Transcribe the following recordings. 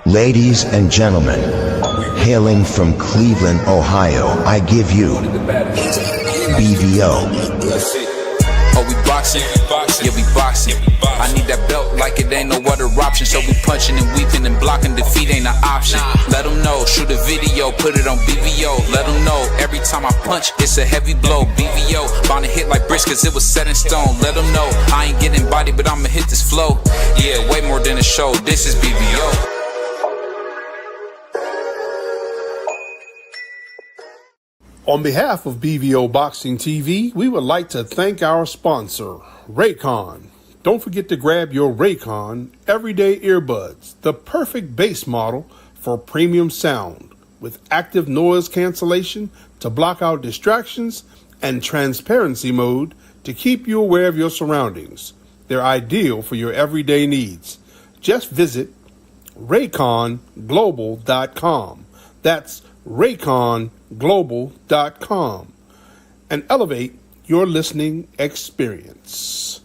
Ladies and gentlemen, hailing from Cleveland, Ohio, I give you BVO. Oh, we boxing? Yeah, we boxing. I need that belt like it ain't no other option. So we punching and weaving and blocking. Defeat ain't an option. Let them know. Shoot a video, put it on BVO. Let them know. Every time I punch, it's a heavy blow. BVO, bound to hit like bricks cause it was set in stone. Let them know. I ain't getting body, but I'ma hit this flow. Yeah, way more than a show. This is BVO. On behalf of BVO Boxing TV, we would like to thank our sponsor, Raycon. Don't forget to grab your Raycon Everyday Earbuds, the perfect bass model for premium sound, with active noise cancellation to block out distractions and transparency mode to keep you aware of your surroundings. They're ideal for your everyday needs. Just visit rayconglobal.com. That's rayconglobal.com and elevate your listening experience.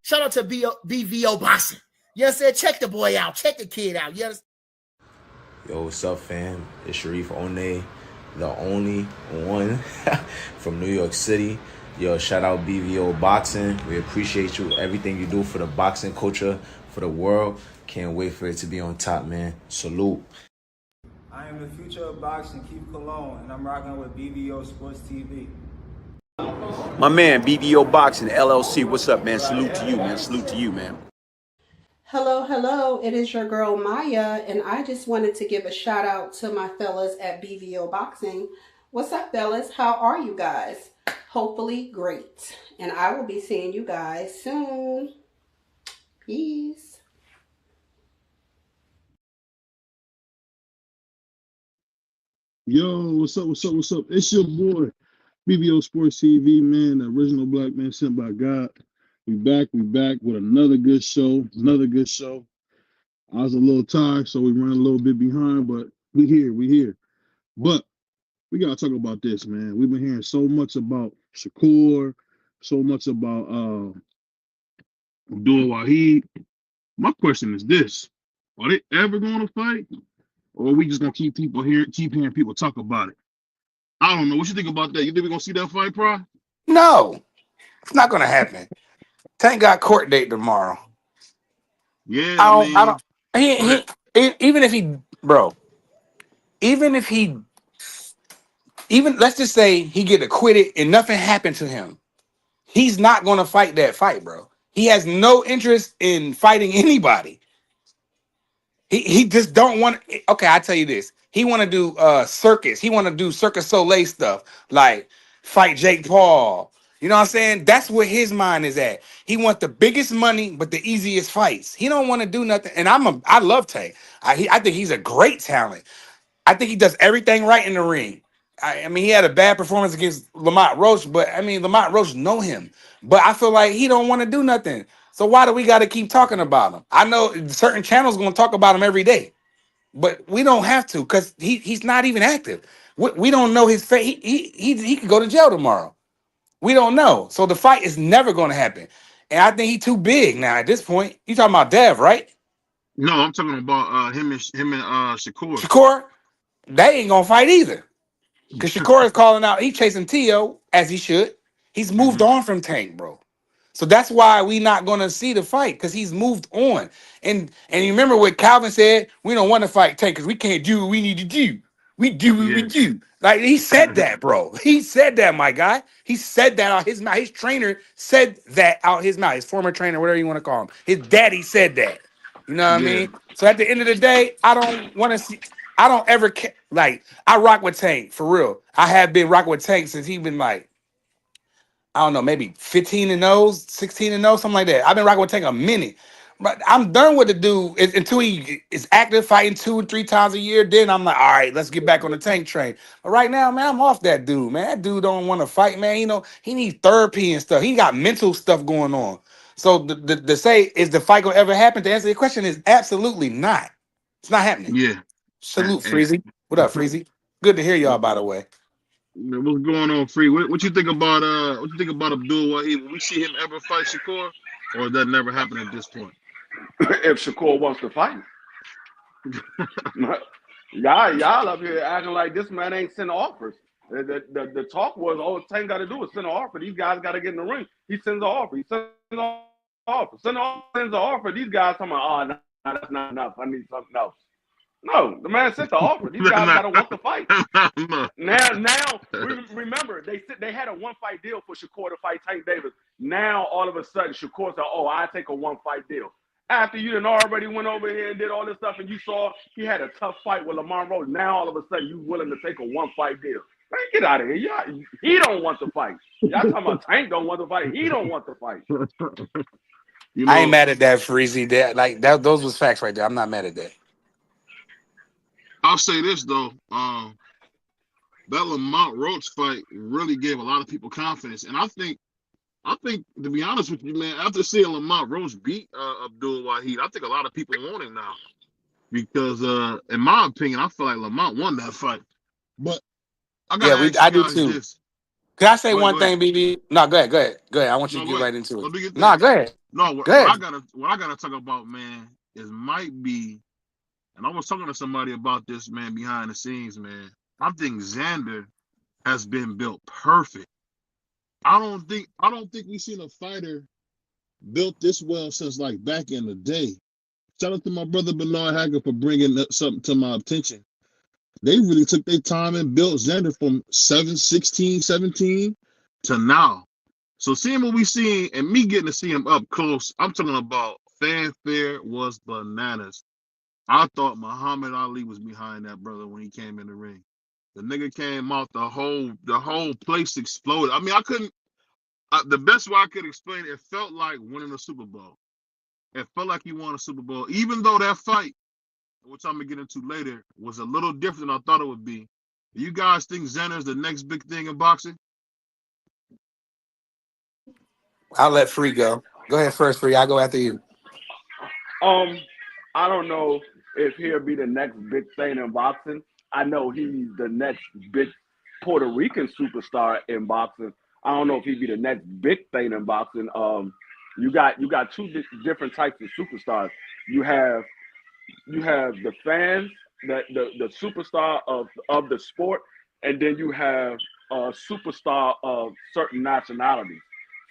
Shout out to BVO Boxing. You understand? Check the boy out. Check the kid out. You understand? Yo, what's up, fam? It's Sharif One, the only one from New York City. Yo, shout out BVO Boxing. We appreciate you, everything you do for the boxing culture, for the world. Can't wait for it to be on top, man. Salute. I am the future of boxing, Keith Cologne, and I'm rocking with BVO Sports TV. My man, BVO Boxing, LLC. What's up, man? Salute to you, man. Salute to you, man. Hello. It is your girl, Maya, and I just wanted to give a shout out to my fellas at BVO Boxing. What's up, fellas? How are you guys? Hopefully great. And I will be seeing you guys soon. Peace. Yo, what's up? It's your boy, BBO Sports TV, man, the original black man sent by God. We back with another good show. I was a little tired, so we ran a little bit behind, but we here. But we gotta talk about this, man. We've been hearing so much about Shakur, so much about Abdul Wahid. My question is this: are they ever gonna fight? Or are we just gonna keep hearing people talk about it? I don't know. What you think about that? You think we're gonna see that fight, Pro? No, it's not gonna happen. Tank got court date tomorrow. Yeah, I don't. Even if he, bro, even if he, even let's just say he get acquitted and nothing happened to him, he's not gonna fight that fight, bro. He has no interest in fighting anybody. He just don't want. Okay, I tell you this. He want to do circus. He want to do Circus Soleil stuff like fight Jake Paul. You know what I'm saying? That's where his mind is at. He want the biggest money but the easiest fights. He don't want to do nothing. And I love Tank. I think he's a great talent. I think he does everything right in the ring. I mean, he had a bad performance against Lamont Roach, but I mean, Lamont Roach know him. But I feel like he don't want to do nothing. So why do we got to keep talking about him? I know certain channels going to talk about him every day, but we don't have to because he's not even active. We don't know his fate. He could go to jail tomorrow. We don't know. So the fight is never going to happen. And I think he's too big now at this point. You talking about Dev, right? No, I'm talking about him and Shakur. Shakur, they ain't going to fight either. Because Shakur is calling out. He's chasing Tio as he should. He's moved on from Tank, bro. So that's why we not going to see the fight because he's moved on. And you remember what Calvin said? We don't want to fight Tank because we can't do what we need to do. We do what we do. Like he said that, bro. He said that, my guy. He said that out his mouth. His trainer said that out his mouth. His former trainer, whatever you want to call him. His daddy said that. You know what I mean? So at the end of the day, I don't want to see. I don't ever like. I rock with Tank for real. I have been rocking with Tank since he been like, I don't know, maybe 15 and 0, 16 and 0, something like that. I've been rocking with Tank a minute. But I'm done with the dude until he is active fighting 2 or 3 times a year. Then I'm like, all right, let's get back on the Tank train. But right now, man, I'm off that dude, man. That dude don't want to fight, man. You know, he needs therapy and stuff. He got mental stuff going on. So the say is the fight gonna ever happen? To answer your question is absolutely not. It's not happening. Yeah. Salute, Hey, Freezy. What up, Freezy? Good to hear y'all. By the way, what's going on, Free? What you think about what you think about Abdul Wahid? Will we see him ever fight Shakur, or that never happened at this point? If Shakur wants to fight. Y'all up here acting like this man ain't sending offers. The talk was, oh, Tank got to do is send an offer. These guys got to get in the ring. He sends an offer. He sends an offer. Sends an offer. These guys talking about, oh, no, that's not enough. I need something else. No, the man sent the offer. These guys got to want to fight. Now, remember, they had a one-fight deal for Shakur to fight Tank Davis. Now, all of a sudden, Shakur said, oh, I take a one-fight deal. After you done already went over here and did all this stuff and you saw he had a tough fight with Lamar Rose, now all of a sudden you willing to take a one-fight deal. Man, get out of here. He don't want to fight. Y'all talking about Tank don't want to fight. He don't want to fight. I ain't mad at that, Freezy. Those was facts right there. I'm not mad at that. I'll say this, though. That Lamont Roach fight really gave a lot of people confidence. And I think, to be honest with you, man, after seeing Lamont Roach beat Abdul Wahid, I think a lot of people want him now. Because, in my opinion, I feel like Lamont won that fight. But I got to ask I you do guys too. this. Can I say one thing, BB? No, go ahead. I want you to get right into it. No, go ahead. No, what I gotta talk about, man, is might be, and I was talking to somebody about this, man, behind the scenes, man. I think Xander has been built perfect. I don't think we've seen a fighter built this well since like back in the day. Shout out to my brother Bernard Hacker for bringing something to my attention. They really took their time and built Xander from 16, 17 to now. So seeing what we seen and me getting to see him up close, I'm talking about fanfare was bananas. I thought Muhammad Ali was behind that brother when he came in the ring. The nigga came out, the whole place exploded. I mean, the best way I could explain it felt like winning a Super Bowl. It felt like he won a Super Bowl, even though that fight, which I'm gonna get into later, was a little different than I thought it would be. Do you guys think Xander is the next big thing in boxing? I'll let Free go. Go ahead first, Free. I'll go after you. I don't know if he'll be the next big thing in boxing. I know he's the next big Puerto Rican superstar in boxing. I don't know if he'd be the next big thing in boxing. You got two different types of superstars. You have the fans, the superstar of the sport, and then you have a superstar of certain nationalities.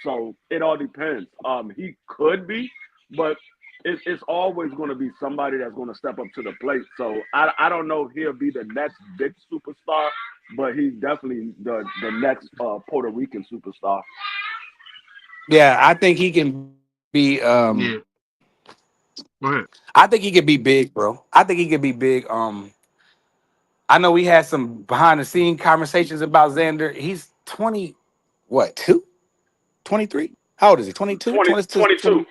So it all depends. He could be, but it's always going to be somebody that's going to step up to the plate. So I don't know if he'll be the next big superstar, but he's definitely the next Puerto Rican superstar. Yeah, I think he can be. Yeah. Go ahead. I think he could be big, bro. I think he could be big. I know we had some behind the scene conversations about Xander. He's 20, what, 2? 23? How old is he? 22? 22.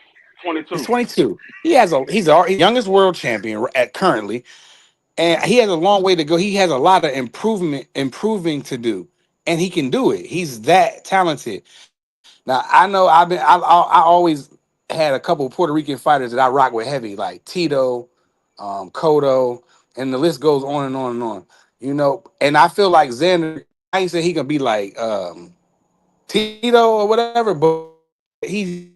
He's 22. He's our youngest world champion at currently, and he has a long way to go. He has a lot of improving to do, and he can do it. He's that talented. Now I know I always had a couple of Puerto Rican fighters that I rock with heavy, like Tito, Cotto, and the list goes on and on and on. You know, and I feel like Xander, I ain't say he can be like Tito or whatever, but he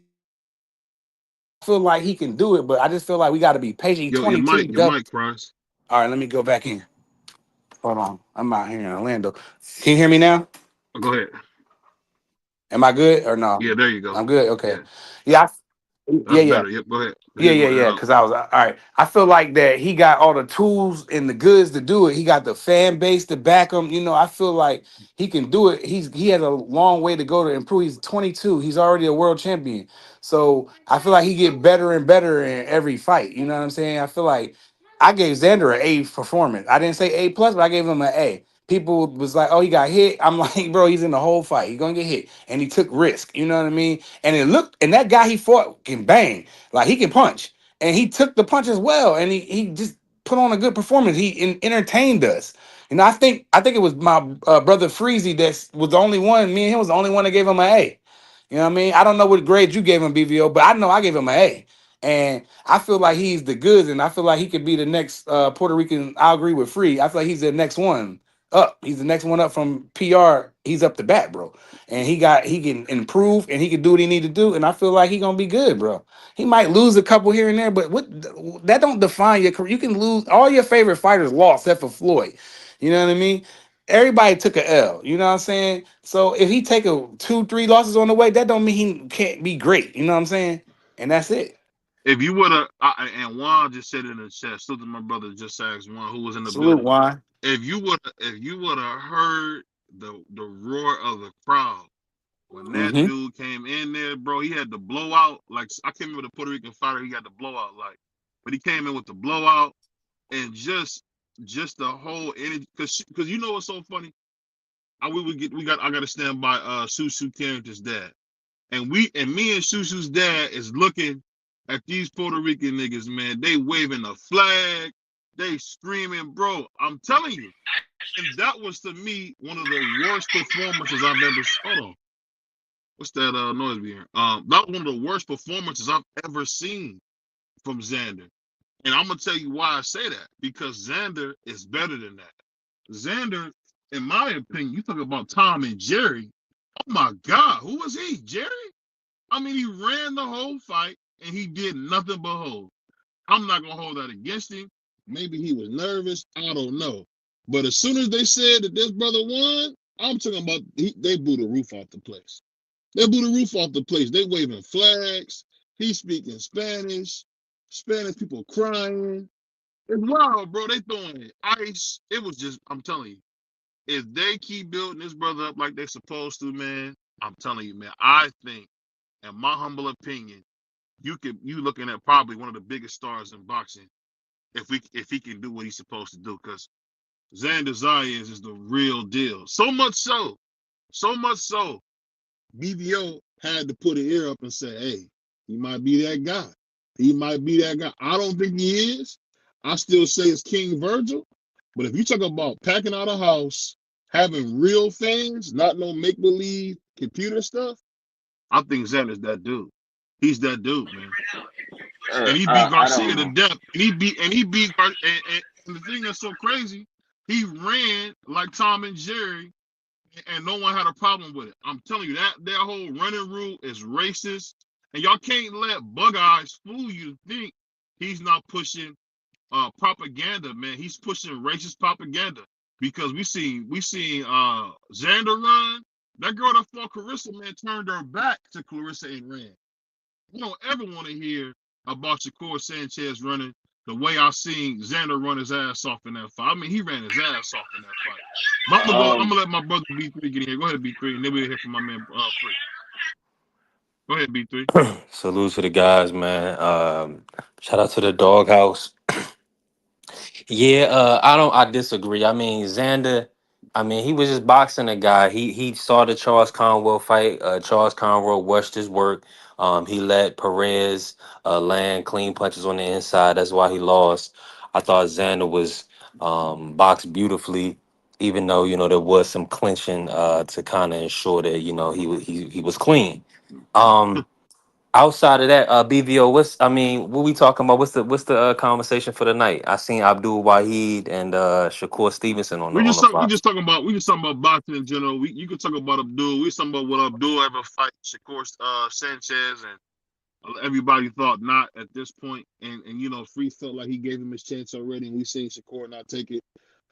feel like he can do it, but I just feel like we got to be patient. He's 22. Your mic, Price. All right, let me go back in. Hold on. I'm out here in Orlando. Can you hear me now? Go ahead. Am I good or no? Yeah, there you go. I'm good. Okay. Yeah. Better. Yep, go ahead. Yeah. Because I was all right. I feel like that he got all the tools and the goods to do it. He got the fan base to back him. You know, I feel like he can do it. He has a long way to go to improve. He's 22. He's already a world champion. So I feel like he get better and better in every fight. You know what I'm saying? I feel like I gave Xander an A performance. I didn't say A plus, but I gave him an A. People was like, oh, he got hit. I'm like, bro, he's in the whole fight. He's gonna get hit. And he took risk. You know what I mean? And that guy he fought can bang. Like he can punch. And he took the punch as well. And he just put on a good performance. He entertained us. You know, I think it was my brother Freezy that was the only one. Me and him was the only one that gave him an A. You know what I mean? I don't know what grade you gave him, BVO, but I know I gave him an A. And I feel like he's the goods, and I feel like he could be the next Puerto Rican. I agree with Free. I feel like he's the next one up. He's the next one up from PR. He's up the bat, bro. And he can improve and he can do what he need to do. And I feel like he gonna be good, bro. He might lose a couple here and there, but what that don't define your career. You can lose all your favorite fighters lost except for Floyd. You know what I mean? Everybody took a L. You know what I'm saying? So if he take a 2-3 losses on the way, that don't mean he can't be great. You know what I'm saying? And that's it. If you would have, and Juan just said it in the chat. Still, my brother just asked Juan who was in the Salute, building. Juan. If you would have heard the roar of the crowd when that Mm-hmm. dude came in there, bro, he had the blowout. Like I can't remember the Puerto Rican fighter. He got the blowout, like, but he came in with the blowout and just the whole energy. Because you know what's so funny? I got to stand by Susu Carrington's dad. And me and Susu's dad is looking at these Puerto Rican niggas, man. They waving a flag, they screaming, bro. I'm telling you. And that was to me one of the worst performances I've ever. Hold on, what's that noise we hearing? That was one of the worst performances I've ever seen from Xander. And I'm gonna tell you why I say that, because Xander is better than that. Xander, in my opinion, you talk about Tom and Jerry. Oh my God, who was he? Jerry? I mean, he ran the whole fight and he did nothing but hold. I'm not gonna hold that against him. Maybe he was nervous. I don't know. But as soon as they said that this brother won, I'm talking about they blew the roof off the place. They blew the roof off the place. They waving flags. He's speaking Spanish. Spanish people crying. It's wild, bro. They throwing ice. It was just, I'm telling you, if they keep building this brother up like they're supposed to, man, I'm telling you, man, I think, in my humble opinion, you looking at probably one of the biggest stars in boxing if he can do what he's supposed to do, because Xander Zayas is the real deal. So much so, BBO had to put an ear up and say, hey, he might be that guy. He might be that guy. I don't think he is. I still say it's King Virgil. But if you talk about packing out a house, having real fans, not no make-believe computer stuff, I think Xander's that dude. He's that dude, man. And he beat Garcia to death. And he beat and the thing that's so crazy, he ran like Tom and Jerry, and no one had a problem with it. I'm telling you, that their whole running rule is racist. And y'all can't let bug eyes fool you to think he's not pushing propaganda, man. He's pushing racist propaganda. Because we seen Xander run. That girl that fought Clarissa, man, turned her back to Clarissa and ran. We don't ever want to hear about Shakur Sanchez running the way I seen Xander run his ass off in that fight. I mean, he ran his ass off in that fight. I'm gonna let my brother B3 get in here. Go ahead, B3, and then we'll hear from my man Free. Go ahead, B3. Salute to the guys, man. Shout out to the doghouse. Yeah, I disagree. I mean, Xander, I mean, he was just boxing a guy. He saw the Charles Conwell fight. Charles Conwell watched his work. He let Perez land clean punches on the inside. That's why he lost. I thought Xander was boxed beautifully, even though there was some clinching to kind of ensure that he was clean. Um, Outside of that, BVO, what we talking about? What's the conversation for the night? I seen Abdul Wahid and Shakur Stevenson on the We on just the talk, we flop. just talking about boxing in general. You could talk about Abdul. We talking about will Abdul ever fight Shakur Sanchez, and everybody thought not at this point. And Free felt like he gave him his chance already, and we seen Shakur not take it.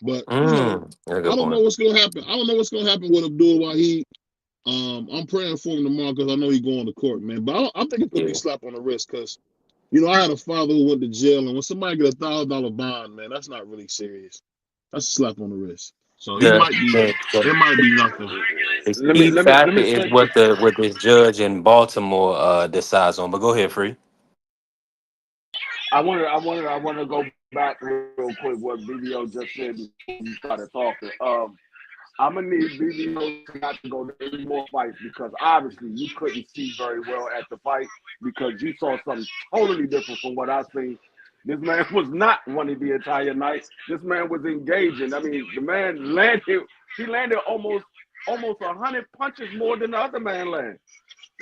But Yeah, I good don't know point. what's gonna happen. I don't know what's gonna happen with Abdul Wahid. I'm praying for him tomorrow because I know he's going to court, man. But I think it's gonna be a Yeah, slap on the wrist because I had a father who went to jail, and when somebody get $1,000 bond, man, that's not really serious. That's a slap on the wrist. So he the might be. the, It the, might be nothing. the Let me key let me let factor me is say. what this judge in Baltimore decides on. But go ahead, Free. I want to go back real quick what BBO just said before you started talking. I'm gonna need BBO not to go to any more fights because obviously you couldn't see very well at the fight because you saw something totally different from what I seen. This man was not running the entire night. This man was engaging. I mean, the man landed. He landed almost 100 punches more than the other man landed.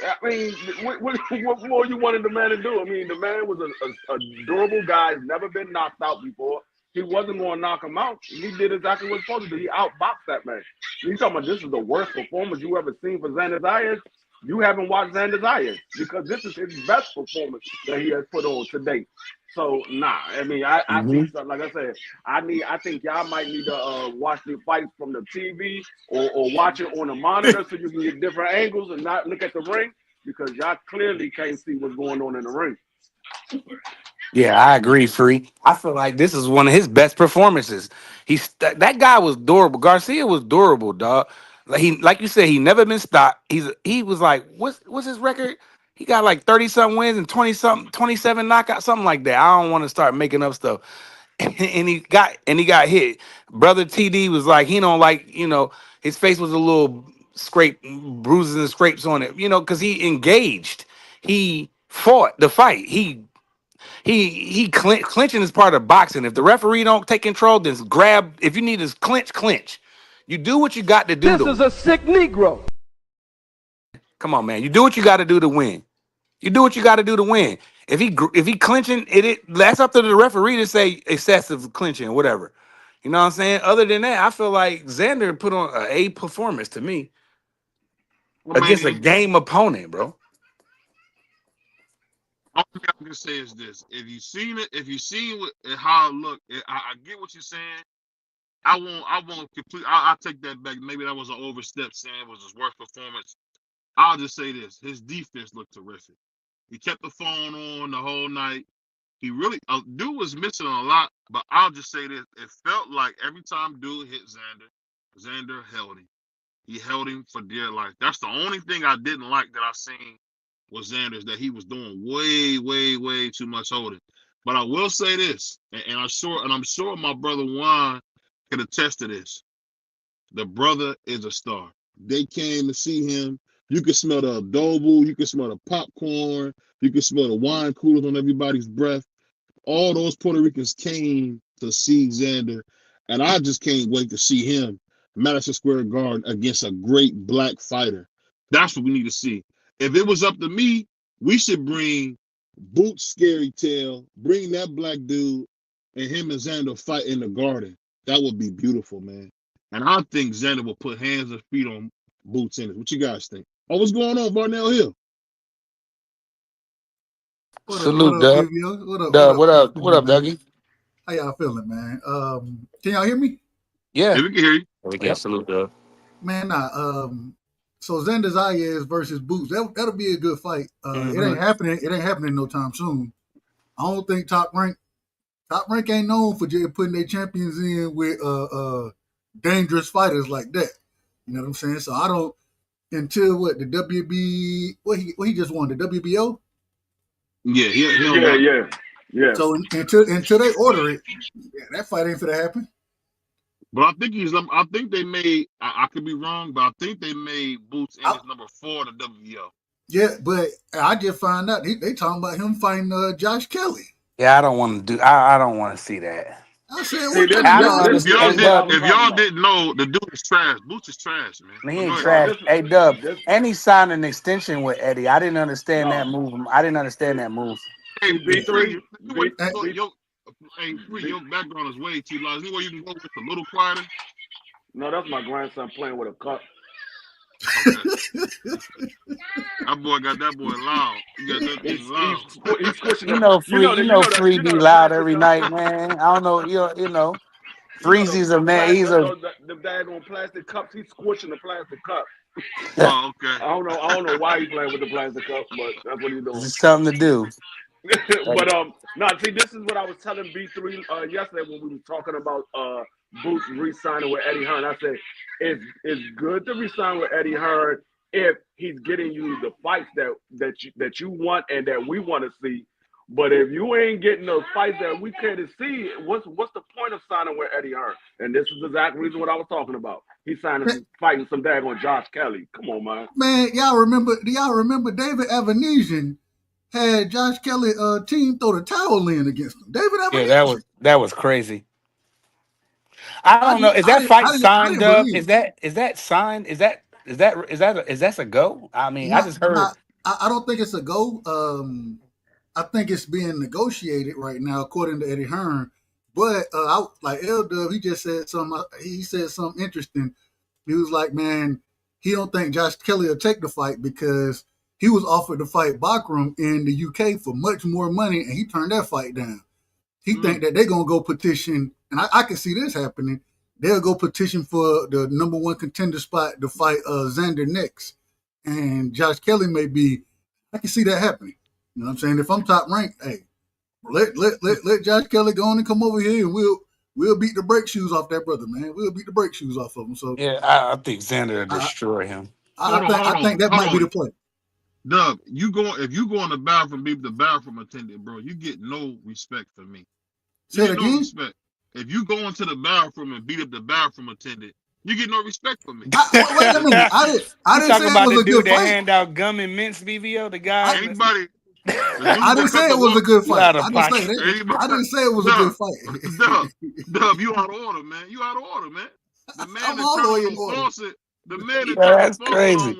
I mean, what more you wanted the man to do? I mean, the man was a durable guy. He's never been knocked out before. He wasn't going to knock him out. He did exactly what he was supposed to do. He outboxed that man. You talking about this is the worst performance you ever seen for Xander Zayas? You haven't watched Xander Zayas because this is his best performance that he has put on to date. So nah, I mean, I Mhm. see something like I said. I think y'all might need to watch the fights from the TV or watch it on a monitor so you can get different angles and not look at the ring because y'all clearly can't see what's going on in the ring. Yeah, I agree, Free. I feel like this is one of his best performances. That guy was durable. Garcia was durable, dog. Like you said, he never been stopped. He was like, what's his record? He got like 30 something wins and 20 something, 27 knockouts, something like that. I don't want to start making up stuff. And he got hit. Brother TD was like, he don't like, his face was a little scrape, bruises and scrapes on it, because he engaged. He fought the fight. Clinching is part of boxing. If the referee don't take control, then grab. If you need to clinch. You do what you got to do. This is a sick Negro. Come on, man. You do what you got to do to win. You do what you got to do to win. If he clinching, that's up to the referee to say excessive clinching, whatever. You know what I'm saying? Other than that, I feel like Xander put on an A performance to me I mean, against a game opponent, bro. all I can say is this: if you seen how it looked, I get what you're saying. I won't complete. I'll take that back. Maybe that was an overstep saying it was his worst performance. I'll just say this: his defense looked terrific. He kept the phone on the whole night. He really, dude was missing a lot, but I'll just say this: it felt like every time dude hit Xander held him. He held him for dear life. That's the only thing I didn't like that I seen was Xander's that he was doing way, way, way too much holding. But I will say this, and I'm sure my brother Juan can attest to this. The brother is a star. They came to see him. You can smell the adobo, you can smell the popcorn, you can smell the wine coolers on everybody's breath. All those Puerto Ricans came to see Xander, and I just can't wait to see him Madison Square Garden against a great black fighter. That's what we need to see. If it was up to me, we should bring Boots Scary Tail, bring that black dude, and him and Xander fight in the garden. That would be beautiful, man. And I think Xander will put hands and feet on Boots in it. What you guys think? Oh, what's going on, Barnell Hill? Salute, What up, Dub. BBO? Dub, what up? What Feeling, up, man? Dougie? How y'all feeling, man? Can y'all hear me? Yeah. Yeah, we can hear you. We can Yep. salute the. Man, nah. So Xander Zayas versus Boots. That'll be a good fight. It Mhm. ain't happening. It ain't happening no time soon. I don't think Top Rank ain't known for just putting their champions in with dangerous fighters like that. You know what I'm saying? So I don't until what the WB what he just won the WBO. Yeah, he don't Yeah, got. yeah. So until they order it, that fight ain't gonna happen. But I think I think they made. I could be wrong, but I think they made Boots Ennis number 4 in the WBO. Yeah, but I just found out they talking about him fighting Josh Kelly. Yeah, I don't want to do. I don't want to see that. I said, See, what kind I of don't this If understand. y'all Hey, is what I Dub, was if talking y'all about. didn't know, the dude is trash. Boots is trash, man. he But go ain't ahead. No, trash. Hey, Dub, this and he signed an extension with Eddie. I didn't understand no. that move. I didn't understand that move. Hey, See, hey, B free. three, Where B you can go, B hey, free. B. Your background is way too loud. Is there where you can go with a little quieter? No, that's my grandson playing with a cup. Okay. That boy got that boy loud. He got that thing loud. He's squishing You the. know, You free. know the. You You know, know the. free You know be the loud plastic every cup. night, man. I don't know. You know Freezy's a the man. plastic. He's a. The daggone plastic cups. He's squishing the plastic cup. Oh, okay. I don't know why he's playing with the plastic cup, but that's what he's It's doing. just something to do. But no, see, this is what I was telling B3 yesterday when we were talking about Boots re-signing with Eddie Hearn. I said it's good to re-sign with Eddie Hearn if he's getting you the fights that you want and that we want to see. But if you ain't getting those fights that we care to see, what's the point of signing with Eddie Hearn? And this is the exact reason what I was talking about. He's fighting some daggone Josh Kelly. Come on, man. Man, y'all remember? Do y'all remember David Avanesian had Josh Kelly team throw the towel in against him? David Yeah, Avanesian. that was crazy. I don't know. Is that fight I signed didn't up? believe Is it. that signed? Is that a go? I mean, I Not just heard. I don't think it's a go. I think it's being negotiated right now, according to Eddie Hearn. But like L Dub, he just said something. He said something interesting. He was like, "Man, he don't think Josh Kelly will take the fight because he was offered to fight Bakram in the UK for much more money, and he turned that fight down. He think that they're gonna go petition, and I can see this happening. They'll go petition for the number one contender spot to fight Xander next, and Josh Kelly may be. I can see that happening. You know what I'm saying? If I'm top ranked, hey, let Josh Kelly go on and come over here, and we'll beat the brake shoes off that brother, man. We'll beat the brake shoes off of him. So Yeah, I think Xander will destroy him. I think that might be the play. Doug, if you go in the bathroom, be the bathroom attendant, bro, you get no respect from me. Say it again. No respect. If you go into the bathroom and beat up the bathroom attendant, you get no respect from me. Wait a minute. I didn't say about it was the a dude good that fight. hand out gum and mints, BVO, the guy. Anybody. I didn't say it was a good fight. I didn't say it was a good fight. Dub, you out of order, man. You out of order, man. The man that turned on faucet. The man that turned the faucet on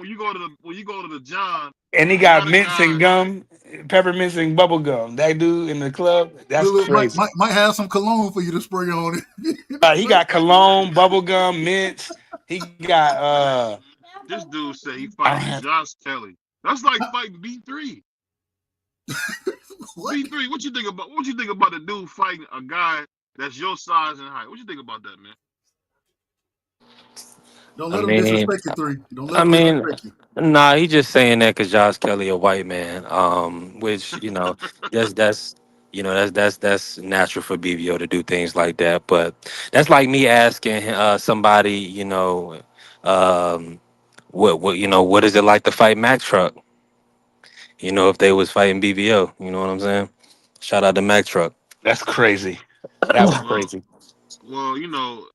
when you go to the John. And he got mints and gum, peppermints and bubble gum. That dude in the club, that's crazy. Might have some cologne for you to spray on it. He got cologne, bubble gum, mints. He got This dude said he fighting Josh Kelly. That's like fighting B3. B3, what you think about the dude fighting a guy that's your size and height? What you think about that, man? Don't let him disrespect you, 3. Don't let him disrespect you. Nah, he just saying that because Josh Kelly a white man, which that's natural for BVO to do things like that. But that's like me asking somebody, what is it like to fight Mack Truck? If they was fighting BVO, you know what I'm saying? Shout out to Mack Truck. That's crazy. That was crazy. Well,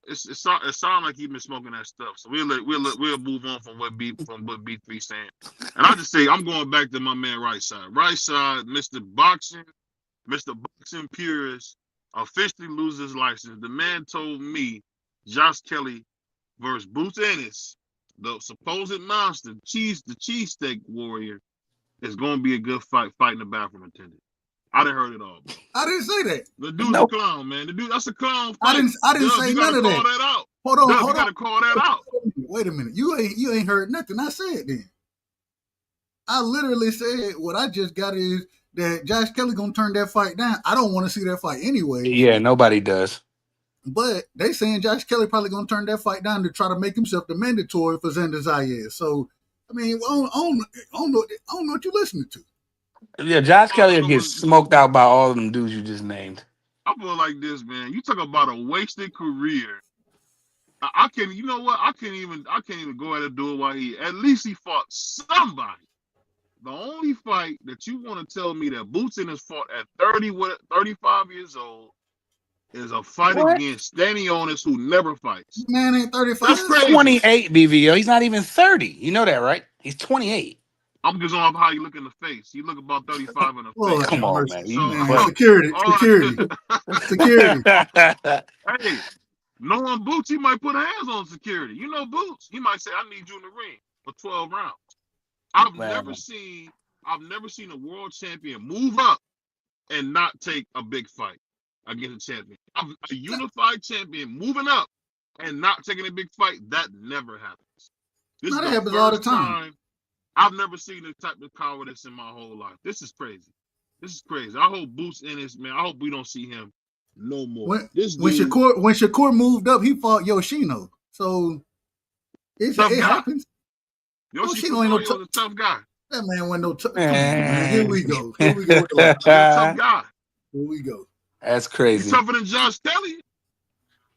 it sounds like he's been smoking that stuff. So we'll move on from what B3 saying. And I just say I'm going back to my man Right Side. Right Side, Mr. Boxing purist, officially loses his license. The man told me Josh Kelly versus Boots Ennis, the supposed monster, the cheesesteak warrior, is going to be a good fighting the bathroom attendant. I didn't heard it all, bro. I didn't say that. The dude's a clown, man. The dude, that's a clown fight. I didn't say none of that. Call that out. Hold on. You gotta call that out. Wait a minute. You ain't heard nothing I said then. I literally said what I just got is that Josh Kelly gonna turn that fight down. I don't want to see that fight anyway. Yeah, nobody does. But they saying Josh Kelly probably gonna turn that fight down to try to make himself the mandatory for Xander Zayas. So I mean, I don't know what you're listening to. Yeah, Josh Kelly will get smoked out by all of them dudes you just named. I feel like this, man. You talk about a wasted career. I can't. You know what? I can't even go ahead and do it while at least he fought somebody. The only fight that you want to tell me that Boots Ennis fought at 35 years old is a fight against Stanionis who never fights. Man ain't 35. That's crazy. 28 BVO. He's not even 30. You know that, right? He's 28. I'm just on how you look in the face. You look about 35 in the face. Come on, man. Security. Hey, knowing Boots, he might put hands on security. You know Boots. He might say, I need you in the ring for 12 rounds. I've never seen a world champion move up and not take a big fight against a champion. A unified champion moving up and not taking a big fight, that never happens. This happens all the time. I've never seen this type of cowardice in my whole life. This is crazy. I hope Boots Ennis, man. I hope we don't see him no more. When Shakur moved up, he fought Yoshino. So it happens. Yoshino ain't was a tough guy. That man wasn't no tough. Here we go. Tough guy. Here we go. That's crazy. He's tougher than Josh Kelly.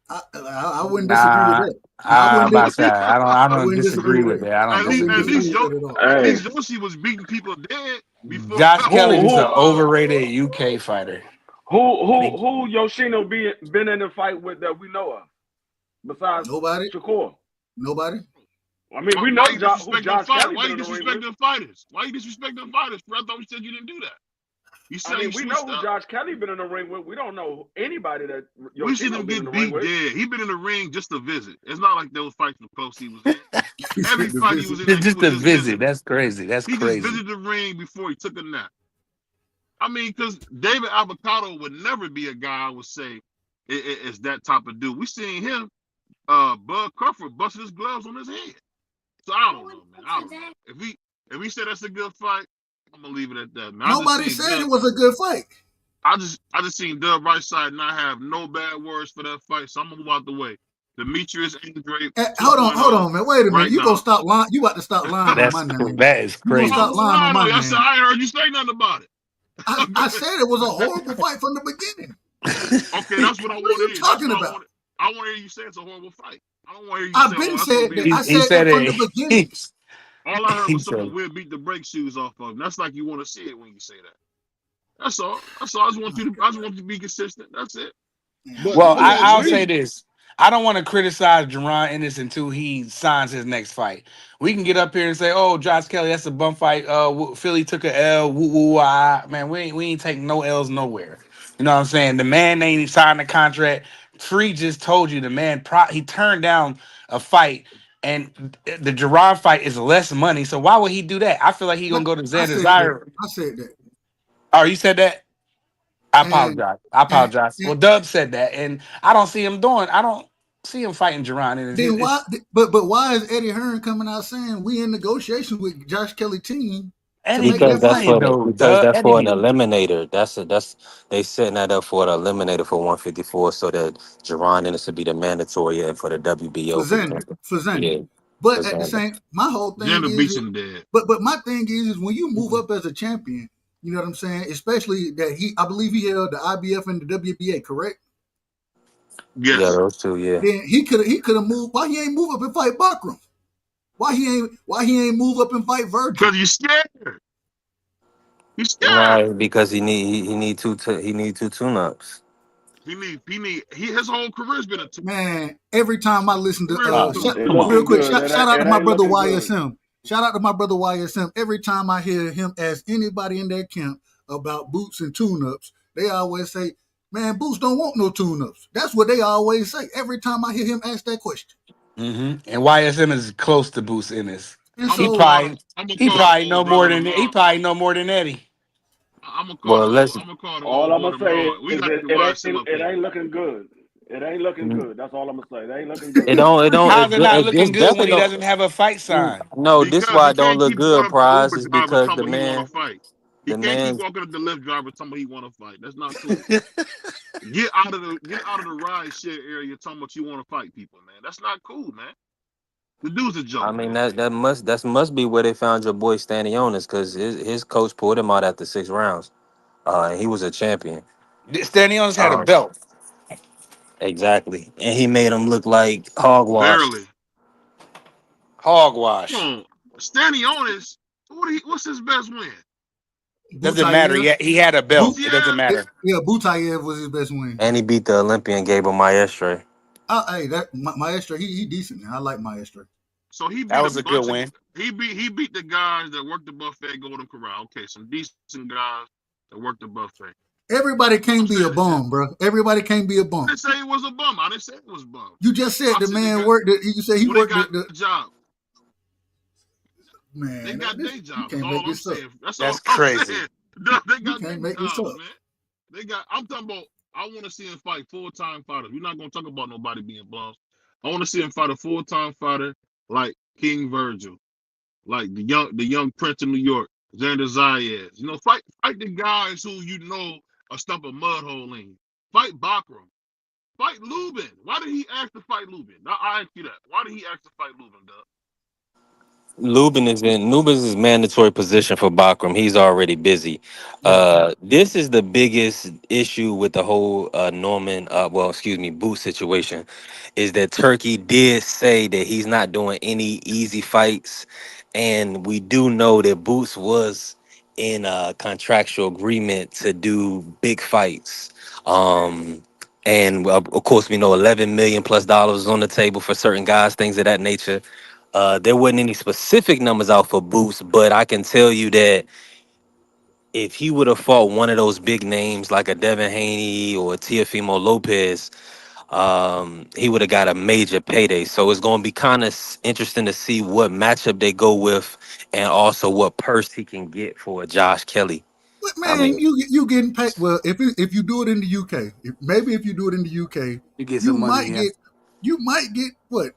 I wouldn't disagree with that. I don't disagree with that. At least Yoshi was beating people dead before. Josh Kelly is an overrated UK fighter. Who Yoshino been in the fight with that we know of? Besides nobody. Shakur. Nobody. I mean, we know who Josh Kelly. Why you disrespecting fighters? Why you disrespecting fighters? I thought we said you didn't do that. You I say he mean, we know switched who up. Josh Kelly been in the ring with. We don't know anybody that We seen Yoshino him been in get the ring beat with. dead. He been in the ring just to visit. It's not like those fights were close he was in. He Every said the fight he visit. was in there, It's he just was a just visit. visiting. That's crazy. That's He just crazy. visited the ring before he took a nap. I mean, because David Avocado would never be a guy I would say is that type of dude. We seen him, Bud Crawford busting his gloves on his head. So I don't know, man. I don't know. If he said that's a good fight, I'm gonna leave it at that, man. I just Nobody seen said Dub. it was a good fight. I just seen Dub right side not have no bad words for that fight. So I'm gonna move out the way. Demetrius Andre Hold 2.0 on, man. Wait a minute. right You gonna now. stop lying? You about to stop lying on my name? That is You gonna I crazy. stop wasn't lying on lying my on you. I said name? I ain't heard you say nothing about it. I said it was a horrible fight from the beginning. Okay, that's what I What are want to you hear. That's talking what I about? want. I want to hear you say it's a horrible fight. I don't want to hear you say, I've "Oh, been that's gonna said be that. a." I He said said that from the it. beginning. All I heard He was said someone will beat the brake shoes off of him. That's like you want to see it when you say that. That's all. That's all. I just want you to be consistent. That's it. But Well, for that I'll say win, this. I don't want to criticize Jerron Ennis until he signs his next fight. We can get up here and say, "Oh, Josh Kelly, that's a bum fight. Philly took a L. Woo woo ah." Man, we ain't taking no L's nowhere. You know what I'm saying? The man ain't even signed the contract. Free just told you the man he turned down a fight, and the Jerron fight is less money. So why would he do that? I feel like he gonna But go to I Xander said that. Zaire. I said that. Oh, you said that? I And apologize. I and, apologize. and Well, Dub said that, and I don't see him doing. I don't see him fighting Jerron. And then why? But why is Eddie Hearn coming out saying we in negotiations with Josh Kelly team to Eddie make be Because that that's fight? lying for the though, because Dub. that's Eddie for an be eliminator. That's they setting that up for an eliminator for 154, so that Jerron Ennis will be the mandatory and for the For WBO for Xander, Xander. for Xander. Yeah, for But at the Xander. same, my whole thing Xander is, beats him dead. but my thing is when you move up as a champion, you know what I'm saying. Especially that I believe he held the IBF and the WBA, correct? Yeah, Yes, those two. Yeah. Then he could have moved. Why he ain't move up and fight Buckram? Why he ain't move up and fight Virgil? because you're scared. He's scared. Right, because he need he need two tune-ups. His whole career's been a two. Man, every time I listen to Career's a oh, two. It come real on. looking quick, good. shout out to It my ain't brother looking good. YSM. Shout out to my brother YSM. Every time I hear him ask anybody in that camp about boots and tune-ups, they always say, "Man, boots don't want no tune-ups." That's what they always say. Every time I hear him ask that question. And YSM is close to Boost Ennis. And I'm He gonna so, call the probably I'm gonna he call the probably old know brother more than tomorrow. Eddie. Well, let's I'm gonna call the All old I'm boy gonna say tomorrow. We is got to it wise him ain't up it here. ain't looking good. It ain't looking good. That's all I'm gonna say. It ain't looking it good. don't How's it not it's looking good when definitely he doesn't don't. have a fight sign? No, this Because why he it don't can't look keep going good. up to the Prize Uber is driver because talking the about he want to man fight. He the can't keep man walking up the Lyft driver talking about he want to fight. That's not cool. Get out of the ride share area talking about you want to fight people, man. That's not cool, man. The dude's a I joke, mean man. that must be where they found your boy Stanionis because his coach pulled him out after 6 rounds. And he was a champion. Stanionis had a Uh, belt. exactly. And he made him look like hogwash. Barely. Come Hogwash. on, Stanionis. What's his best win? Doesn't matter. Butayev, He had a belt. It doesn't Butiev. matter. yeah, Butayev was his best win. And he beat the Olympian Gabriel Maestre. Hey, that Maestro, he decent, man. I like Maestro. So he That beat a was a good bunch of win. he beat the guys that worked the buffet at Golden Corral. Okay, some decent guys that worked the buffet. Everybody I'm can't be a saying bum, bro. Everybody can't be a I bum. didn't say it was a bum. I didn't say it was a bum. You just said I the said they man got worked. You said he well, they worked got the jobs. They man. got This day you jobs. That's can't make all I'm this up. saying. That's all That's I'm crazy. saying. They You got day can't make this jobs, up. man. They got. I'm talking about. I want to see him fight full-time fighters. We're not gonna talk about nobody being bums. I want to see him fight a full-time fighter like King Virgil, like the young Prince of New York, Xander Zayas. You know, fight the guys who you know are stump a mud hole in. Fight Bakram. Fight Lubin. Why did he ask to fight Lubin? Now I ask you that. Why did he ask to fight Lubin, Doug? Lubin's mandatory position for Bakram. He's already busy. Yeah. This is the biggest issue with the whole Norman, excuse me, Boot situation, is that Turkey did say that he's not doing any easy fights, and we do know that Boots was in a contractual agreement to do big fights. And of course, we know 11 million plus dollars on the table for certain guys, things of that nature. There wasn't any specific numbers out for Boots, but I can tell you that if he would have fought one of those big names like a Devin Haney or a Teofimo Lopez, he would have got a major payday. So it's going to be kind of interesting to see what matchup they go with, and also what purse he can get for Josh Kelly. But I man, mean, you getting paid. Well, if you do it in the UK, maybe if you do it in the UK, You get you some money might here. get what,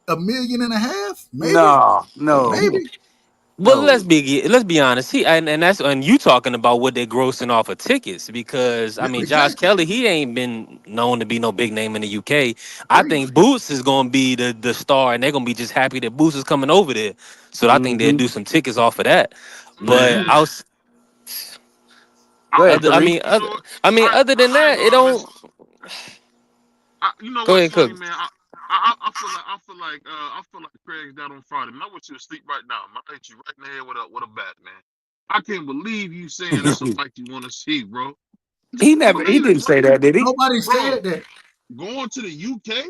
$1.5 million, maybe, No. maybe. well, No. let's be honest. And you talking about what they're grossing off of tickets, because I Yeah, mean Josh exactly. Kelly, he ain't been known to be no big name in the UK. I Preach. think Boots is gonna be the star, and they're gonna be just happy that Boots is coming over there. So I think they'll Mm-hmm. do some tickets off of that. But Man, Go ahead, other, I three. mean, other than I ain't that, it gonna don't. you know Go what's ahead, funny, cook. man? I feel like Craig's down on Friday. Man, I want you to sleep right now. Man, I hit you right in the head with a bat, man. I can't believe you saying that's a fight you want to see, bro. He Can't never. He believe it, didn't bro. say that, did he? Nobody Bro, said that. going to the UK?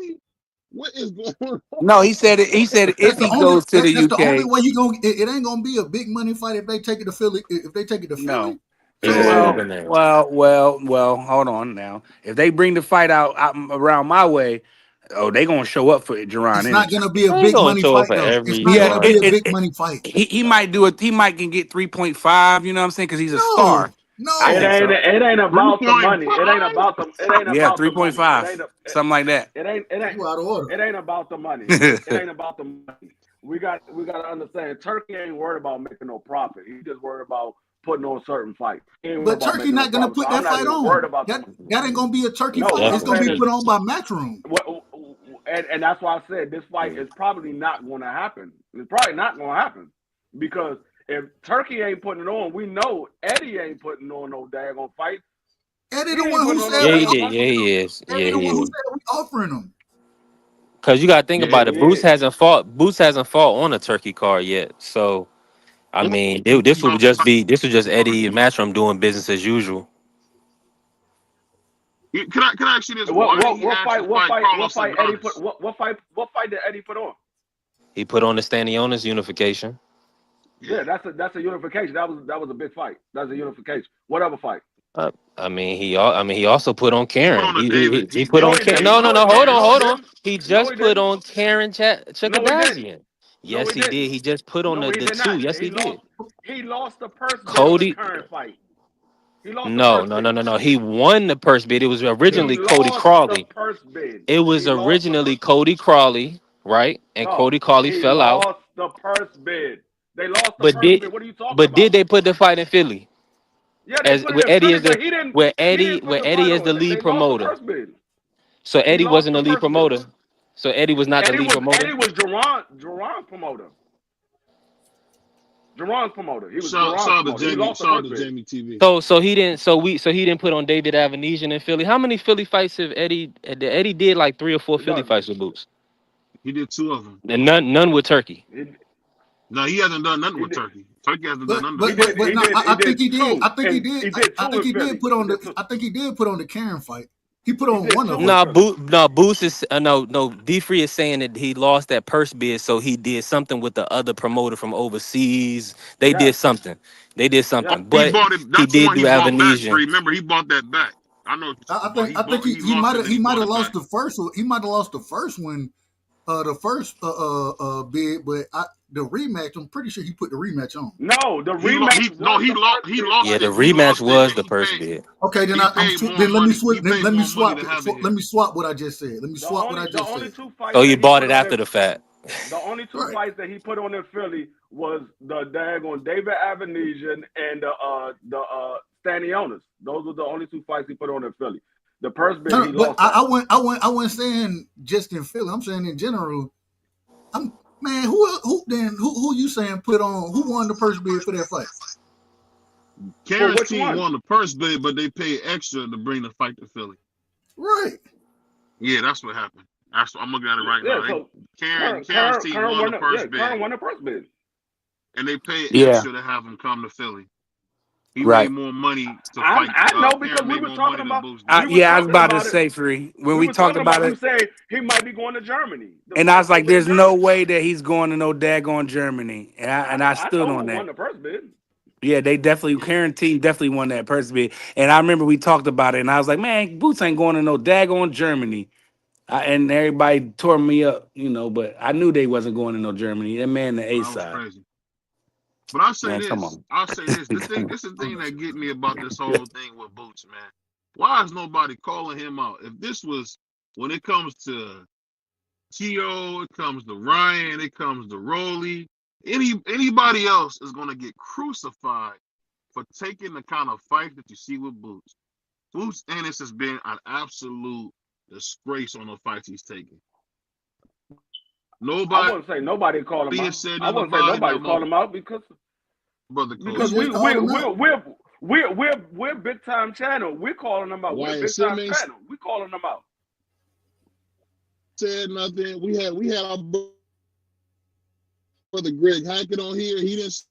What is going No, on? he said it. He said if he goes to the That's the only UK. way you gonna. It ain't gonna be a big money fight if they take it to Philly. If they take it to No. Philly, He didn't say so nothing Man, there. Well. Hold on now. If they bring the fight out around my way, oh, they gonna show up for Jerron it's not Ennis. gonna be a They ain't big gonna money show up fight for though. It's every not Yeah, gonna be fight. a big money fight. he might do it. He might can get 3.5. You know what I'm saying? Because he's a No, star. I It no. think ain't so. it ain't about the money. 3.5? It ain't about the it ain't Yeah, about the money. 3.5, something like that. You out of order. It ain't about the money. It ain't about the money. We got to understand. Turkey ain't worried about making no profit. He just worried about putting on certain fights. He ain't worried But about Turkey making no not gonna profit. So put I'm that not fight even worried on. about the money. That ain't gonna be a Turkey No, fight. what It's I'm gonna Definitely. saying be is, put on by Matchroom. and that's why I said this fight is probably not going to happen. It's probably not going to happen because if Turkey ain't putting it on, we know Eddie ain't putting on no daggone fight. Eddie He the ain't one who putting on no said Yeah, he we daggone did. fight. Yeah, he is. Eddie Yeah, the he one who is. said we offering him. Cause you gotta think Yeah. about it. Yeah, Boots hasn't fought on a turkey card yet. So I mean, this would just Eddie and Matchroom doing business as usual. Can I ask you this? Why did he actually fight what Carlos fight Eddie put Andrade? what fight did Eddie put on? He put on the Stanionis unification. Yeah. Yeah, that's a unification. That was a big fight. That's a unification. Whatever fight. He also put on He put Karen. on a David. He put No, on he Karen. didn't. No, no, No, he no. Hold didn't. on, No, he hold on. didn't. He No, he just put didn't. on Karen No, he didn't. Chakadazian. No, Yes, he he did. didn't. He just put on No, he the did two. not. Yes, he did. He lost the purse bid on the Cody. current fight. He lost the No, purse no, no, bid. no, no. He won the purse bid. It was He originally Cody lost the Crawley. purse bid. It was He lost the originally purse. Cody Crawley, right? And No, Cody Crawley he fell out. lost the purse bid. They lost the But purse did bid. What are you talking but did about? they put the fight in Philly? Yeah, they As put it with in Eddie Philly, as the but he didn't. where He didn't put the Eddie fight is the on. lead They lost the promoter. purse bid. So He Eddie lost wasn't the the lead purse bid. promoter. So Eddie was not the lead promoter. Eddie was Jerron's promoter. Jerron's promoter. He was Jerron's Saw the promoter. He Jamie lost the saw purse the bid. Jamie TV. So he didn't put on David Avenesian in Philly. How many Philly fights have Eddie did like 3 or 4 Philly No, fights with Boots? He did 2 of them. And none with Turkey. No, he hasn't done nothing he with did. Turkey. Turkey hasn't done But nothing He with but him. did. but but He no, did. He I think did he did. two, and he did two I think in he did Philly. put He on did the. two. I think he did put on the Karen fight. He put He on did one two of them. in No, Philly. Boots is no. D Free is saying that he lost that purse bid, so he did something with the other promoter from overseas. They Yes. did something. They did Yes. something, He but bought it. he That's the did one do he bought back. Avenesian. Remember, he bought that back. I know what you're talking about. I think He he lost might it, have then he bought it back. lost the first one. He might have lost the first one, the first bid, but the rematch. I'm pretty sure he put the rematch on. No, the He lost. rematch was the purse He bid lost Yeah, fight. the it. He rematch lost it, was and the purse bid. Okay, then he paid more then let me money. switch. He paid Let me more money swap to it. have it here. Let me swap what I just said. Let me swap what I The just only said. two fights Oh, that you he bought put it on it. after the fact. The only two Right. fights that he put on in Philly was the daggone David Avenesian and the Stanionis. Those were the only two fights he put on in Philly. The purse bid, No, he but lost that. I wasn't saying just in Philly. I'm saying in general. I'm man. Who you saying put on? Who won the purse bid for that fight? For Karen's which team one? won the purse bid, but they paid extra to bring the fight to Philly. Right. Yeah, that's what happened. I'm looking at it right Yeah, now. so Karen's team won the purse Karen bid, won the purse bid. and they paid Yeah, extra to have him come to Philly. He made right. more money to fight. I know because Karen we made was more talking money than about Boots did. I was about to it. say, Free, when We we were talked talking about about we it, were saying he might be going to Germany. The and I fight was like, over in "There's no Germany. way that he's going to no daggone Germany," and I stood I know on who that. won the purse bid. Yeah, they definitely Karen team definitely won that person bid. And I remember we talked about it, and I was like, man, Boots ain't going to no daggone Germany. And everybody tore me up, but I knew they wasn't going to no Germany. That man, the A That was side, crazy. But I'll say man, come this. on. I'll say this. Come This is the thing that get me about this whole thing with Boots, man. Why is nobody calling him out? If this was when it comes to Tio, it comes to Ryan, it comes to Rolly, anybody else is gonna get crucified for taking the kind of fight that you see with Boots. Boots Ennis has been an absolute disgrace on the fights he's taken. I Nobody wouldn't say nobody call him has out. said I nothing wouldn't say about him nobody no more. call him out because Brother He because Coach. just called him out. we're big time channel. We're calling them out. We're Wyatt big time Simmons channel. We're calling them out. said nothing. We had our brother Greg Hackett on here. He didn't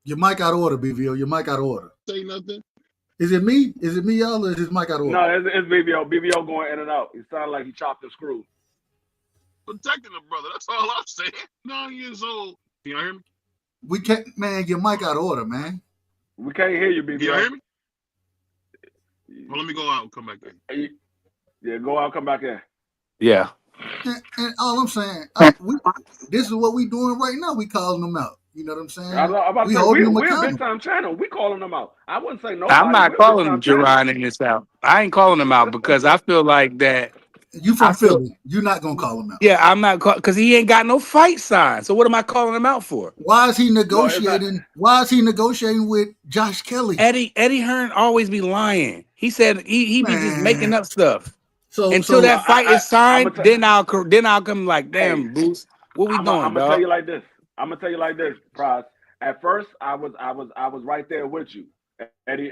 Your mic out of order, BVO. Your mic out of order. say nothing. Is it me? Is it me, y'all, or is his mic out of order? No, it's BBO. BBO going in and out. It sounded like he chopped and screwed. Protecting the brother. That's all I'm saying. 9 years old. Can y'all hear me? We can't, man. Your mic out of order, man. We can't hear you, Can y'all BBO. hear me? Well, let me go out and come back in. Yeah, go out, come back in. Yeah. And all I'm saying, this is what we doing right now. We calling them out. You know what I'm saying? I'm about to We say, holding them we're a big accountable. time channel. We calling them out. I wouldn't say I'm nobody. not We're a big calling time channel. Jerron in this out. I ain't calling him out because I feel like that. You from Philly? You're not gonna call him out. Yeah, I'm not because he ain't got no fight sign. So what am I calling him out for? Why is he No, it's not. negotiating? Why is he negotiating with Josh Kelly? Eddie Hearn always be lying. He said he be just making Man. up stuff. So Until No, that fight is I'm signed, gonna then I'll come like, hey, damn, Boots, what we I'm doing, gonna tell dog? you like this. I'm gonna tell you like this, Prize. At first, I was right there with you. Eddie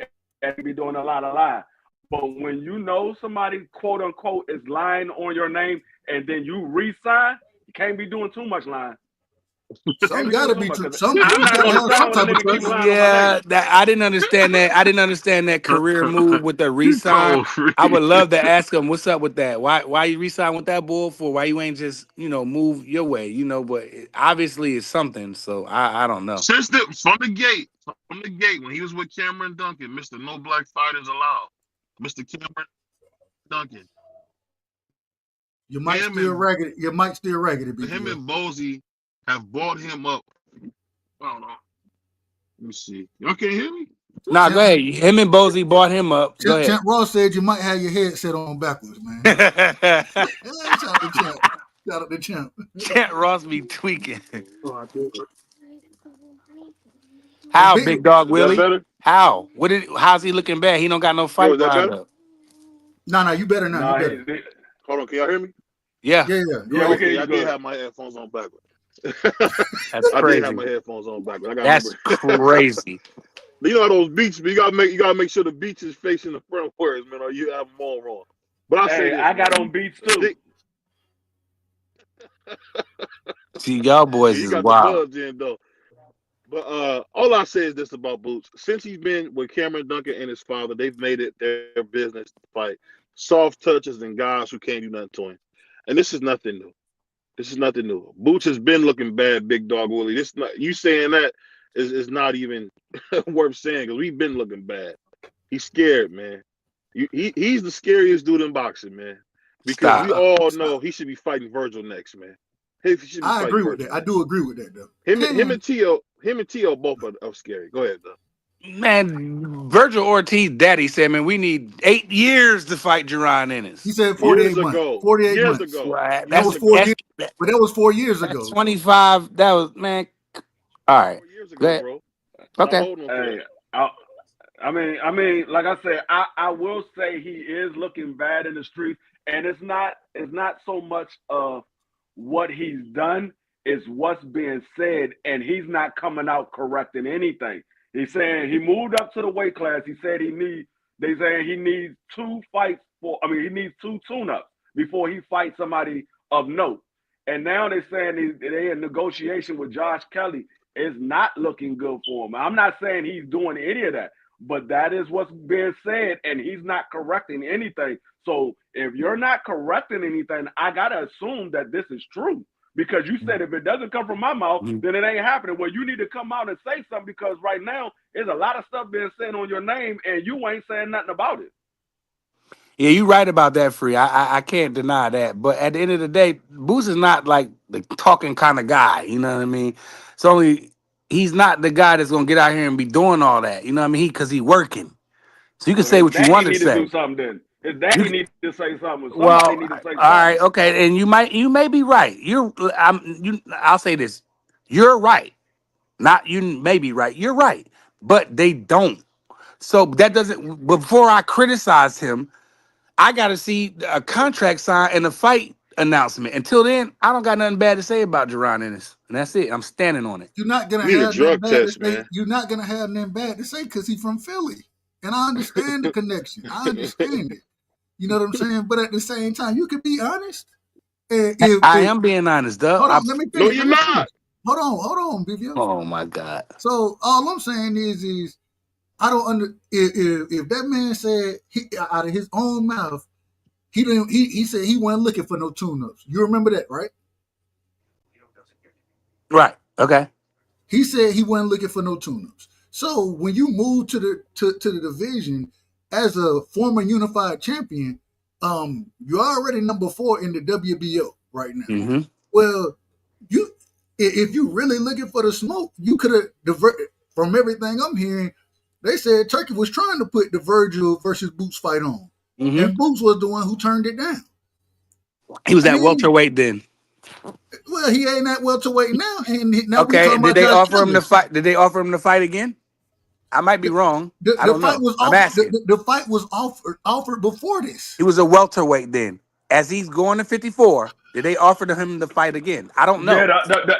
be doing a lot of lying. But when you know somebody quote unquote is lying on your name, and then you re-sign, you can't be doing too much lying. some gotta be true. Some I'm you not gotta gonna have some sign when a type of nigga keep trust. lying on my name. Yeah, that I didn't understand that. I didn't understand that career move with the resign. Cold free. I would love to ask him what's up with that. Why you resign with that bull for? Why you ain't just move your way? But obviously it's something. So I don't know. From the gate, when he was with Cameron Duncan, Mr. No Black Fighters Allowed, Mr. Cameron Duncan. Your mic still raggedy. Your mic still raggedy. Him and Bozy have bought him up. I don't know. Let me see. Y'all can't hear me? Nah, go ahead. Him and Bozy bought him up. Go ahead. Champ Ross said you might have your headset on backwards, man. Shout out to Champ. Shout out to Champ. Champ Ross be tweaking. How, big dog Willie? Better? How? How's he looking bad? He don't got no fight Is that lined better? up. No, you better now. Nah, You better. Hold on, can y'all hear me? Yeah. Yeah. Yeah, we can hear you I good. did have my headphones on backwards. That's I did have crazy. my headphones on backwards. That's crazy. You know those beats, but you gotta make sure the beats is facing the front first, man, or you have them all wrong. But I say this, I got on beats too. See, y'all boys you is got wild. the buzz in though. But all I say is this about Boots. Since he's been with Cameron Duncan and his father, they've made it their business to fight soft touches and guys who can't do nothing to him. And this is nothing new. Boots has been looking bad, big dog Willie. You saying that is not even worth saying because we've been looking bad. He's scared, man. He's the scariest dude in boxing, man. Because we all know he should be fighting Virgil next, man. I agree with that. I do agree with that, though. Him and Tio both are scary. Go ahead, though. Man, Virgil Ortiz daddy said, man, we need 8 years to fight Jerron Ennis. He said 48 months. 48 years months. ago. Right. That was 4 years. But that was 4 years ago. 25. That was, man. All right. 4 years Go ago, ahead. bro. Okay. Hey, I mean, like I said, I will say he is looking bad in the streets, and it's not so much of what he's done, it's what's being said, and he's not coming out correcting anything. He's saying he moved up to the weight class. He said he needs 2 fights he needs 2 tune-ups before he fights somebody of note. And now they're saying they're in negotiation with Josh Kelly. It's not looking good for him. I'm not saying he's doing any of that, but that is what's being said, and he's not correcting anything. So if you're not correcting anything, I gotta assume that this is true Because you said if it doesn't come from my mouth, Mhm. then it ain't happening. Well, you need to come out and say something because right now there's a lot of stuff being said on your name and you ain't saying nothing about it. Yeah, you're right about that, Free. I can't deny that. But at the end of the day, Boots is not like the talking kind of guy. You know what I mean? It's only he's not the guy that's gonna get out here and be doing all that. You know what I mean? Because he working. So you can Well, say his what you daddy want to need to do say. something then. His You daddy can, need to say something. Somebody well, need to say all right, something. okay, and you may be right. I'll say this. You're right. Not you may be right. You're right. But they don't. So that doesn't. Before I criticize him, I got to see a contract sign and a fight announcement. Until then, I don't got nothing bad to say about Jerron Ennis, and that's it. I'm standing on it. You're not gonna We need a have nothing drug bad to test, say. man. You're not gonna have nothing bad to say because he's from Philly, and I understand the connection. I understand it. You know what I'm saying? But at the same time, you can be honest. And I if am being honest, though. hold on, let me No, finish. you're Let me not. finish. Hold on, BVO. Oh my God. So all I'm saying is I don't under if that man said out of his own mouth he didn't he said he wasn't looking for no tune-ups. You remember that, right? Right. Okay. He said he wasn't looking for no tune-ups. So when you move to the division as a former unified champion, you're already number 4 in the WBO right now. Mm-hmm. Well, you if you really looking for the smoke, you could have diverted from everything I'm hearing. They said Turkey was trying to put the Virgil versus Boots fight on, Mm-hmm. and Boots was the one who turned it down. He was I at mean, welterweight then. well, he ain't that welterweight now, and now we Okay. talking Did about they Josh offer him Kelly. to fight? Did they offer him to fight again? I might be wrong. I The don't fight know. was I'm offered. asking. The fight was offered before this. He was a welterweight then. As he's going to 54, did they offer to him to fight again? I don't Yeah, know.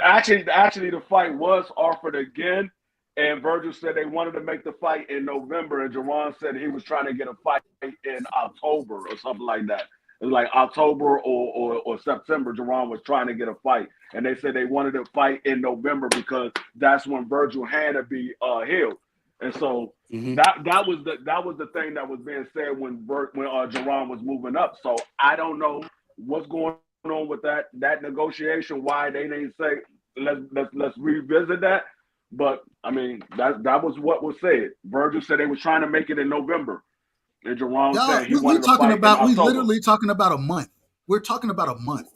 actually the fight was offered again, and Virgil said they wanted to make the fight in November, and Jerron said he was trying to get a fight in October or something like that. It was like October or September. Jerron was trying to get a fight, and they said they wanted to fight in November because that's when Virgil had to be healed, and so Mm-hmm. that was the thing that was being said when Jerron was moving up. So I don't know what's going on with that negotiation, why they didn't say let's revisit that. But I mean that was what was said. Virgil said they was trying to make it in November, and Jerome Y'all, said he we wanted to talking fight in about we October. literally talking about a month. We're talking about a month.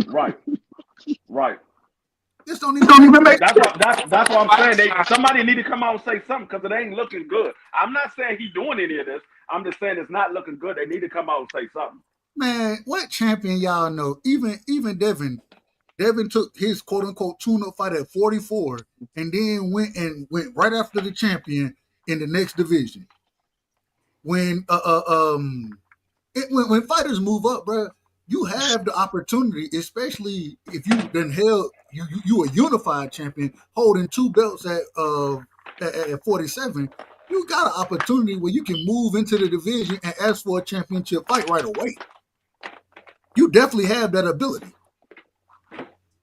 Right, right. This don't even make That's what I'm saying. Somebody need to come out and say something because it ain't looking good. I'm not saying he's doing any of this. I'm just saying it's not looking good. They need to come out and say something. Man, what champion y'all know? Even Devin took his quote unquote tune-up fight at 44 and then went right after the champion in the next division. When when fighters move up, bro, you have the opportunity, especially if you then held you a unified champion holding 2 belts at 47. You got an opportunity where you can move into the division and ask for a championship fight right away. You definitely have that ability.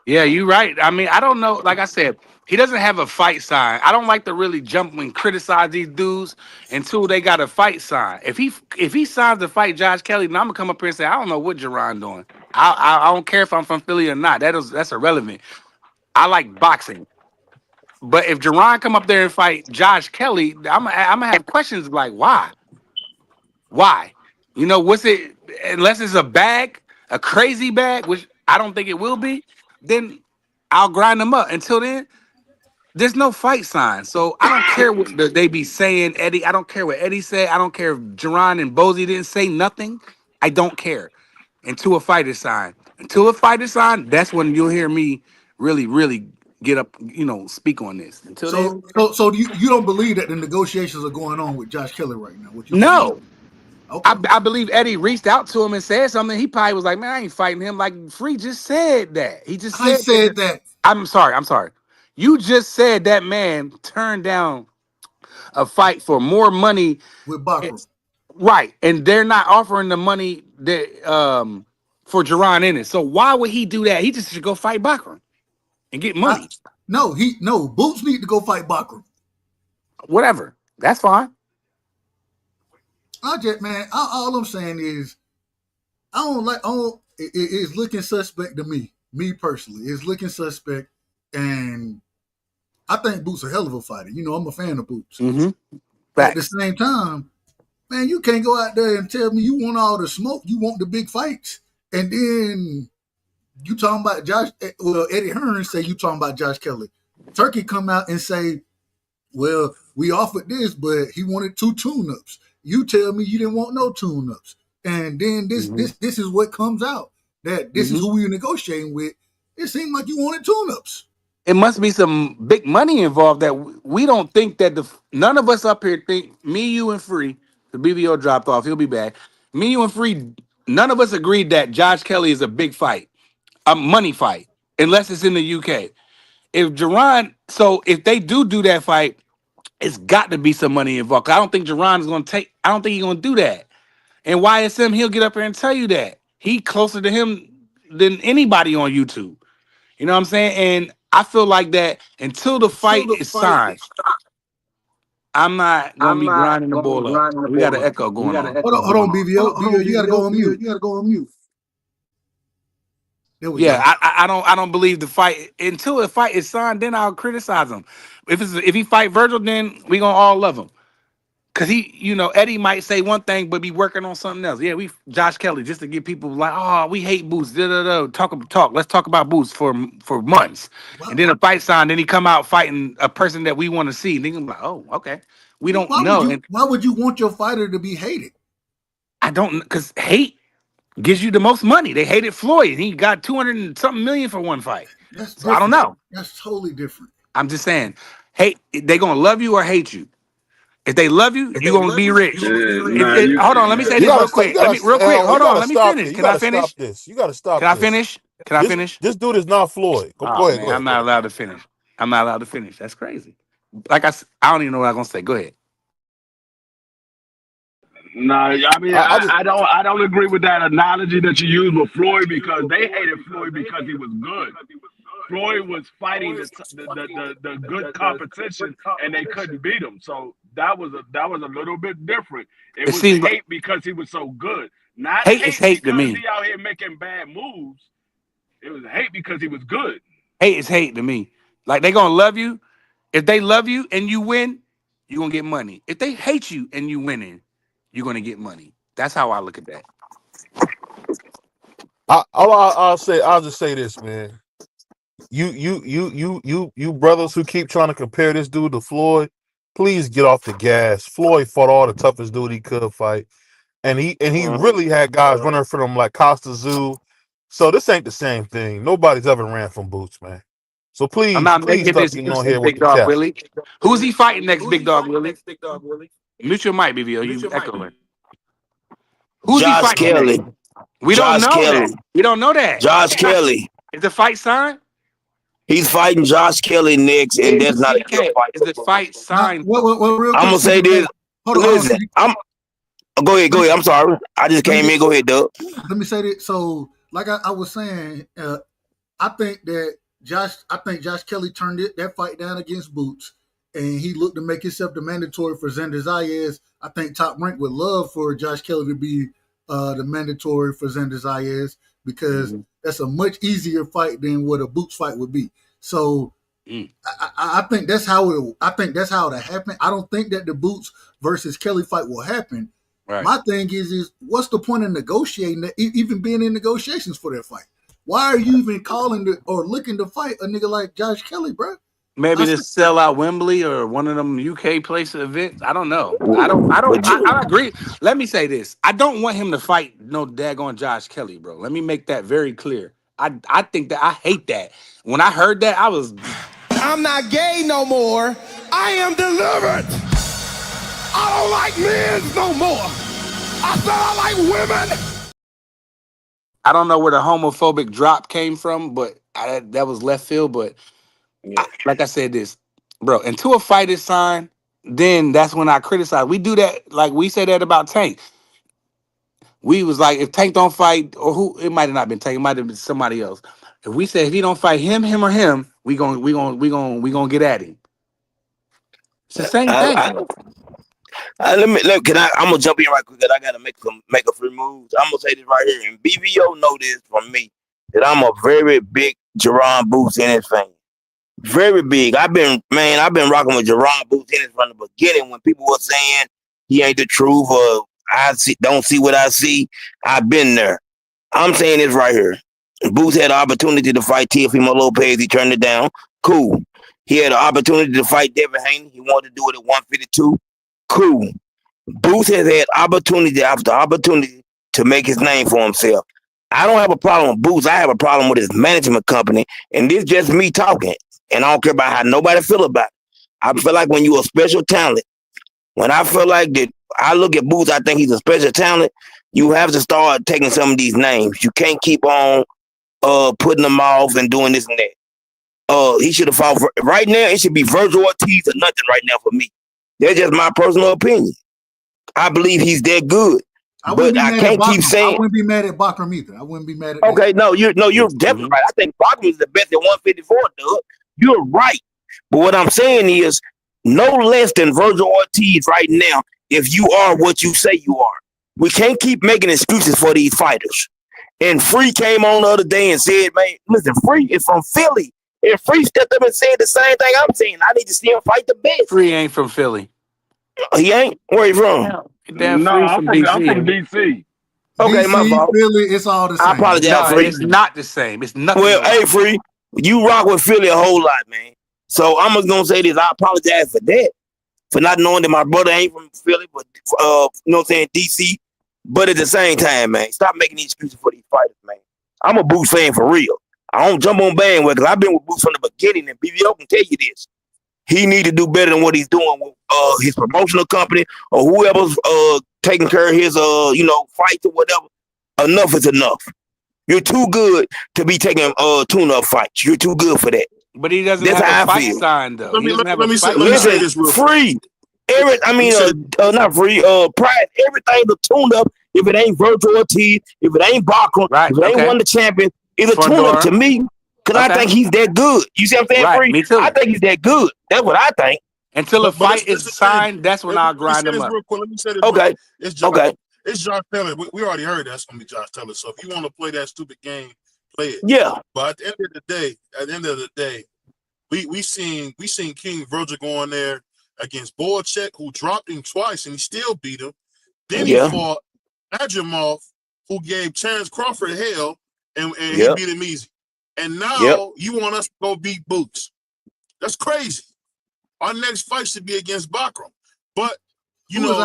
Yeah, you're right. I mean, I don't know. Like I said, he doesn't have a fight sign. I don't like to really jump and criticize these dudes until they got a fight sign. If he signs to fight Josh Kelly, then I'm gonna come up here and say, I don't know what Jerron doing. I don't care if I'm from Philly or not. That's irrelevant. I like boxing. But if Jerron come up there and fight Josh Kelly, I'm gonna have questions like why? Why? You know, what's it unless it's a bag, a crazy bag, which I don't think it will be, then I'll grind them up. Until then, there's no fight sign. So I don't care what they be saying, Eddie. I don't care what Eddie said. I don't care if Jerron and Bozy didn't say nothing. I don't care. Until a fight is signed. Until a fight is signed, that's when you'll hear me really, really get up, speak on this. Until then, So you don't believe that the negotiations are going on with Josh Kelly right now? What you believe? no. Okay. I believe Eddie reached out to him and said something. He probably was like, "Man, I ain't fighting him." Like Free just said that. He just I said said that. that I'm sorry. I'm sorry. You just said that man turned down a fight for more money, with Bakram. right? And they're not offering the money that for Jerron Ennis. So why would he do that? He just should go fight Bakram and get money. No, Boots need to go fight Bakram. Whatever. That's fine. All I'm saying is I don't it's looking suspect to me. me personally, is looking suspect. And I think Boots a hell of a fighter. You know, I'm a fan of Boots. Mm-hmm. At the same time, man, you can't go out there and tell me you want all the smoke, you want the big fights, and then you talking about Josh. Well, Eddie Hearn say you talking about Josh Kelly. Turkey come out and say, well, we offered this, but he wanted 2 tune-ups. You tell me you didn't want no tune-ups, and then this is what comes out, that this is who we were negotiating with. It seemed like you wanted tune-ups. It must be some big money involved that we don't think that none of us up here think. Me, you, and Free. The BBO dropped off. He'll be back. Me, you, and Free. None of us agreed that Josh Kelly is a big fight, a money fight, unless it's in the UK. If they do that fight, it's got to be some money involved. 'Cause I don't think Jerron is going to take. I don't think he's going to do that. And YSM, he'll get up here and tell you that he closer to him than anybody on YouTube. You know what I'm saying? And I feel like that until the fight is signed, I'm not gonna be grinding the ball up. We got an echo going on. Hold on, BVO, you got to go on mute. Yeah, I don't believe the fight until the fight is signed. Then I'll criticize him. If he fight Virgil, then we gonna all love him. Cause Eddie might say one thing but be working on something else. Yeah, Josh Kelly just to get people like, oh, we hate Boots. Talk. Let's talk about Boots for months. And then a fight signed, then he come out fighting a person that we want to see. Then I'm like, oh, okay. We don't know. Why would you want your fighter to be hated? I don't, because hate gives you the most money. They hated Floyd. He got 200 and something million for one fight. So I don't know. That's totally different. I'm just saying, hate. They gonna love you or hate you. If they love you, you're going to be rich. Hold on, let me say this real quick. Hold on, let me finish. Can I finish? You got to stop this. Can I finish? This dude is not Floyd. Go ahead. I'm not allowed to finish. That's crazy. Like I don't even know what I'm going to say. Go ahead. No, I mean, I don't agree with that analogy that you used with Floyd, because they hated Floyd because he was good. Floyd was fighting the good competition, and they couldn't beat him. So that was a little bit different. It was hate because he was so good. Not hate is hate because to me. He out here making bad moves. It was hate because he was good. Hate is hate to me. Like, they gonna love you. If they love you and you win, you're gonna get money. If they hate you and you winning, you're gonna get money. That's how I look at that. I'll just say this, man. You brothers who keep trying to compare this dude to Floyd, please get off the gas. Floyd fought all the toughest dude he could fight, and he really had guys running from him like Costa Zoo. So this ain't the same thing. Nobody's ever ran from Boots, man. So please, I'm not please making stop this getting on here with Big the Dog cap. Willie. Who's he fighting next, Big Dog Willie? Mute your mic, BVO. You echoing. Who's he fighting Kelly. next? We don't know that. We don't know that. Josh Kelly. Is the fight signed? He's fighting Josh Kelly next, and that's not a good fight. Is the fight signed? I'm gonna say this. Listen, go ahead. I'm sorry. I just came in. Go ahead, Doug. Let me say this. So, like I was saying, I think Josh Kelly turned that fight down against Boots, and he looked to make himself the mandatory for Xander Zayas. I think Top Rank would love for Josh Kelly to be the mandatory for Xander Zayas, because that's a much easier fight than what a Boots fight would be. So I think that's how it'll happen. I don't think that the Boots versus Kelly fight will happen. Right. My thing is what's the point of negotiating that, even being in negotiations for that fight? Why are you even calling or looking to fight a nigga like Josh Kelly, bro? Maybe to sell out Wembley or one of them UK place events. I don't know. I agree. Let me say this. I don't want him to fight no daggone Josh Kelly, bro. Let me make that very clear. I think that I hate that. When I heard that, I'm not gay no more. I am delivered. I don't like men no more. I said I like women. I don't know where the homophobic drop came from, but that was left field. But like I said this, bro, until a fight is signed, then that's when I criticize. We do that, like we said that about Tank. We was like, if Tank don't fight, or who, it might have not been Tank, it might have been somebody else. If we say if he don't fight him or him, we gonna get at him. It's the same thing. I'm gonna jump in right quick because I gotta make a few moves. I'm gonna say this right here, and BVO know this from me. that I'm a very big Jerron Boots Ennis fan. Very big. I've been rocking with Jerron Boots Ennis from the beginning when people were saying he ain't the truth or don't see what I see. I've been there. I'm saying this right here. Boots had an opportunity to fight Teofimo Lopez. He turned it down. Cool. He had an opportunity to fight Devin Haney. He wanted to do it at 152. Cool. Boots has had opportunity after opportunity to make his name for himself. I don't have a problem with Boots. I have a problem with his management company. And this is just me talking. And I don't care about how nobody feel about it. I feel like when you're a special talent, when I feel like that, I look at Boots, I think he's a special talent. You have to start taking some of these names. You can't keep on putting them off and doing this and that. He should have fought right now. It should be Virgil Ortiz or nothing right now for me. That's just my personal opinion. I believe he's that good. But I can't keep saying. I wouldn't be mad at Bakram either. I wouldn't be mad at. Okay, you're definitely right. I think Bakram is the best at 154, Doug. You're right. But what I'm saying is no less than Virgil Ortiz right now if you are what you say you are. We can't keep making excuses for these fighters. And Free came on the other day and said, man, listen, Free is from Philly. And Free stepped up and said the same thing I'm saying. I need to see him fight the best. Free ain't from Philly. He ain't? Where he from? No, I'm from DC. Okay, my fault. Philly, it's all the same. I apologize, Free. It's not the same. It's nothing. Well, hey, Free, you rock with Philly a whole lot, man. So I'm just gonna say this. I apologize for that, for not knowing that my brother ain't from Philly, but you know what I'm saying, DC. But at the same time, man, stop making these excuses for these fighters, man. I'm a Boots fan for real. I don't jump on bandwagon because I've been with Boots from the beginning, and BVO can tell you this. He need to do better than what he's doing with his promotional company or whoever's taking care of his fights or whatever. Enough is enough. You're too good to be taking tune-up fights. You're too good for that. But he doesn't have a fight signed though. Let me say this real Free. Not Free. Pride. Everything to tune up. If it ain't Virgil Ortiz, if it ain't Bakram, if it ain't won the champion, it's a tune up to me. Because I think he's that good. You see what I'm saying, right, Free? Me too. I think he's that good. That's what I think. Until a fight is signed, that's when I'll grind him up. Real quick. Let me say this. Okay. It's Josh Taylor. We already heard that's gonna be Josh Taylor. So if you want to play that stupid game, play it. Yeah. But at the end of the day, we seen King Virgil go in there against Boychek, who dropped him twice and he still beat him. Then he fought Adjamov, who gave Terrence Crawford hell, and he beat him easy. And now you want us to go beat Boots. That's crazy. Our next fight should be against Bakram. But Who is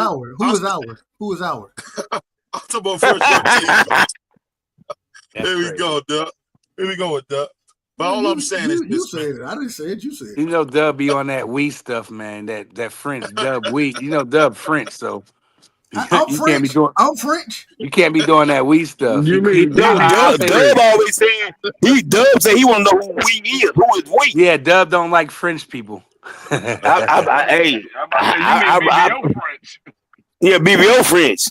our? I'm talking about first. Here we go, Duck. Here we go with Duck. But all I'm saying is you said it. I didn't say it. You said it. You know, Dub be on that wheat stuff, man. That French Dub wheat. You know, Dub French, so I'm French. I'm French. You can't be doing that wheat stuff. You mean Dub always saying Dub say he want to know who we is. Who is we? Yeah, Dub don't like French people. Hey, French. Yeah, BBO French.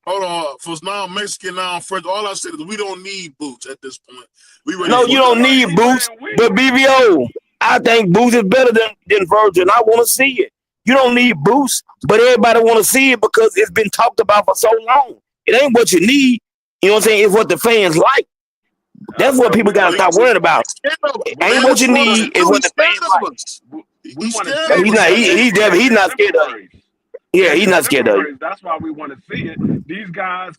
Hold on, for now I'm Mexican, now I'm French. All I said is we don't need Boots at this point. No, you don't need Boots, but BBO, I think Boots is better than Virgil, and I want to see it. You don't need Boots, but everybody want to see it because it's been talked about for so long. It ain't what you need. You know what I'm saying? It's what the fans like. That's what people got to stop worrying about. Ain't what you need, is what the fans like. He's not scared of it. Yeah, he's not scared of it. That's why we want to see it. These guys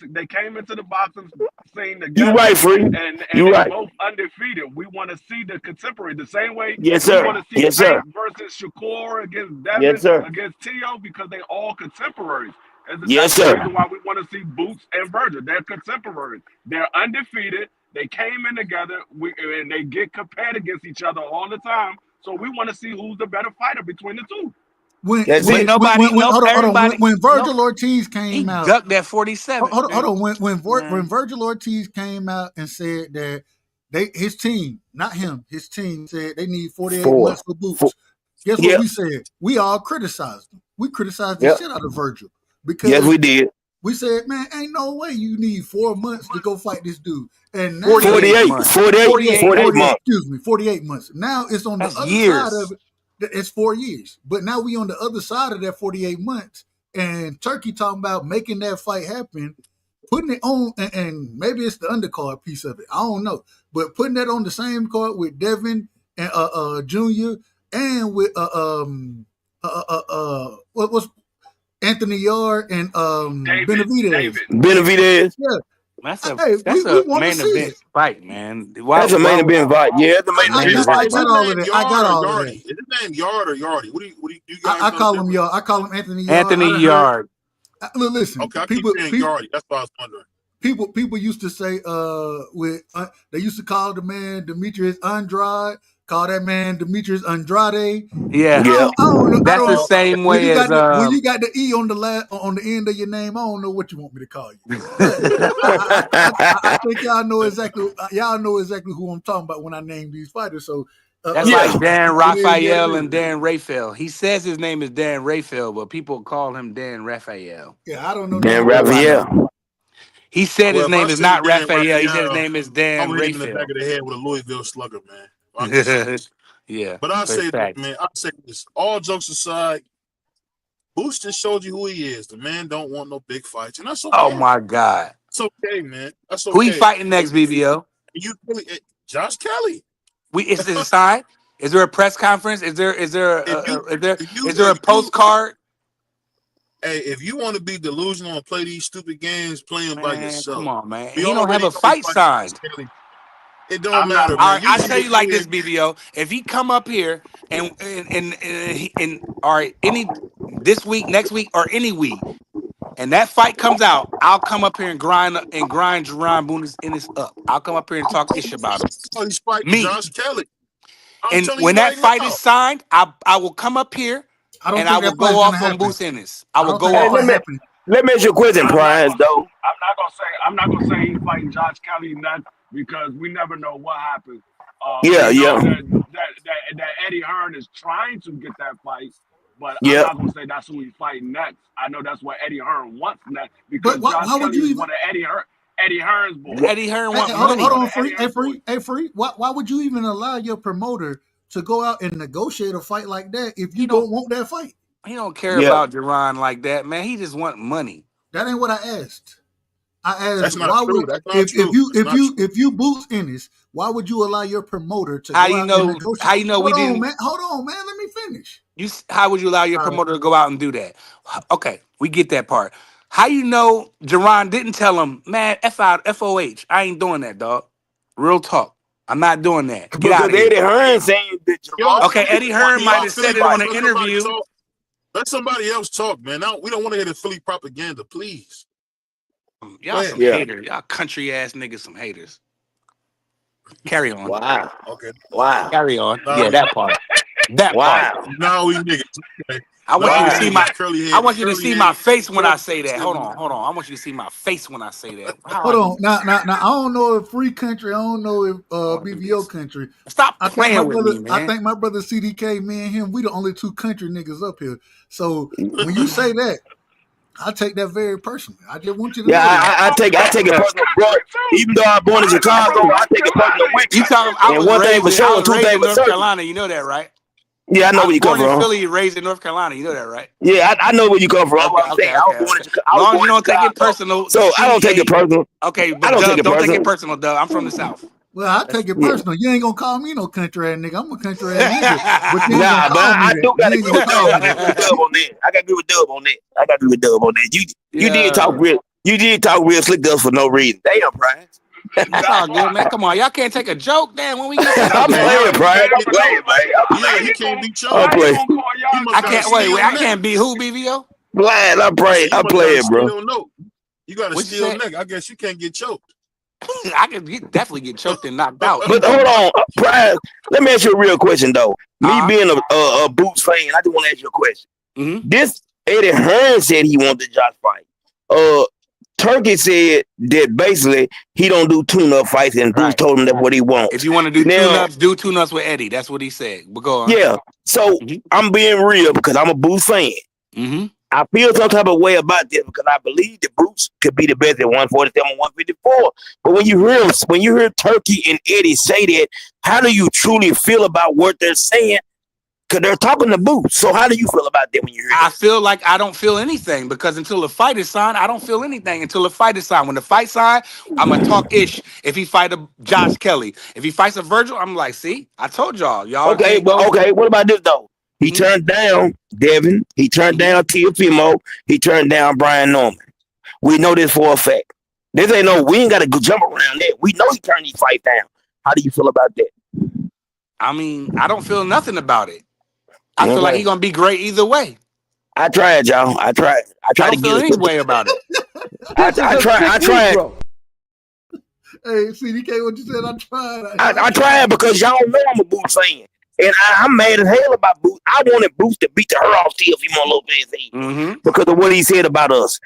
they came into the boxing scene together. You're right, Free. And you're they're right. both undefeated. We want to see the contemporary the same way. Yes, sir. We want to see yes, sir. versus Shakur against Devin, yes, sir. against Tio, because they all contemporaries. Yes, sir. That's the reason why we want to see Boots and Virgil. They're contemporaries. They're undefeated. They came in together, and they get compared against each other all the time. So we want to see who's the better fighter between the two. When Virgil Ortiz came out, ducked that 47. Hold on. When Virgil Ortiz came out and said that his team, not him, his team said they need 48 months for Boots. Guess what we said? We all criticized him. We criticized the shit out of Virgil because we did. We said, man, ain't no way you need 4 months to go fight this dude. And now 48 months. 48 months. Now it's on the other side of it. It's 4 years. But now we on the other side of that 48 months. And Turkey talking about making that fight happen putting it on, and maybe it's the undercard piece of it. I don't know, but putting that on the same card with Devin and Junior and with what was Anthony Yard and Benavidez. Benavidez. Yeah. That's We a want to main see event it. fight, man. That's a main event fight. Yeah, it's a main I event got fight. all of that. I got all of that. Is his name Yard or Yardy? What do you guys I know call the him difference? Yard. I call him Anthony Yard. Anthony Yard. Look, listen. Okay, I keep saying Yardy. That's what I was wondering. People used to say they used to call the man Demetrius Andrade, call that man Demetrius Andrade. Yeah. I don't know. That's the same when way you as got when you got the E on the end of your name, I don't know what you want me to call you. But I think y'all know exactly who I'm talking about when I name these fighters. So that's like Dan Raphael and Dan Raphael. He says his name is Dan Raphael, but people call him Dan Raphael. Yeah, I don't know. Dan Raphael. He said his Well, name if I is say not Dan Raphael. He said his Raphael, name is Dan I'm hitting him in the Raphael. back of the head with a Louisville slugger, man. Yeah. But I'll say this, facts. man. I'll say this. All jokes aside, Boots just showed you who he is. The man don't want no big fights, and that's okay. Oh my God. It's okay, man. That's okay. Who he fighting next, BBO? You really, Josh Kelly. Is it a sign? Is there a press conference? Is there a postcard? Hey, if you want to be delusional and play these stupid games, play them by yourself. Come on, man. We He don't have already a fight know signed. It don't matter, man. All right, I'll tell you like this, BBO. If he come up here and all right, this week, next week, or any week, and that fight comes out, I'll come up here and grind Jerron Bunis Ennis up. I'll come up here and talk ish about him. Oh, he's fighting Me. Josh Kelly. And when that fight is signed, I will come up here and I will go off on Boots Ennis. I will go off. Let me ask you a question, Prize, though. I'm not gonna say he's fighting Josh Kelly next because we never know what happens. That Eddie Hearn is trying to get that fight, but I'm not gonna say that's who he's fighting next. I know that's what Eddie Hearn wants next because Josh Kelly is one of Eddie Hearn's boys. Eddie Hearn wants money. Hold on, Free. Why would you even allow your promoter to go out and negotiate a fight like that if you don't want that fight? He don't care about Jerron like that, man. He just want money. That ain't what I asked. I asked that's not why true. would That's not true. if you Boots Ennis, why would you allow your promoter to how go you out know and negotiate? how you know we didn't Hold on, man. Let me finish. How would you allow your promoter to go out and do that? Okay, we get that part. How you know Jerron didn't tell him, man, FOH, I ain't doing that, dog. Real talk. I'm not doing that. Get out of here. Eddie Hearn saying that Jerron. Okay, Eddie Hearn might have said it on an interview. Let somebody else talk, man. Now we don't want to hear the Philly propaganda, please. Y'all some haters. Y'all country ass niggas, some haters. Carry on. Wow. Okay. Wow. Carry on. No. Yeah, that part. That part. No, we niggas. Okay. I want you to see my. Curly I want you to see my face when I say that. Hold on. I want you to see my face when I say that. Hold on. Now, I don't know if Free Country. I don't know if BVO Country. Stop playing with me, man. I think my brother CDK, me and him, we the only two country niggas up here. So when you say that, I take that very personally. I just want you to know. I take it personal, bro. Even though I'm born in Chicago, I take it personal with you. You talking? I was one thing for sure, raised two things in for North certain. Carolina. You know that, right? Yeah, I know where you come Born in from. Philly, raised in North Carolina. You know that, right? Yeah, I know where you come from. Okay. I was born in Chicago. As long as you don't take it personal. So I don't take it personal. Okay, but I don't take it don't take personal. it personal, Doug. I'm from the South. Well, I take it personal. You ain't gonna call me no country ass nigga. I'm a country ass nigga. But Nah, but I do gotta agree with Dub on that. I gotta agree with Dub on that. You did talk real. You did talk real slick to us for no reason. Damn, Brian. That's all good, man. Come on, y'all can't take a joke. Damn, when we get I'm playing, Brian. I'm playing, man. Yeah, he can't be choked. I'm playing. I can't wait. I can't be who, BVO? Blind. I'm playing. I'm playing, bro. You got a steel neck. I guess you can't get choked. I could definitely get choked and knocked out. But hold on, Brian. Let me ask you a real question, though. Me being a Boots fan, I just want to ask you a question. Mm-hmm. This Eddie Hearn said he wanted the Josh fight. Turkey said that basically he don't do tune-up fights, and Boots told him that's what he wants. If you want to do tune-ups, do tune-ups with Eddie. That's what he said. But go on. Yeah. So I'm being real because I'm a Boots fan. Mm-hmm. I feel some type of way about this because I believe the Boots could be the best at 147, 154. But when you hear Turkey and Eddie say that, how do you truly feel about what they're saying? Because they're talking to Boots. So how do you feel about that when you hear I that? feel like I don't feel anything because until the fight is signed, I don't feel anything until the fight is signed. When the fight signed, I'm gonna talk ish. If he fight a Josh Kelly, if he fights a Virgil, I'm like, see, I told y'all Okay, can't but go. okay, what about this though? He Mhm, turned down Devin. He turned mhm. down Teofimo. He turned down Brian Norman. We know this for a fact. This ain't no. We ain't got to go jump around that. We know he turned these fights down. How do you feel about that? I mean, I don't feel nothing about it. I feel like Okay, he's gonna be great either way. I tried, y'all. I tried. I I tried to don't feel get us. any way about it. I tried. I tried. Hey, CDK, what you said? I tried. I tried because y'all know I'm a Boots fan, and I'm mad as hell about Boots. I wanted Boots to beat the her off Teofimo Lopez Mm-hmm. because of what he said about us.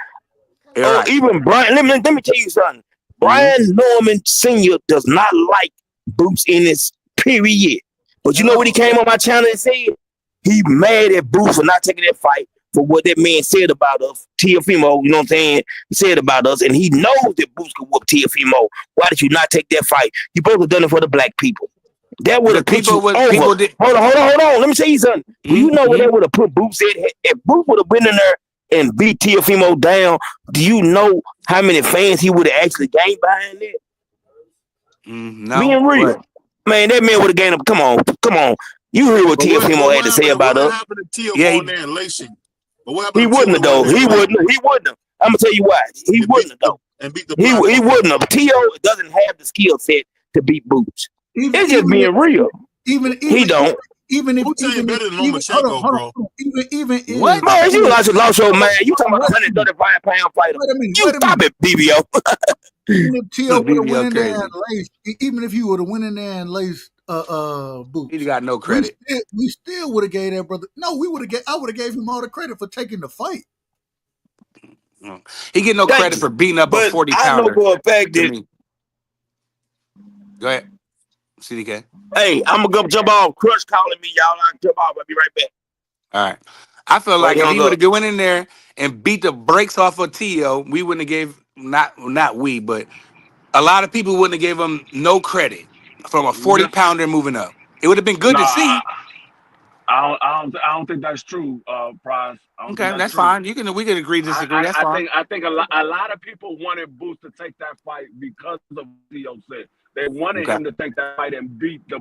You're right. Even Brian. Let me tell you something. Mm-hmm. Brian Norman Sr. does not like Boots in this period. But you know what he came on my channel and said? He mad at Boots for not taking that fight for what that man said about us. Teofimo, you know what I'm saying? Said about us, and he knows that Boots could whoop Teofimo. Why did you not take that fight? You both have done it for the black people. That would Because have put you over. people did. Hold on. Let me tell you something. Do you know what Mm-hmm. they would have put Boots in? If Boots would have been in there and beat Teofimo down, do you know how many fans he would have actually gained behind that? No, Being real. what? Man, that man would have gained up. Come on. You heard what But Teofimo had what to say happened? about What us. happened to Tio Yeah, going there and lacing? But what He happened to Tio wouldn't have going though. there He and wouldn't. He wouldn't have. I'm gonna tell you why. He wouldn't have though. beat the He black wouldn't motherfucker? have. Tio doesn't have the skill set to beat Boots. Even It's just being real. even He don't. even if Wu-Tang even if better than even hold Lomachenko, on bro. even What? if Man, you lost your man. You talking about wait a 135-pound fighter? a minute, You wait a stop minute. it, BBO. Even if Tio would have went BBL in there and crazy. laced, even if he would have went in there and laced He Boots, got no credit. we still would have gave that brother. No, I would have gave him all the credit for taking the fight. He get no Thank credit you. for beating up a But 40 I know pounder. for a fact To that me, go ahead, CDK. hey, I'm gonna go jump off. Crush calling me, y'all. I'll jump off. I'll be right back. All right. I feel Well, like he if hung he would up. have gone in there and beat the brakes off of Tio, we wouldn't have gave not we, but a lot of people wouldn't have gave him no credit from a 40 Just pounder moving up. It would have been good no, to see. I don't think that's true, Prize. I don't think Okay, that's that's true. fine. We can agree, disagree. That's fine. I think a lot of people wanted Boots to take that fight because of Tio said. They wanted Okay. him to take that fight and beat the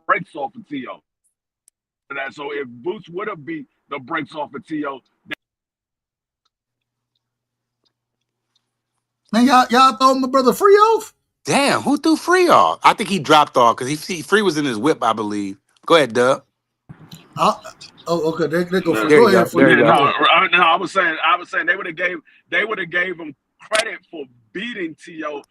brakes off of Tio. So if Boots would have beat the brakes off of Tio, Man, y'all throw my brother free off. Damn, who threw Free off? I think he dropped off because Free was in his whip, I believe. Go ahead, Dub. Oh, okay. They go free. There Go you go. ahead, free. There you go. no, Go ahead. no. I was saying they would have gave him credit for beating Tio,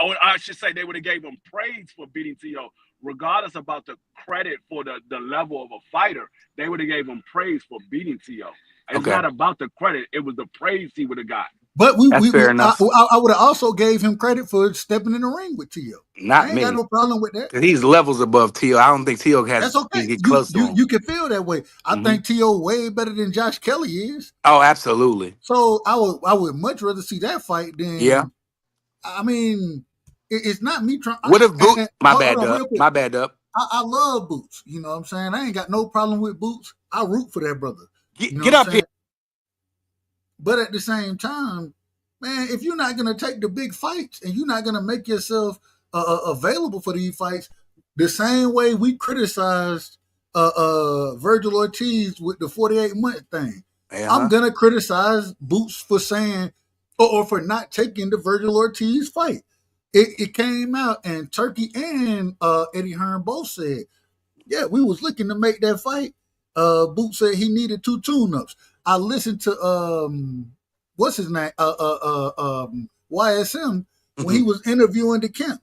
or I should say they would have gave him praise for beating Tio, regardless about the credit for the level of a fighter. They would have gave him praise for beating Tio. It's Okay. not about the credit; it was the praise he would have got. But That's fair enough. I would have also gave him credit for stepping in the ring with Tio. I Not ain't got me. no problem with that. Because he's levels above Tio. I don't think Tio That's can okay. get close to him. You can feel that way. I Hmm. think Tio way better than Josh Kelly is. Oh, absolutely. So I would much rather see that fight Yeah. than. I mean, it's not me trying. What if Boot? My Hold bad, on, Dub. real quick. My bad, Dub. I love Boots. You know what I'm saying? I ain't got no problem with Boots. I root for that brother. You know Get what I'm up here. saying? But at the same time, man, if you're not gonna take the big fights and you're not gonna make yourself available for these fights, the same way we criticized Virgil Ortiz with the 48-month thing, I'm gonna criticize Boots for saying or for not taking the Virgil Ortiz fight. It came out and Turkey and Eddie Hearn both said, yeah, we was looking to make that fight. Boots said he needed 2 tune-ups. I listened to what's his name? YSM when he was interviewing the camp.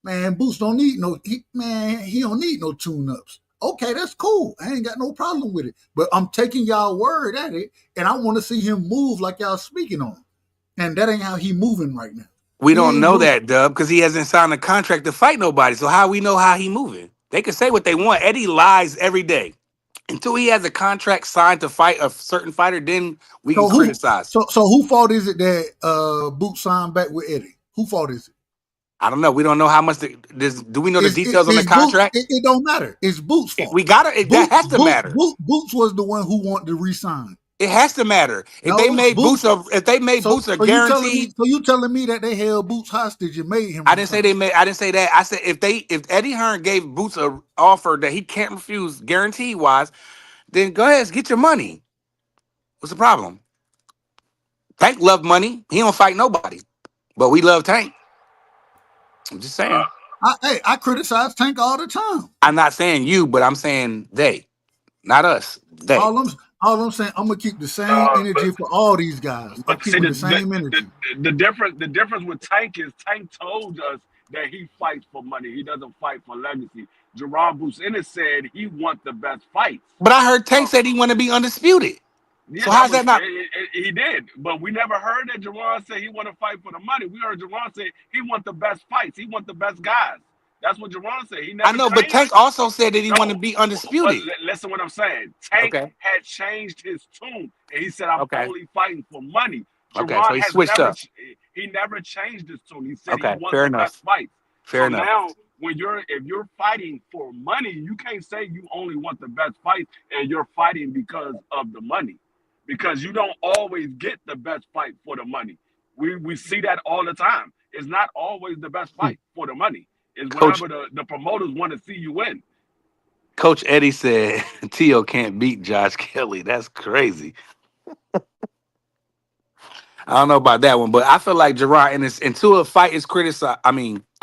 Man, Boots don't need he don't need no tune-ups. Okay, that's cool. I ain't got no problem with it. But I'm taking y'all word at it, and I want to see him move like y'all speaking on him. And that ain't how he moving right now. We He don't ain't know moving. that, Dub, because he hasn't signed a contract to fight nobody. So how we know how he moving? They can say what they want. Eddie lies every day. Until he has a contract signed to fight a certain fighter, then we can So who criticize. so who fault is it that Boots signed back with Eddie? Who fault is it? I don't know. We don't know how much. Do we know the details on the It's Boots. contract? It don't matter. It's Boots' fault. We got it. That has to matter. Boots was the one who wanted to resign. It has to matter. If they No, made Boots a guaranteed. So you telling me that they held Boots hostage and made him I didn't say resign? they made. I didn't say that. I said if Eddie Hearn gave Boots a offer that he can't refuse, guaranteed wise, then go ahead, get your money. What's the problem? Tank love money. He don't fight nobody, but we love Tank. I'm just saying. I criticize Tank all the time. I'm not saying you, but I'm saying they, not us. They. All I'm saying, I'm gonna keep the same energy for all these guys. I'm But see, keeping the same energy. the difference with Tank is Tank told us that he fights for money. He doesn't fight for legacy. Jerron Bruce Ennis said he wants the best fights. But I heard Tank said he want to be undisputed. Yeah, so how's that not? He did, but we never heard that Jerron said he want to fight for the money. We heard Jerron say he want the best fights. He want the best guys. That's what Jerron said. He never. I know, but Tank also said that he want to be undisputed. Listen, what I'm saying. Tank Okay. had changed his tune, and he said, "I'm Okay. only fighting for money." Okay, Jerron so he has switched never, up. He never changed his tune. He said Okay, he wants fair the enough. best fights. Fair enough. Now, if you're fighting for money, you can't say you only want the best fights and you're fighting because of the money, because you don't always get the best fight for the money. We see that all the time. It's not always the best fight for the money. It's Coach- whenever the promoters want to see you win. Coach Eddie said Tio can't beat Josh Kelly. That's crazy. I don't know about that one, but I feel like Jerron, and until a fight is criticized,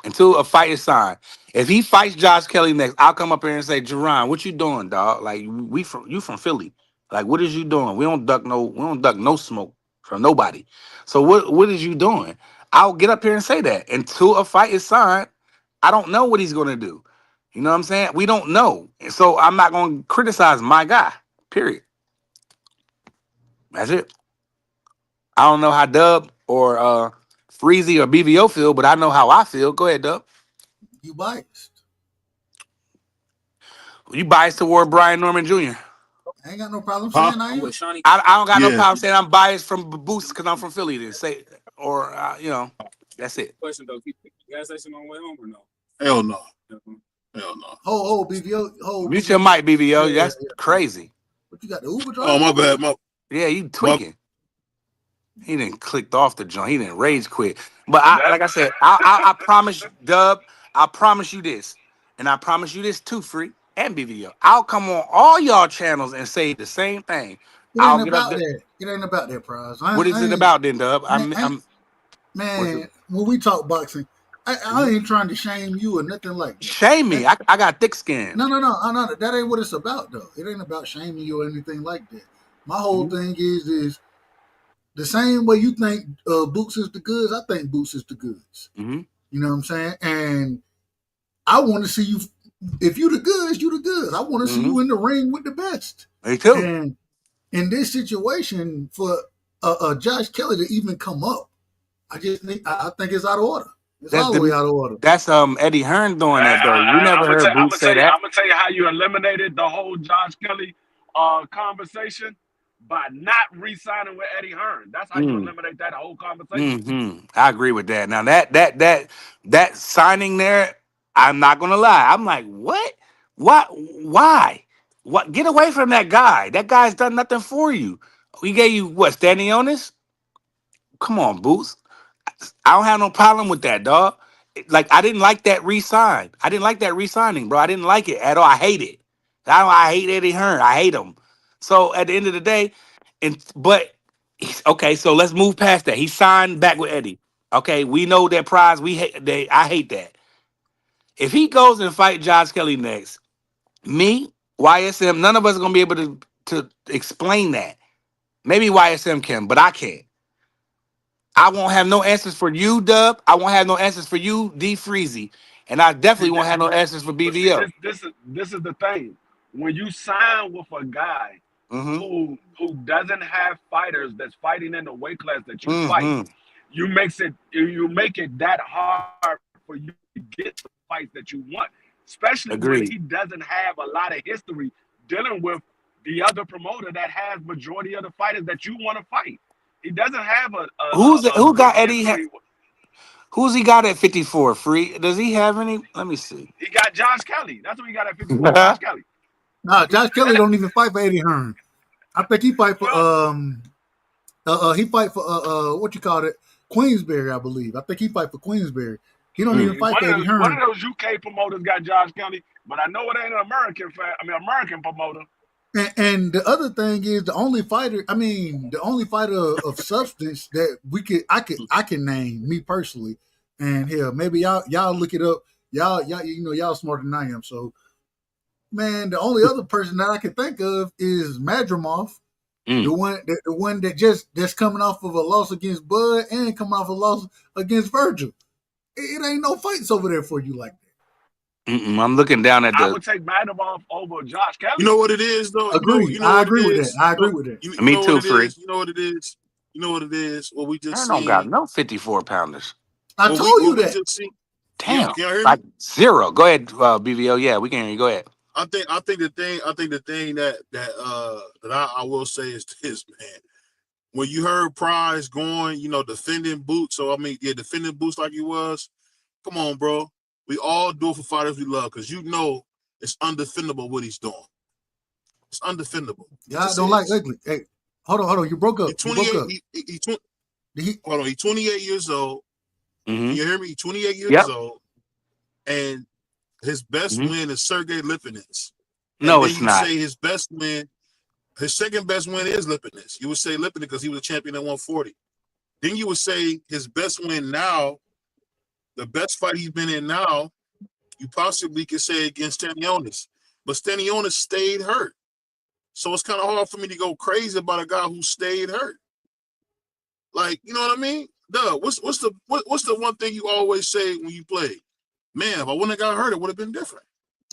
until a fight is signed, if he fights Josh Kelly next, I'll come up here and say, Jerron, what you doing, dog? Like you from Philly. Like, what is you doing? We don't duck no smoke from nobody. So what is you doing? I'll get up here and say that. Until a fight is signed, I don't know what he's gonna do. You know what I'm saying? We don't know. And so I'm not gonna criticize my guy. Period. That's it. I don't know how Dub or Freezy or BVO feel, but I know how I feel. Go ahead, Dub. You biased. You biased toward Brian Norman Jr. I ain't got no problem saying I am. I don't got no Yeah. problem saying I'm biased from Boost because I'm from Philly. Then say or that's it. Question though, keep gas station on the way home or no? Hell no. Hell no. Hold BVO. Mute your mic, BVO. That's crazy. But you got the Uber driver. Oh my bad. Yeah, you tweaking. He didn't clicked off the joint. He didn't rage quit. But like I said, I promise, Dub. I promise you this, and I promise you this too, Free and BVO. I'll come on all y'all channels and say the same thing. It ain't about that. It ain't about that, Prize. What is it about then, Dub? Man, when we talk boxing, I ain't trying to shame you or nothing like that. Shame me. I got thick skin. No. That ain't what it's about, though. It ain't about shaming you or anything like that. My whole thing is the same way you think Boots is the goods, I think Boots is the goods. Mm-hmm. You know what I'm saying? And I want to see you. If you the goods, you the goods. I want to see you in the ring with the best. Me too. And in this situation, for Josh Kelly to even come up, I think it's out of order. It's all the way out of order. That's Eddie Hearn doing that though. You never heard Boots say that. I'm gonna tell you how you eliminated the whole Josh Kelly conversation by not re-signing with Eddie Hearn. That's how you eliminate that whole conversation. I agree with that. Now that signing there, I'm not gonna lie. I'm like, what? What? Why? What? Get away from that guy. That guy's done nothing for you. He gave you what? Standing on this? Come on, Boots. I don't have no problem with that, dog. Like, I didn't like that re-sign. I didn't like that re-signing, bro. I didn't like it at all. I hate it. I hate Eddie Hearn. I hate him. So at the end of the day, okay, so let's move past that. He signed back with Eddie. Okay, we know that prize. I hate that. If he goes and fight Josh Kelly next, me, YSM, none of us are gonna be able to explain that. Maybe YSM can, but I can't. I won't have no answers for you, Dub. I won't have no answers for you, D Freezy. And I definitely won't have no answers for BVO. See, this is the thing. When you sign with a guy who doesn't have fighters that's fighting in the weight class that you fight, you make it that hard for you to get the fights that you want. Especially when he doesn't have a lot of history dealing with the other promoter that has majority of the fighters that you want to fight. He doesn't have who got Eddie? Who's he got at 54? Free? Does he have any? Let me see. He got Josh Kelly. That's what he got at 54. Josh Kelly. Nah, Josh Kelly don't even fight for Eddie Hearn. I think he fight for he fight for what you call it, Queensberry, I believe. I think he fight for Queensberry. He don't even fight for Eddie Hearn. One of those UK promoters got Josh Kelly, but I know it ain't an American promoter. And the other thing is the only fighter of substance that I can name, me personally, and hell, maybe y'all look it up. Y'all smarter than I am. So, man, the only other person that I can think of is Madrimov, the one that's coming off of a loss against Bud and coming off a loss against Virgil. It ain't no fights over there for you like that. I'm looking down at I would take Madrimov over Josh Kelly. You know what it is, though. Agreed. I agree with that. I agree with that. Me too, Free. You know what it is. You know what it is. What we just I don't seen. got no 54 pounders. I told you that. Damn, can you hear me? like zero. Go ahead, BVO. Yeah, we can hear you. Go ahead. I think the thing that I will say is this, man. When you heard Prize going, defending Boots. So defending Boots like he was. Come on, bro. We all do it for fighters we love because it's undefendable what he's doing. It's undefendable. Yeah, I don't like ugly. Hey, hold on. You broke up. He's 28. Hold on. He's 28 years old. Mm-hmm. You hear me? He's 28 years old, and his best win is Sergey Lipinets. No, it's not. Say his best win. His second best win is Lipinets. You would say Lipinets because he was a champion at 140. Then you would say his best win now. The best fight he's been in now, you possibly could say against Stanionis. But Stanionis stayed hurt. So it's kind of hard for me to go crazy about a guy who stayed hurt. Like, you know what I mean? Duh, what's the one thing you always say when you play? Man, if I wouldn't have got hurt, it would have been different.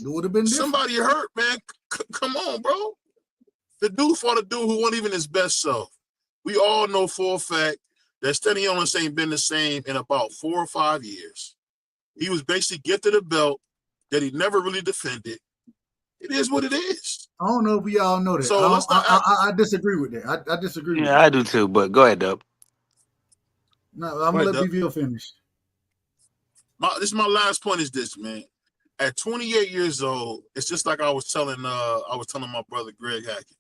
It would have been different. Somebody hurt, man. Come on, bro. The dude fought a dude who wasn't even his best self. We all know for a fact that Stanionis ain't been the same in about 4 or 5 years. He was basically gifted a belt that he never really defended. It is what it is. I don't know if we all know that. So I disagree with that. I disagree with that. Yeah, I do too, but go ahead, Dub. No, I'm going to let BVO finish. This is my last point is this, man. At 28 years old, it's just like I was telling my brother Greg Hackett.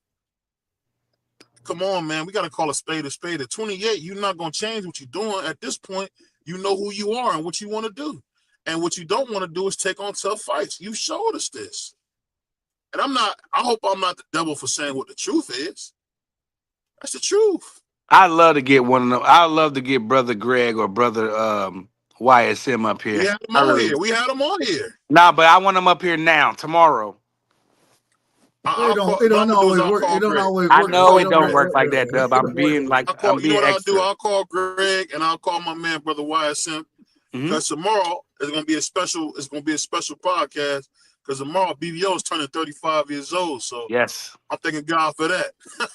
Come on, man. We got to call a spade a spade. At 28, you're not going to change what you're doing. At this point, you know who you are and what you want to do. And what you don't want to do is take on tough fights. You showed us this. And I hope I'm not the devil for saying what the truth is. That's the truth. I'd love to get one of them. I'd love to get Brother Greg or Brother YSM up here. We had them on here. Nah, but I want them up here now, tomorrow. It don't always work. It don't always work. I know it don't work like that, Dub. I'm being extra. I'll do? I'll call Greg and I'll call my man, Brother YSM, because tomorrow is going to be a special. It's going to be a special podcast because tomorrow BVO is turning 35 years old. So yes, I'm thanking God for that.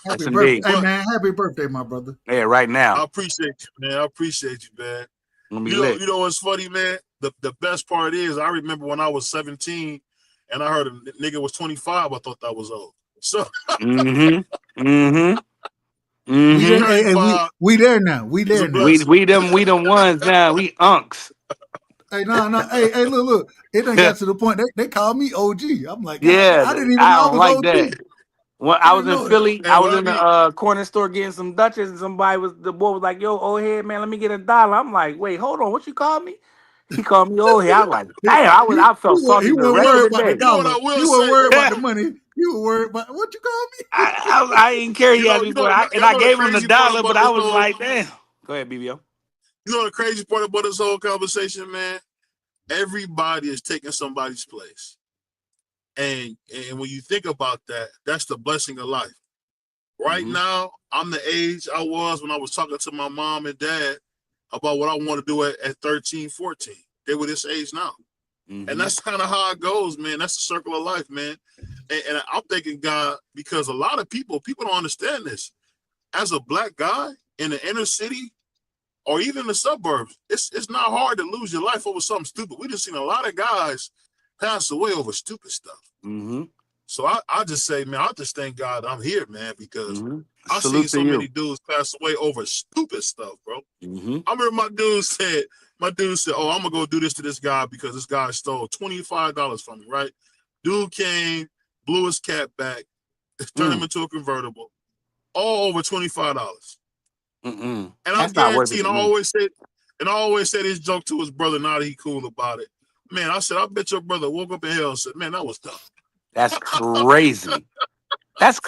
Happy birthday, hey, man! Happy birthday, my brother. Yeah, right now. I appreciate you, man. I appreciate you, man. You know what's funny, man? The best part is I remember when I was 17. And I heard a nigga was 25. I thought that was old. So we there now. We there now. We them ones now. We unks. Hey, no. Hey, look. It done got to the point they call me OG. I'm like, yeah, I didn't even know I was like OG. that. When I was in Philly, I was in the corner store getting some Dutchess, and the boy was like, "Yo, old head, man, let me get $1." I'm like, "Wait, hold on, what you call me?" He called me old head. I was like, "Damn, I felt salty the rest of the day." You weren't worried about the money. You were worried about what you called me. I didn't care yet before, and I gave him $1, but I was like, "Damn." Go ahead, BBO. You know the crazy part about this whole conversation, man? Everybody is taking somebody's place. And when you think about that, that's the blessing of life. Right now, I'm the age I was when I was talking to my mom and dad about what I want to do at 13, 14. They were this age now. And that's kind of how it goes, man. That's the circle of life, man. And I'm thanking God because a lot of people don't understand this. As a black guy in the inner city or even the suburbs, it's not hard to lose your life over something stupid. We just seen a lot of guys pass away over stupid stuff. So I just say, man, I just thank God I'm here, man, because I seen so many dudes pass away over stupid stuff, bro. I remember my dude said, My dude said, "Oh, I'm gonna go do this to this guy because this guy stole $25 from me." Right? Dude came, blew his cap back, turned him into a convertible, all over $25. Mm-mm. And I That's not worth it guarantee, to and I me. always said his joke to his brother. Now that he cool about it, man. I said, I bet your brother woke up in hell and said, "Man, that was dumb." That's crazy. That's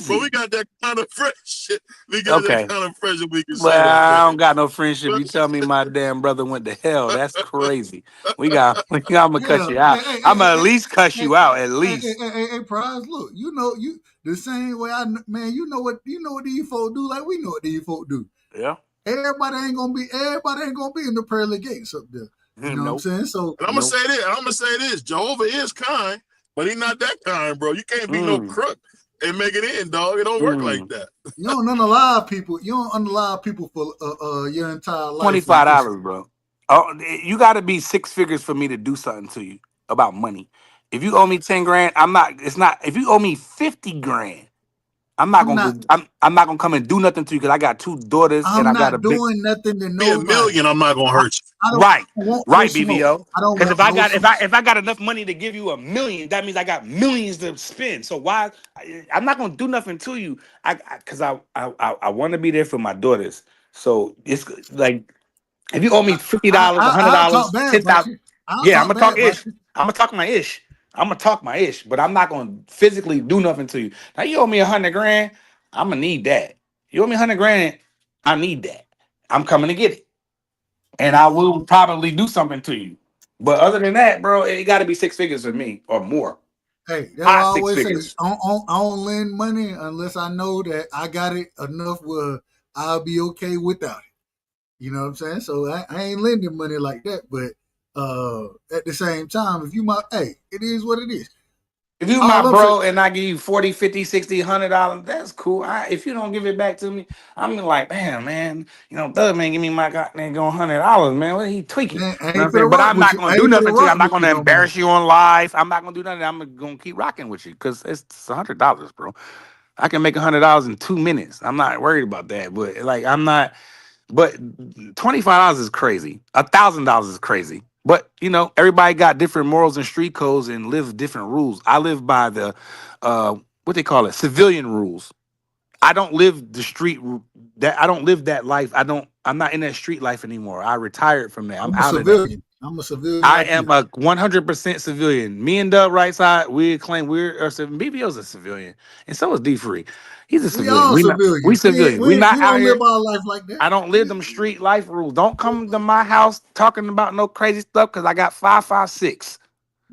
But we crazy. got that kind of friendship. We got that Okay. kind of friendship. We can Well, say that, I man. don't got no friendship. But You tell me my damn brother went to hell. That's crazy. I'm gonna cut Yeah, you out. hey, I'm gonna at least cuss hey, you out, at hey, least. Prize. Look, you the same way man. You know what these folk do. Like we know what these folk do. Yeah. Everybody ain't gonna be in the pearly gates up there. You know what I'm Nope. saying? So and I'm gonna say this. I'm gonna say this. Jehovah is kind, but he's not that kind, bro. You can't be no Mm, crook and make it in, dog. It don't work like mm. that. you don't unalive people. You don't unalive people for your entire life and just $25, bro. Oh, you got to be six figures for me to do something to you about money. If you owe me 10 grand, I'm not. It's not. If you owe me 50 grand, I'm not I'm gonna not go. I'm not gonna come and do nothing to you because I got two daughters and I'm I got a not big. doing nothing to Be a nobody. million, I'm not gonna I, hurt you. I don't Right, want no right, smoke. BBO. I don't Because if want I no got smoke. if I got enough money to give you a million, that means I got millions to spend. So why? I'm not gonna do nothing to you. Because I want to be there for my daughters. So it's like if you owe me $50, I'll talk $100, bad about 10,000, you. I'll yeah, I'm talk gonna bad talk about ish. you. I'm gonna talk my ish. I'm gonna talk my ish, but I'm not gonna physically do nothing to you. Now you owe me 100 grand. I'm gonna need that. You owe me 100 grand. I need that. I'm coming to get it, and I will probably do something to you. But other than that, bro, it got to be six figures for me or more. Hey, that's what I High six always say. figures. I don't lend money unless I know that I got it enough where I'll be okay without it. You know what I'm saying? So I ain't lending money like that. But at the same time, if you it is what it is. If you my All I'm saying, bro and I give you 40, 50, 60, $100, that's cool. If you don't give it back to me, I'm like, damn, man, Thug man, give me my goddamn $100, man. What he tweaking? You man, I know what ain't I'm saying? finna But rock I'm with not you. gonna I do ain't finna nothing to you. rock I'm not with you gonna no more. embarrass you on live. I'm not gonna do nothing. I'm gonna keep rocking with you because it's $100, bro. I can make $100 in 2 minutes. I'm not worried about that. But like, I'm not. But $25 is crazy. $1,000 is crazy. But everybody got different morals and street codes and live different rules. I live by the what they call it, civilian rules. I don't live the that I don't live that life. I'm not in that street life anymore. I retired from that. I'm I'm a out of that. civilian. I'm a civilian I like am you. a 100% civilian. Me and Dub right side, we claim BBO's a civilian, and so is D Free. He's a We civilian. all We civilians. civilian. We not We out don't live here. our life like that. I don't live them street life rules. Don't come to my house talking about no crazy stuff because I got 556